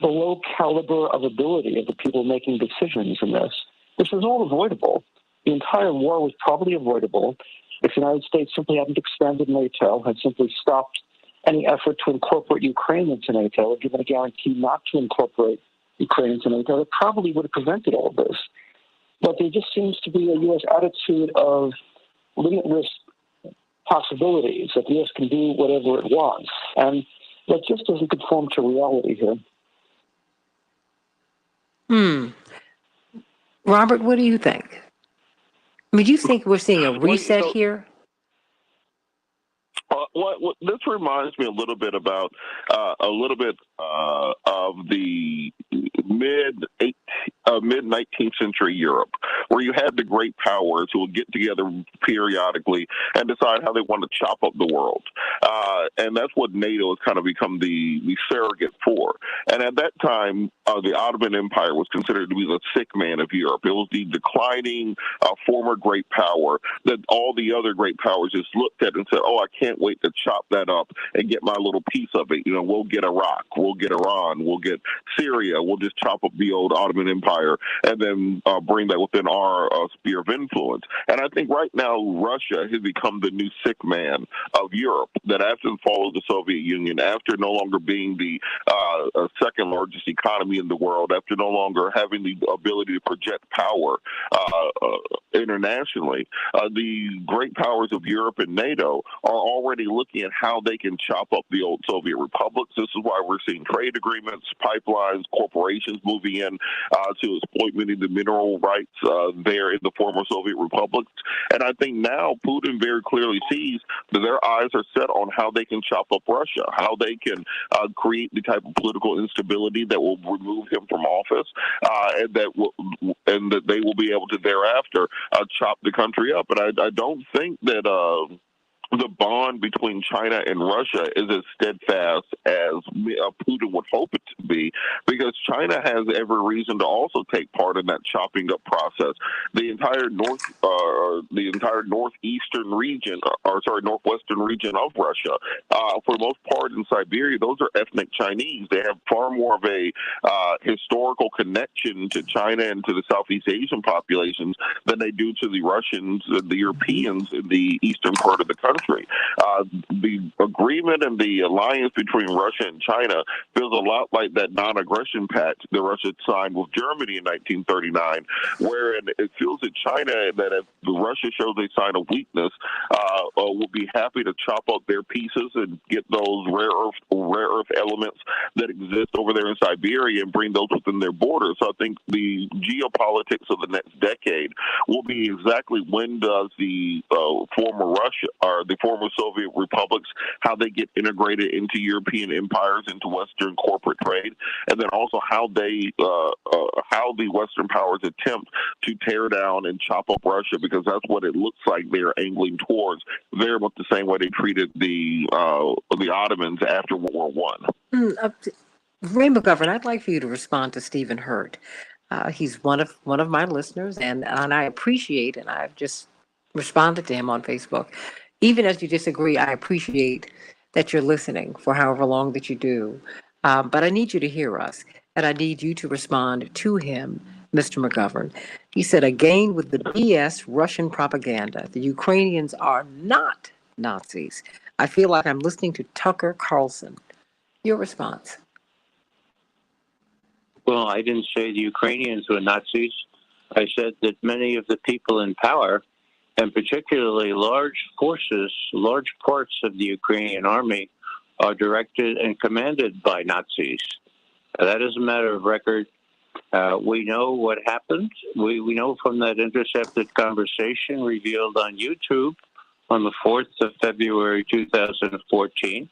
the low caliber of ability of the people making decisions in this. This is all avoidable. The entire war was probably avoidable if the United States simply hadn't expanded NATO, had simply stopped any effort to incorporate Ukraine into NATO, or given a guarantee not to incorporate Ukraine into NATO. It probably would have prevented all of this. But there just seems to be a U.S. attitude of limitless possibilities, that the U.S. can do whatever it wants. And that just doesn't conform to reality here. Robert, what do you think? I mean, do you think we're seeing a reset here? This reminds me a little bit about of the mid 19th century Europe, where you had the great powers who would get together periodically and decide how they want to chop up the world, and that's what NATO has kind of become the surrogate for. And at that time, the Ottoman Empire was considered to be the sick man of Europe. It was the declining former great power that all the other great powers just looked at and said, "Oh, I can't wait to chop that up and get my little piece of it. You know, we'll get Iraq, we'll get Iran, we'll get Syria. We'll just chop up the old Ottoman Empire and then bring that within our sphere of influence." And I think right now Russia has become the new sick man of Europe, that after the fall of the Soviet Union, after no longer being the second largest economy in the world, after no longer having the ability to project power internationally, the great powers of Europe and NATO are already looking at how they can chop up the old Soviet republics. This is why we're seeing trade agreements, pipelines, corporations moving in to exploit many of the mineral rights there in the former Soviet republics. And I think now Putin very clearly sees that their eyes are set on how they can chop up Russia, how they can create the type of political instability that will remove him from office, and that they will be able to thereafter chop the country up. But I don't think that the bond between China and Russia is as steadfast as Putin would hope it to be, because China has every reason to also take part in that chopping up process. The entire northwestern region of Russia, for the most part in Siberia, those are ethnic Chinese. They have far more of a historical connection to China and to the Southeast Asian populations than they do to the Russians and the Europeans in the eastern part of the country. The agreement and the alliance between Russia and China feels a lot like that non-aggression pact that Russia signed with Germany in 1939, wherein it feels that China, that if Russia shows a sign of weakness, will be happy to chop up their pieces and get those rare earth elements that exist over there in Siberia and bring those within their borders. So I think the geopolitics of the next decade will be exactly when does the former Russia or the former Soviet republics, how they get integrated into European empires, into Western corporate trade, and then also how the Western powers attempt to tear down and chop up Russia, because that's what it looks like they're angling towards, very much the same way they treated the Ottomans after World War I. Ray McGovern, I'd like for you to respond to Stephen Hurt. He's one of my listeners, and I appreciate, and I've just responded to him on Facebook. Even as you disagree, I appreciate that you're listening for however long that you do. But I need you to hear us, and I need you to respond to him, Mr. McGovern. He said, again, with the BS Russian propaganda, the Ukrainians are not Nazis. I feel like I'm listening to Tucker Carlson. Your response? Well, I didn't say the Ukrainians were Nazis. I said that many of the people in power, and particularly large forces, large parts of the Ukrainian army, are directed and commanded by Nazis. That is a matter of record. We know what happened. We know from that intercepted conversation revealed on YouTube on the 4th of February 2014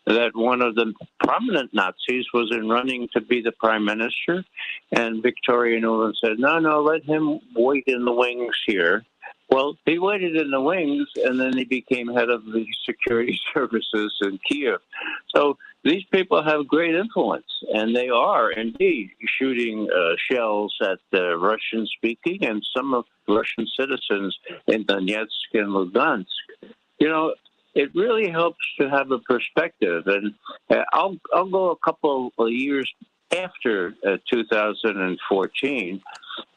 that one of the prominent Nazis was in running to be the prime minister, and Victoria Nuland said, no, let him wait in the wings here Well, he waited in the wings, and then he became head of the security services in Kiev. So these people have great influence, and they are indeed shooting shells at Russian-speaking and some of Russian citizens in Donetsk and Lugansk. You know, it really helps to have a perspective, and I'll go a couple of years after 2014.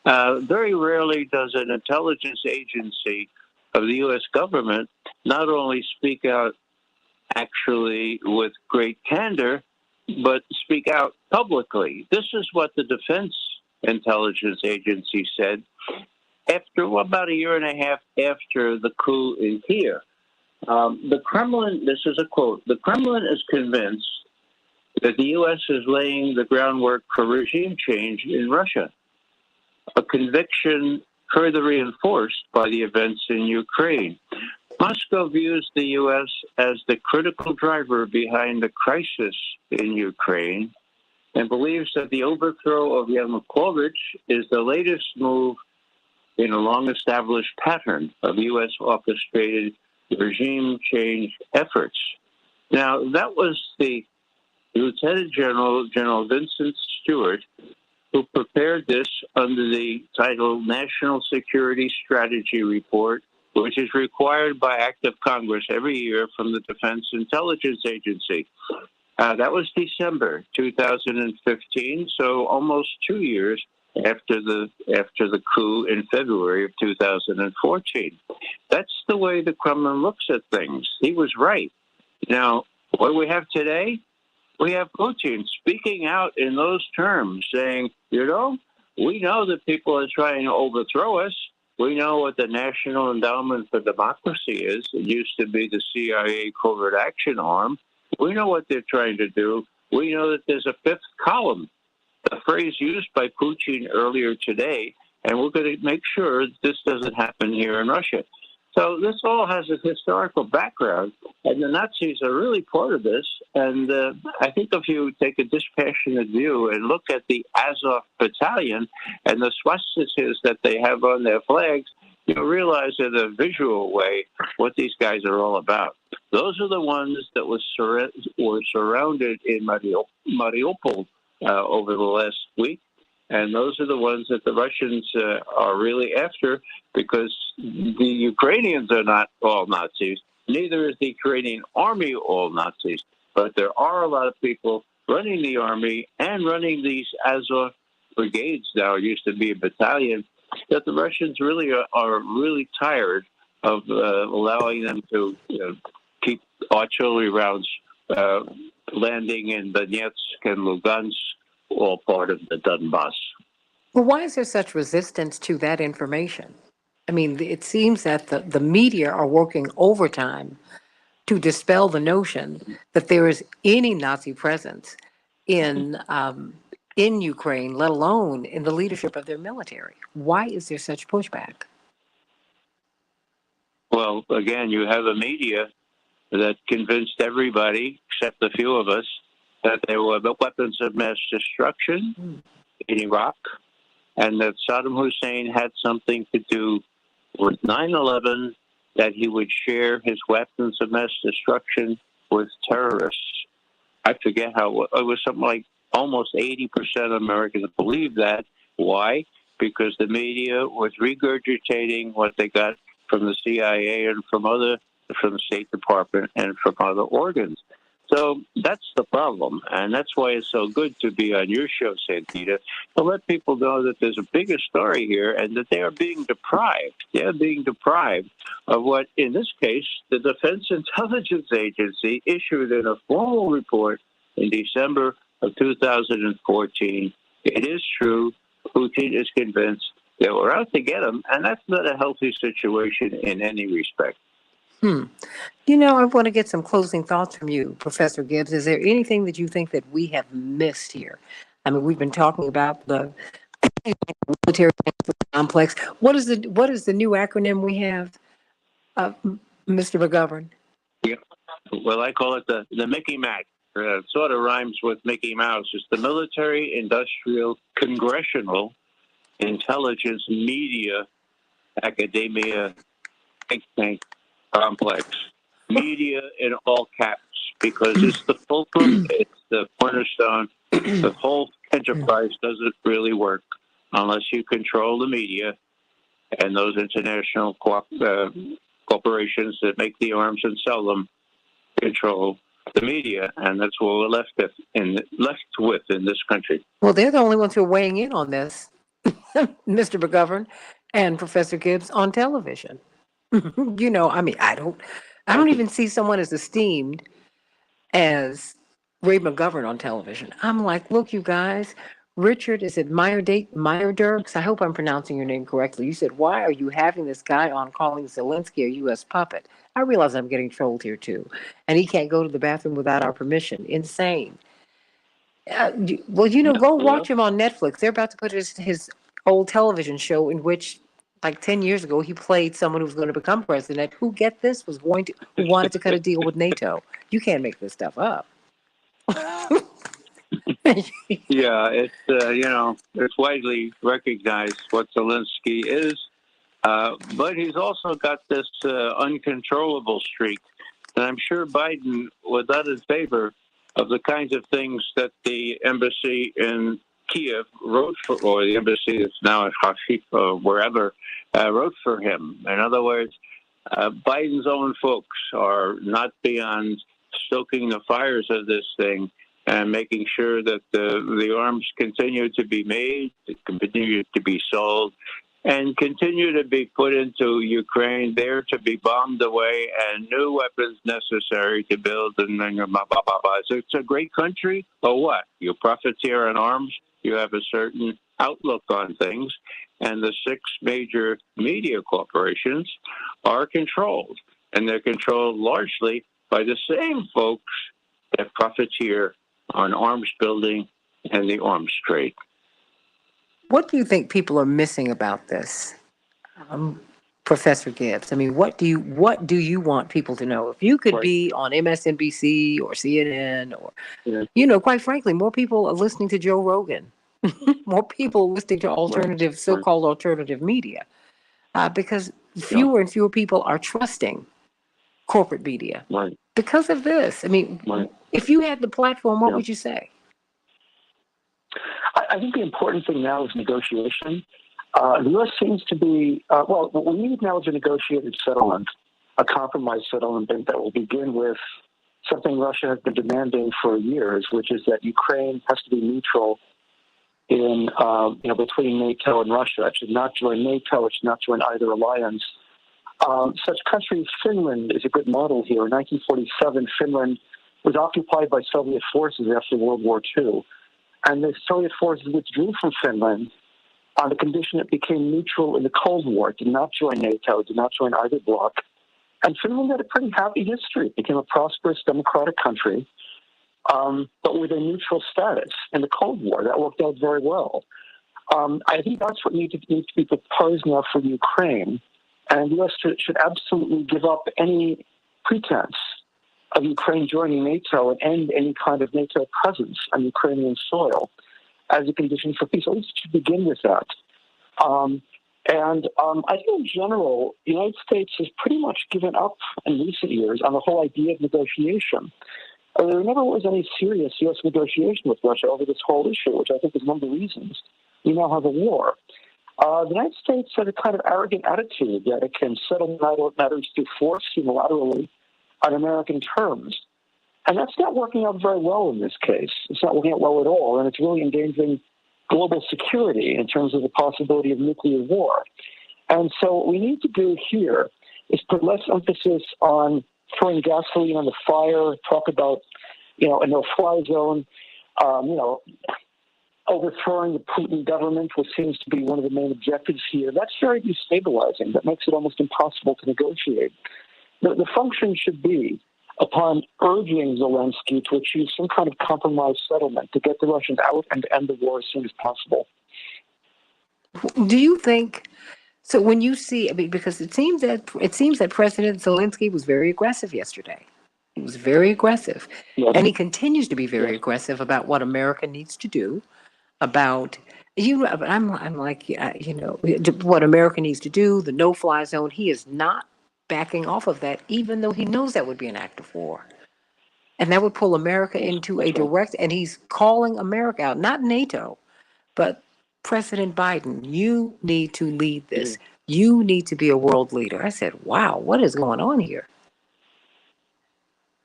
Very rarely does an intelligence agency of the U.S. government not only speak out actually with great candor, but speak out publicly. This is what the Defense Intelligence Agency said after about a year and a half after the coup in Kiev. The Kremlin, this is a quote, the Kremlin is convinced that the U.S. is laying the groundwork for regime change in Russia, a conviction further reinforced by the events in Ukraine. Moscow views the U.S. as the critical driver behind the crisis in Ukraine and believes that the overthrow of Yanukovych is the latest move in a long-established pattern of U.S. orchestrated regime change efforts. Now, that was the Lieutenant General, General Vincent Stewart, who prepared this under the title National Security Strategy Report, which is required by act of Congress every year from the Defense Intelligence Agency. That was December 2015, so almost 2 years after the coup in February of 2014. That's the way the Kremlin looks at things. He was right. Now, what do we have today? We have Putin speaking out in those terms, saying, you know, we know that people are trying to overthrow us. We know what the National Endowment for Democracy is. It used to be the CIA covert action arm. We know what they're trying to do. We know that there's a fifth column, a phrase used by Putin earlier today, and we're going to make sure this doesn't happen here in Russia. So this all has a historical background, and the Nazis are really part of this. And I think if you take a dispassionate view and look at the Azov battalion and the swastikas that they have on their flags, you'll realize in a visual way what these guys are all about. Those are the ones that were surrounded in Mariupol over the last week. And those are the ones that the Russians are really after, because the Ukrainians are not all Nazis. Neither is the Ukrainian army all Nazis. But there are a lot of people running the army and running these Azov brigades now. It used to be a battalion, that the Russians really are really tired of allowing them to keep artillery rounds landing in Donetsk and Lugansk, all part of the Donbass. Well, why is there such resistance to that information? I mean, it seems that the media are working overtime to dispel the notion that there is any Nazi presence in Ukraine, let alone in the leadership of their military. Why is there such pushback? Well, again, you have a media that convinced everybody, except a few of us, that there were weapons of mass destruction in Iraq, and that Saddam Hussein had something to do with 9/11, that he would share his weapons of mass destruction with terrorists. I forget how, it was something like almost 80% of Americans believe that. Why? Because the media was regurgitating what they got from the CIA and from the State Department and from other organs. So that's the problem, and that's why it's so good to be on your show, Santita, to let people know that there's a bigger story here and that they are being deprived. They're being deprived of what, in this case, the Defense Intelligence Agency issued in a formal report in December of 2014. It is true. Putin is convinced that we're out to get him, and that's not a healthy situation in any respect. You know, I want to get some closing thoughts from you, Professor Gibbs. Is there anything that you think that we have missed here? I mean, we've been talking about the military complex. What is the new acronym we have, Mr. McGovern? Yeah. Well, I call it the Mickey Mac. It sort of rhymes with Mickey Mouse. It's the Military, Industrial, Congressional, Intelligence, Media, academia, think tank complex. Media in all caps, because it's the fulcrum, it's the cornerstone. The whole enterprise doesn't really work unless you control the media and those international corporations that make the arms and sell them control the media, and that's what we're left with in this country. Well, they're the only ones who are weighing in on this, Mr. McGovern and Professor Gibbs on television. I mean, I don't even see someone as esteemed as Ray McGovern on television. I'm like, look, you guys, Richard, is it Meyer-Dirks? I hope I'm pronouncing your name correctly. You said, why are you having this guy on calling Zelensky a U.S. puppet? I realize I'm getting trolled here too. And he can't go to the bathroom without our permission. Insane. Go watch him on Netflix. They're about to put his old television show in which, like 10 years ago, he played someone who was going to become president. Who, get this, who wanted to cut a deal with NATO. You can't make this stuff up. Yeah, it's it's widely recognized what Zelensky is, but he's also got this uncontrollable streak, and I'm sure Biden was not in favor of the kinds of things that the embassy in Kiev wrote for, or the embassy that's now in Kharkiv or wherever wrote for him. In other words, Biden's own folks are not beyond stoking the fires of this thing and making sure that the arms continue to be made, continue to be sold, and continue to be put into Ukraine, there to be bombed away, and new weapons necessary to build. And then so it's a great country, or what? You profiteer in arms, you have a certain outlook on things, and the 6 major media corporations are controlled, and they're controlled largely by the same folks that profiteer on arms building and the arms trade. What do you think people are missing about this, Professor Gibbs? I mean, what do you want people to know? If you could be on MSNBC or CNN, or quite frankly, more people are listening to Joe Rogan. More people are listening to alternative, so-called alternative media, because fewer and fewer people are trusting corporate media because of this. I mean, if you had the platform, what would you say? I think the important thing now is negotiation. The U.S. seems to be, what we need now is a negotiated settlement, a compromise settlement that will begin with something Russia has been demanding for years, which is that Ukraine has to be neutral in, between NATO and Russia. It should not join NATO. It should not join either alliance. Such countries, Finland is a good model here. In 1947, Finland was occupied by Soviet forces after World War II. And the Soviet forces withdrew from Finland on the condition it became neutral in the Cold War, did not join NATO, did not join either bloc. And Finland had a pretty happy history. It became a prosperous, democratic country, but with a neutral status in the Cold War. That worked out very well. I think that's what needs to be proposed now for Ukraine. And the U.S. should absolutely give up any pretense of Ukraine joining NATO and end any kind of NATO presence on Ukrainian soil as a condition for peace. At least it should begin with that. I think in general, the United States has pretty much given up in recent years on the whole idea of negotiation. There never was any serious U.S. negotiation with Russia over this whole issue, which I think is one of the reasons we now have a war. The United States has a kind of arrogant attitude that it can settle matters through force unilaterally on American terms. And that's not working out very well in this case. It's not working out well at all, and it's really endangering global security in terms of the possibility of nuclear war. And so what we need to do here is put less emphasis on throwing gasoline on the fire, talk about, a no-fly zone, overthrowing the Putin government, which seems to be one of the main objectives here. That's very destabilizing. That makes it almost impossible to negotiate. The function should be upon urging Zelensky to achieve some kind of compromise settlement to get the Russians out and end the war as soon as possible. Do you think? So when you see, because it seems that President Zelensky was very aggressive yesterday. He was very aggressive, and he continues to be very aggressive about what America needs to do, about I'm like, what America needs to do, the no-fly zone. He is not backing off of that, even though he knows that would be an act of war. And that would pull America into a direct, and he's calling America out, not NATO, but President Biden, you need to lead this. You need to be a world leader. I said, wow, what is going on here?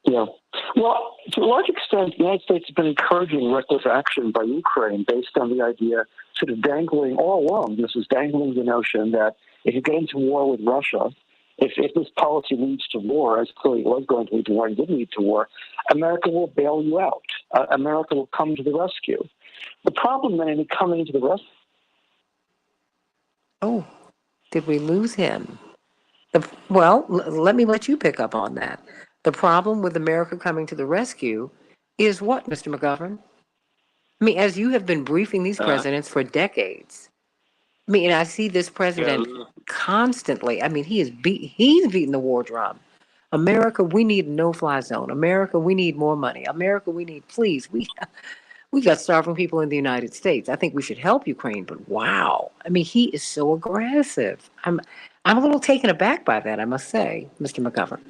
Yeah. Well, to a large extent, the United States has been encouraging reckless action by Ukraine based on the idea, sort of dangling all along. This is dangling the notion that if you get into war with Russia, if this policy leads to war, as clearly it was going to lead to war and did lead to war, America will bail you out. America will come to the rescue. The problem then in coming to the rescue. Oh, did we lose him? Let me let you pick up on that. The problem with America coming to the rescue is what, Mr. McGovern? I mean, as you have been briefing these presidents for decades, I mean, and I see this president constantly. I mean, he's beating the war drum. America, we need a no-fly zone. America, we need more money. America, we got starving people in the United States. I think we should help Ukraine, but wow. I mean, he is so aggressive. I'm a little taken aback by that, I must say, Mr. McGovern.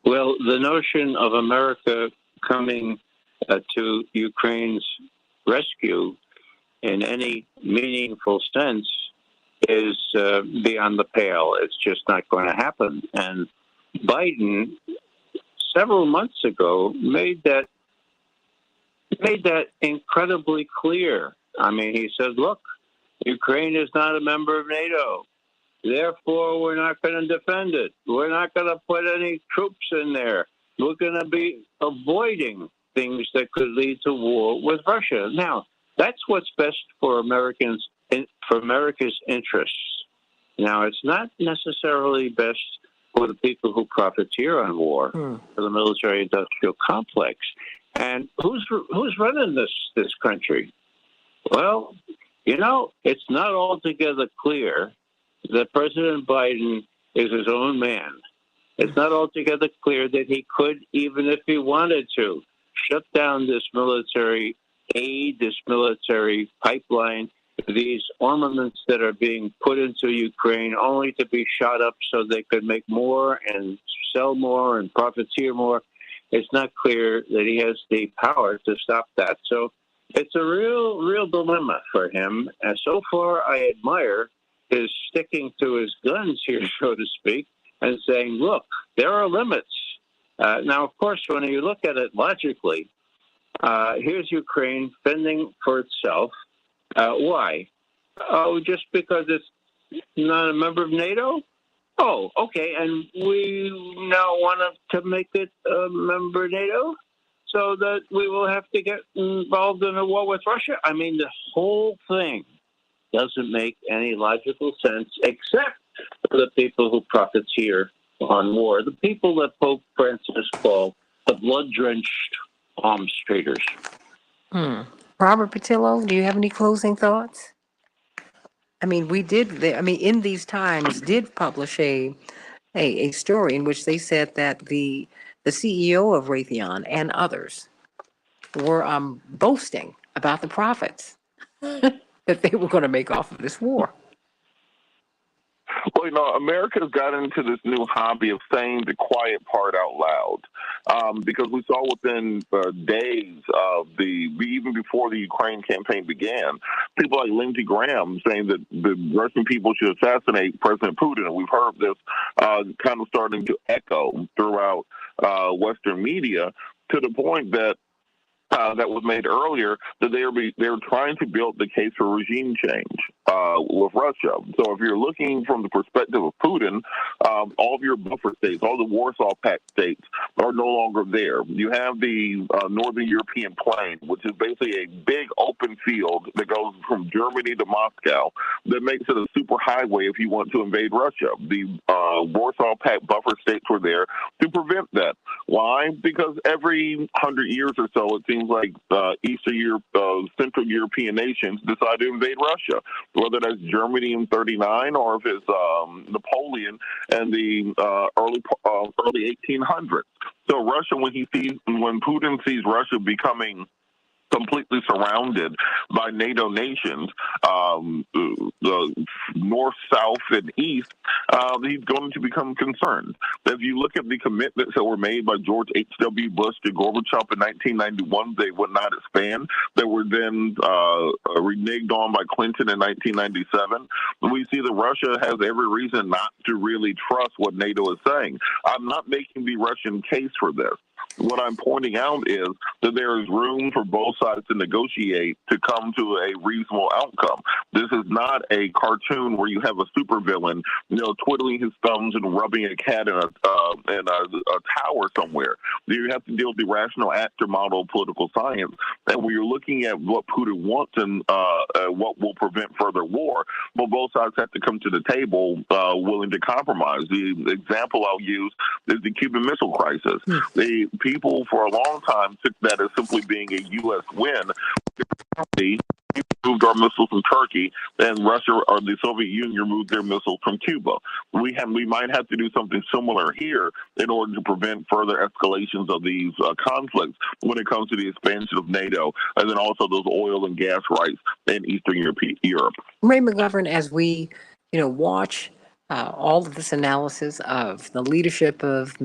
Well, the notion of America coming to Ukraine's rescue in any meaningful sense is beyond the pale. It's just not going to happen. And Biden, several months ago, made that incredibly clear. I mean, he said, look, Ukraine is not a member of NATO. Therefore, we're not going to defend it. We're not going to put any troops in there. We're going to be avoiding things that could lead to war with Russia. Now, that's what's best for America's interests. Now, it's not necessarily best for the people who profiteer on war, for the military-industrial complex. And who's running this country? Well, it's not altogether clear that President Biden is his own man. It's not altogether clear that he could, even if he wanted to, shut down this military aid, this military pipeline, these armaments that are being put into Ukraine only to be shot up so they could make more and sell more and profiteer more. It's not clear that he has the power to stop that. So it's a real dilemma for him. And so far, I admire his sticking to his guns here, so to speak, and saying, look, there are limits. Now, of course, when you look at it logically, here's Ukraine fending for itself. Why? Oh, just because it's not a member of NATO? Oh, okay. And we now want to make it a member of NATO so that we will have to get involved in a war with Russia? I mean, the whole thing doesn't make any logical sense except for the people who profiteer on war, the people that Pope Francis called the blood-drenched arms traders. Robert Patillo, do you have any closing thoughts? I mean, in these times did publish a story in which they said that the CEO of Raytheon and others were boasting about the profits that they were going to make off of this war. Well, America's got into this new hobby of saying the quiet part out loud, because we saw within days of even before the Ukraine campaign began, people like Lindsey Graham saying that the Russian people should assassinate President Putin, and we've heard this kind of starting to echo throughout Western media to the point that that was made earlier, that they were trying to build the case for regime change with Russia. So if you're looking from the perspective of Putin, all of your buffer states, all the Warsaw Pact states are no longer there. You have the Northern European Plain, which is basically a big open field that goes from Germany to Moscow that makes it a super highway if you want to invade Russia. The Warsaw Pact buffer states were there to prevent that. Why? Because every 100 years or so, it seems like Central European nations decide to invade Russia, whether that's Germany in '39 or if it's Napoleon in the early 1800s. So Russia, when Putin sees Russia becoming completely surrounded by NATO nations, the north, south, and east, he's going to become concerned. If you look at the commitments that were made by George H.W. Bush to Gorbachev in 1991, they would not expand. They were then reneged on by Clinton in 1997. We see that Russia has every reason not to really trust what NATO is saying. I'm not making the Russian case for this. What I'm pointing out is that there is room for both sides to negotiate to come to a reasonable outcome. This is not a cartoon where you have a supervillain, twiddling his thumbs and rubbing a cat in a tower somewhere. You have to deal with the rational actor model of political science. And when you're looking at what Putin wants and what will prevent further war, well, both sides have to come to the table willing to compromise. The example I'll use is the Cuban Missile Crisis. The people for a long time took that as simply being a U.S. win. We moved our missiles from Turkey, and Russia or the Soviet Union removed their missiles from Cuba. We might have to do something similar here in order to prevent further escalations of these conflicts when it comes to the expansion of NATO, and then also those oil and gas rights in Eastern Europe. Ray McGovern, as we, watch all of this analysis of the leadership of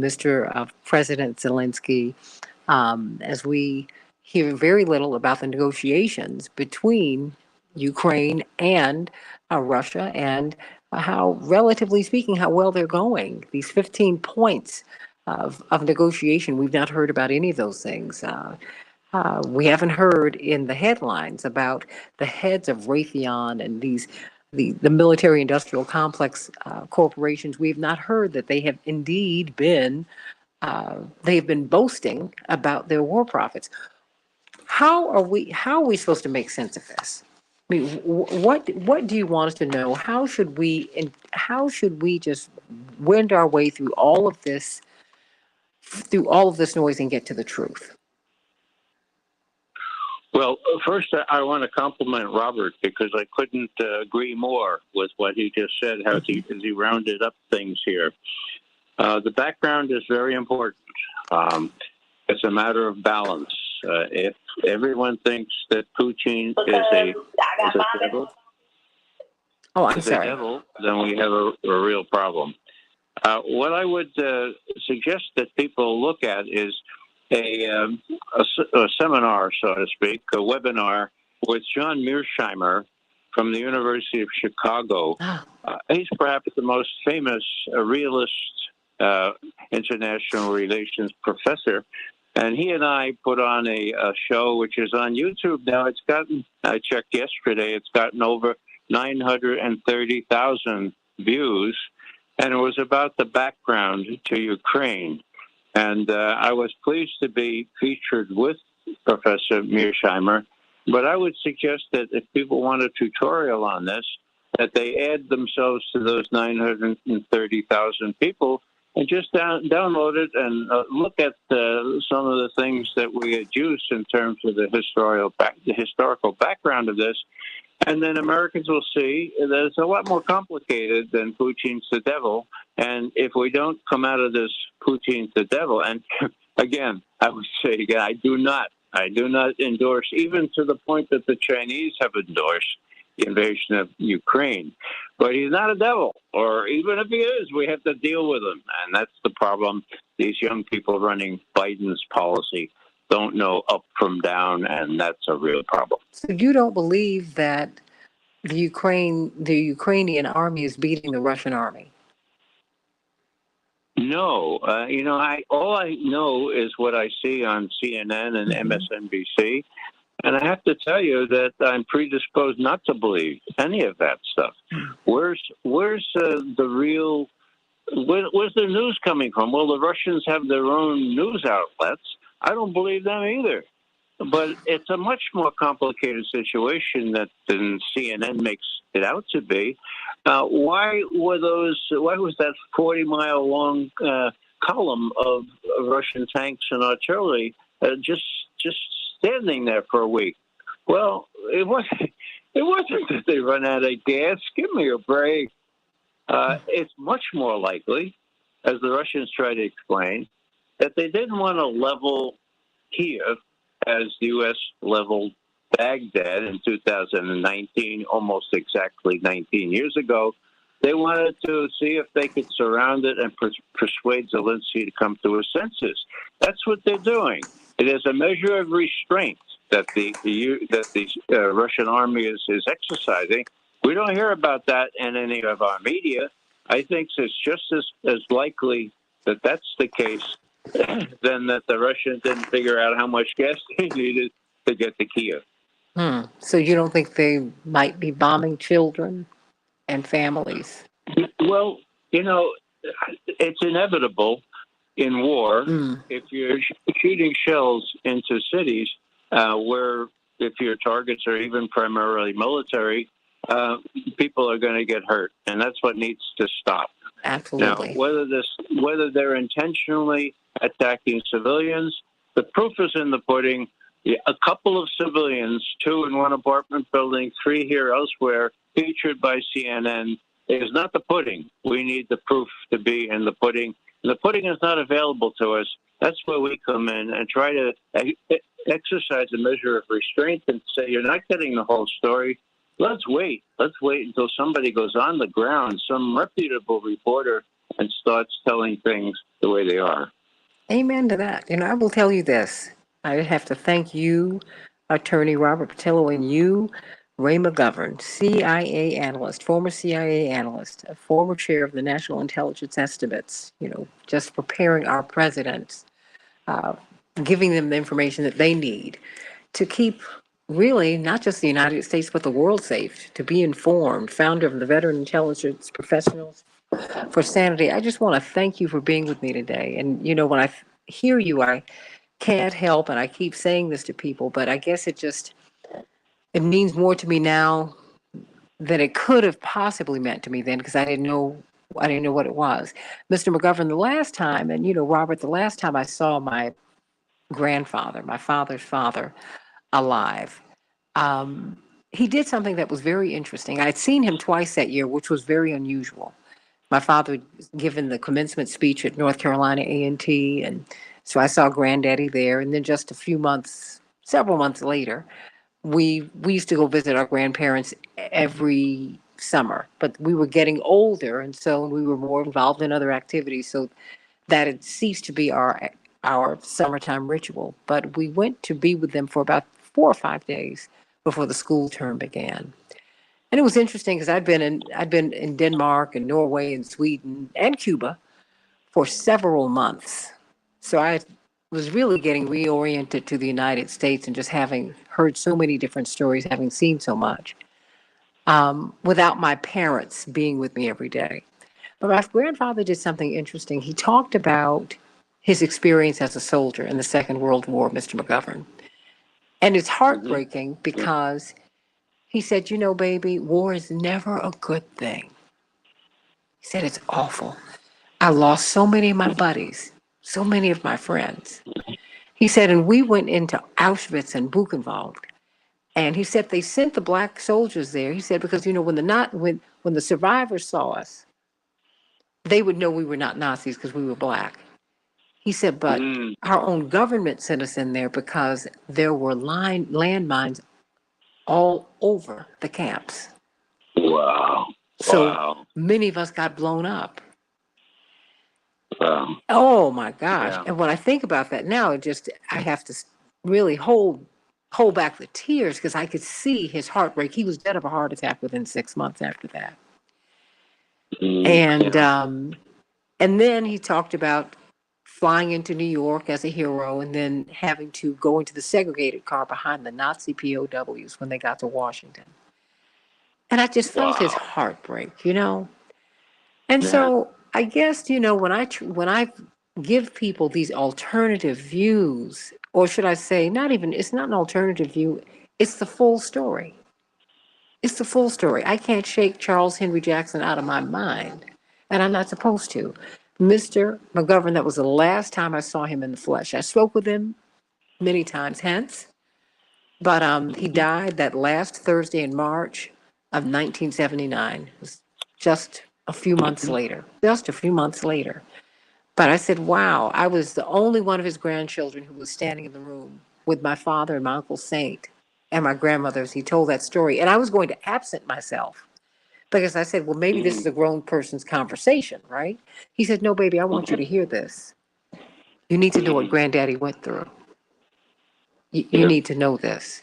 President Zelensky, as we hear very little about the negotiations between Ukraine and Russia, and how, relatively speaking, how well they're going. These 15 points of negotiation, we've not heard about any of those things. We haven't heard in the headlines about the heads of Raytheon and the military-industrial complex corporations. We have not heard that they have indeed been boasting about their war profits. How are we supposed to make sense of this? I mean, what do you want us to know? How should we just wend our way through all of this noise and get to the truth? Well, first, I want to compliment Robert because I couldn't agree more with what he just said, as he rounded up things here. The background is very important. It's a matter of balance. If everyone thinks that Putin is a devil, then we have a real problem. What I would suggest that people look at is a seminar, so to speak, a webinar with John Mearsheimer from the University of Chicago. He's perhaps the most famous realist international relations professor. And he and I put on a show which is on YouTube now. I checked yesterday, it's gotten over 930,000 views. And it was about the background to Ukraine. And I was pleased to be featured with Professor Mearsheimer. But I would suggest that if people want a tutorial on this, that they add themselves to those 930,000 people and just download it and look at some of the things that we adduce in terms of the historical background of this. And then Americans will see that it's a lot more complicated than Putin's the devil. And if we don't come out of this Putin's the devil, and again, I would say again, I do not endorse, even to the point that the Chinese have endorsed the invasion of Ukraine. But he's not a devil, or even if he is, we have to deal with him. And that's the problem. These young people running Biden's policy don't know up from down, and that's a real problem. So you don't believe that the Ukrainian army is beating the Russian army? No, all I know is what I see on CNN and MSNBC, and I have to tell you that I'm predisposed not to believe any of that stuff. Where's the real? Where's the news coming from? Well, the Russians have their own news outlets. I don't believe them either. But it's a much more complicated situation than CNN makes it out to be. Why was that 40-mile-long column of Russian tanks and artillery just standing there for a week? Well, it wasn't that they run out of gas. Give me a break. It's much more likely, as the Russians try to explain, that they didn't want to level Kiev as the U.S. leveled Baghdad in 2019, almost exactly 19 years ago. They wanted to see if they could surround it and persuade Zelensky to come to his senses. That's what they're doing. It is a measure of restraint that the Russian army is exercising. We don't hear about that in any of our media. I think it's just as likely that that's the case than that the Russians didn't figure out how much gas they needed to get to Kiev. So you don't think they might be bombing children and families? Well, it's inevitable in war. If you're shooting shells into cities where if your targets are even primarily military, people are going to get hurt, and that's what needs to stop. Absolutely. Now, whether they're intentionally attacking civilians, the proof is in the pudding. A couple of civilians, 2 in one apartment building, 3 here elsewhere, featured by CNN, is not the pudding. We need the proof to be in the pudding. And the pudding is not available to us. That's where we come in and try to exercise a measure of restraint and say, you're not getting the whole story. Let's wait. Let's wait until somebody goes on the ground, some reputable reporter, and starts telling things the way they are. Amen to that. I will tell you this. I have to thank you, Attorney Robert Patillo, and you, Ray McGovern, CIA analyst, former CIA analyst, a former chair of the National Intelligence Estimates, just preparing our presidents, giving them the information that they need to keep really not just the United States, but the world safe, to be informed, founder of the Veteran Intelligence Professionals for Sanity. I just want to thank you for being with me today. And, when I hear you, I can't help, and I keep saying this to people, but I guess it means more to me now than it could have possibly meant to me then, because I didn't know what it was. Mr. McGovern, the last time, and Robert, the last time I saw my grandfather, my father's father, alive, he did something that was very interesting. I'd seen him twice that year, which was very unusual. My father was given the commencement speech at North Carolina A&T, and so I saw Granddaddy there. And then just several months later, we used to go visit our grandparents every summer, but we were getting older, and so we were more involved in other activities, so that had ceased to be our summertime ritual. But we went to be with them for about 4 or 5 days before the school term began. And it was interesting because I'd been in Denmark and Norway and Sweden and Cuba for several months. So I was really getting reoriented to the United States and just having heard so many different stories, having seen so much, without my parents being with me every day. But my grandfather did something interesting. He talked about his experience as a soldier in the Second World War, Mr. McGovern. And it's heartbreaking because he said, baby, war is never a good thing. He said, it's awful. I lost so many of my buddies, so many of my friends. He said, and we went into Auschwitz and Buchenwald. And he said they sent the black soldiers there. He said, because, when the survivors saw us, they would know we were not Nazis because we were black. He said, but our own government sent us in there because there were landmines all over the camps. Wow. So many of us got blown up. Wow. Oh my gosh. Yeah. And when I think about that now, I have to really hold back the tears because I could see his heartbreak. He was dead of a heart attack within 6 months after that. And then he talked about flying into New York as a hero and then having to go into the segregated car behind the Nazi POWs when they got to Washington. And I just felt his heartbreak, And so I guess, when I give people these alternative views, or should I say, it's not an alternative view, it's the full story. It's the full story. I can't shake Charles Henry Jackson out of my mind, and I'm not supposed to. Mr. McGovern, that was the last time I saw him in the flesh. I spoke with him many times hence, but he died that last Thursday in March of 1979. It was just a few months later. But I said, wow, I was the only one of his grandchildren who was standing in the room with my father and my Uncle Saint and my grandmother as he told that story. And I was going to absent myself because I said, well, maybe this is a grown person's conversation, right? He said, no, baby, I want you to hear this. You need to know what Granddaddy went through. You need to know this.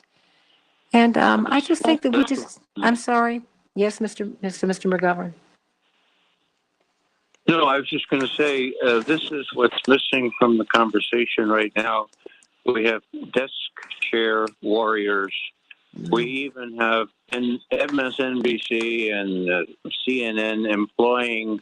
And I just think that I'm sorry. Yes, Mr. McGovern. No, I was just going to say this is what's missing from the conversation right now. We have desk chair warriors. We even have MSNBC and CNN employing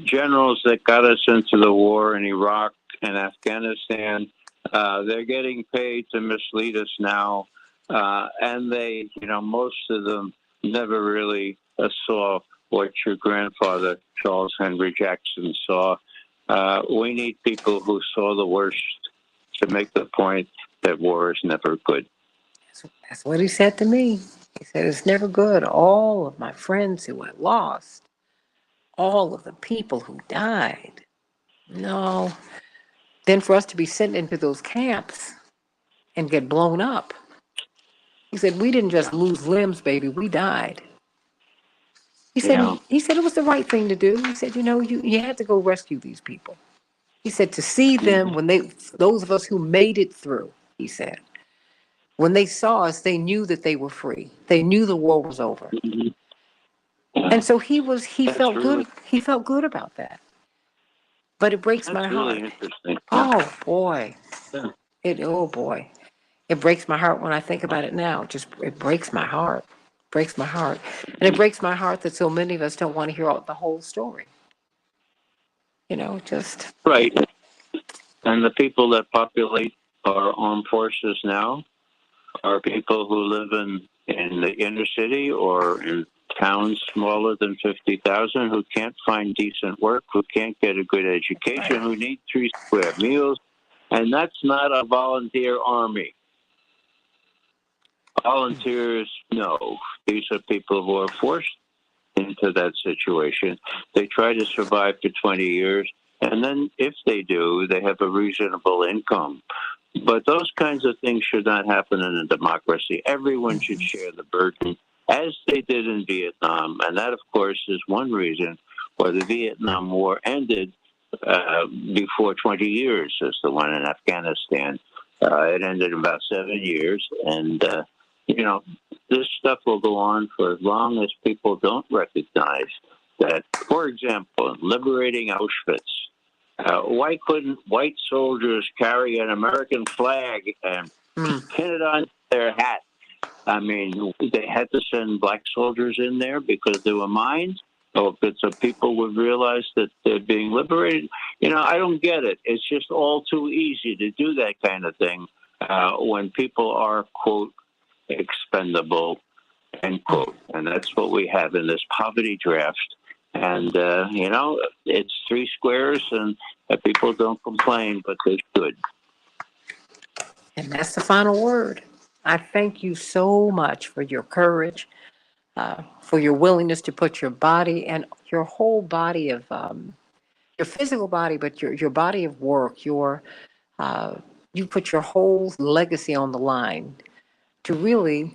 generals that got us into the war in Iraq and Afghanistan. They're getting paid to mislead us now. And they, most of them never really saw what your grandfather, Charles Henry Jackson, saw. We need people who saw the worst to make the point that war is never good. That's what he said to me. He said, it's never good. All of my friends who I lost, all of the people who died. No. Then for us to be sent into those camps and get blown up. He said, we didn't just lose limbs, baby. We died. He said it was the right thing to do. He said, you had to go rescue these people. He said to see them when those of us who made it through, he said, when they saw us, they knew that they were free. They knew the war was over. And so he felt good. He felt good about that. But it breaks my heart. That's really interesting. Oh boy. Yeah. Oh boy. It breaks my heart when I think about it now. It breaks my heart. Breaks my heart. And it breaks my heart that so many of us don't want to hear the whole story. Just right. And the people that populate our armed forces now are people who live in the inner city or in towns smaller than 50,000 who can't find decent work, who can't get a good education, who need 3 square meals. And that's not a volunteer army. Volunteers, no. These are people who are forced into that situation. They try to survive for 20 years. And then if they do, they have a reasonable income. But those kinds of things should not happen in a democracy. Everyone should share the burden, as they did in Vietnam. And that, of course, is one reason why the Vietnam War ended before 20 years, as the one in Afghanistan. It ended in about 7 years. And, this stuff will go on for as long as people don't recognize that, for example, liberating Auschwitz, why couldn't white soldiers carry an American flag and pin it on their hat? I mean, they had to send black soldiers in there because they were mined, or so people would realize that they're being liberated. I don't get it. It's just all too easy to do that kind of thing when people are, quote, expendable, end quote. And that's what we have in this poverty draft. And, it's 3 squares, and people don't complain, but they should. And that's the final word. I thank you so much for your courage, for your willingness to put your body and your whole body of, your physical body, but your body of work, you put your whole legacy on the line to really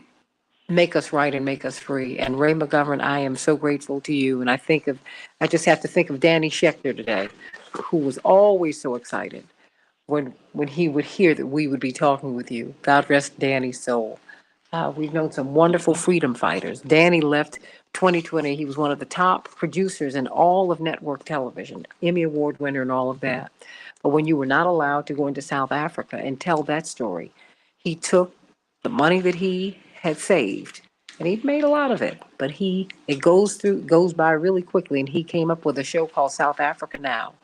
make us right and make us free. And Ray McGovern, I am so grateful to you. And I just have to think of Danny Schechter today, who was always so excited when he would hear that we would be talking with you. God rest Danny's soul. We've known some wonderful freedom fighters. Danny left 2020. He was one of the top producers in all of network television, Emmy Award winner and all of that. But when you were not allowed to go into South Africa and tell that story, he took the money that he had saved, and he'd made a lot of it, but it goes by really quickly, and he came up with a show called South Africa Now,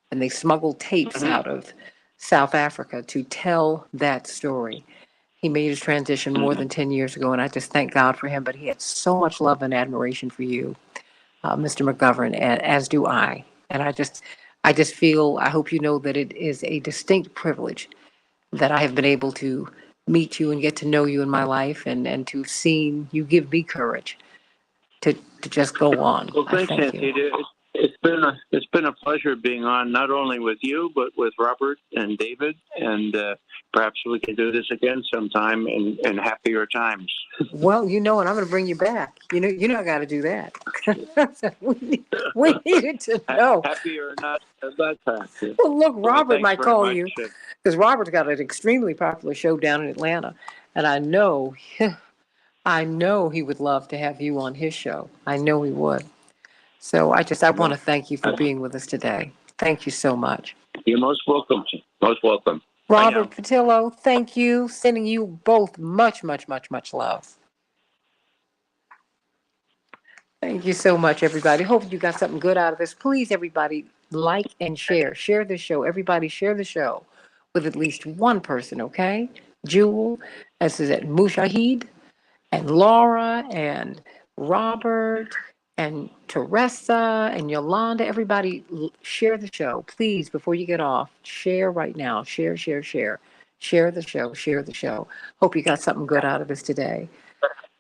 and they smuggled tapes out of South Africa to tell that story. He made his transition more than 10 years ago, and I just thank God for him, but he had so much love and admiration for you, Mr. McGovern, as do I. And I just feel, I hope you know that it is a distinct privilege that I have been able to meet you and get to know you in my life, and to have seen you give me courage to just go on. Well, thanks, I thank you. Santita. It's been a pleasure being on, not only with you but with Robert and David, and perhaps we can do this again sometime in happier times. Well, and I'm going to bring you back. I got to do that. we needed to know. Happier or not at that time. Well, look, Robert might call much. you because Robert's got an extremely popular show down in Atlanta, and I know he would love to have you on his show. I know he would. So I want to thank you for being with us today. Thank you so much. You're most welcome. Most welcome. Robert Patillo, thank you. Sending you both much, much, much, much love. Thank you so much, everybody. Hope you got something good out of this. Please, everybody, like and share. Share the show. Everybody share the show with at least one person, okay? Jewel, as is it, Mushahid, and Laura, and Robert, and Teresa, and Yolanda. Everybody, share the show. Please, before you get off, share right now. Share, share, share. Share the show. Share the show. Hope you got something good out of this today.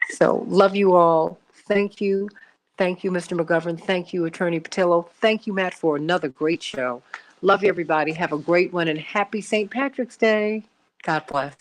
So, love you all. Thank you. Thank you, Mr. McGovern. Thank you, Attorney Patillo. Thank you, Matt, for another great show. Love you, everybody. Have a great one, and happy St. Patrick's Day. God bless.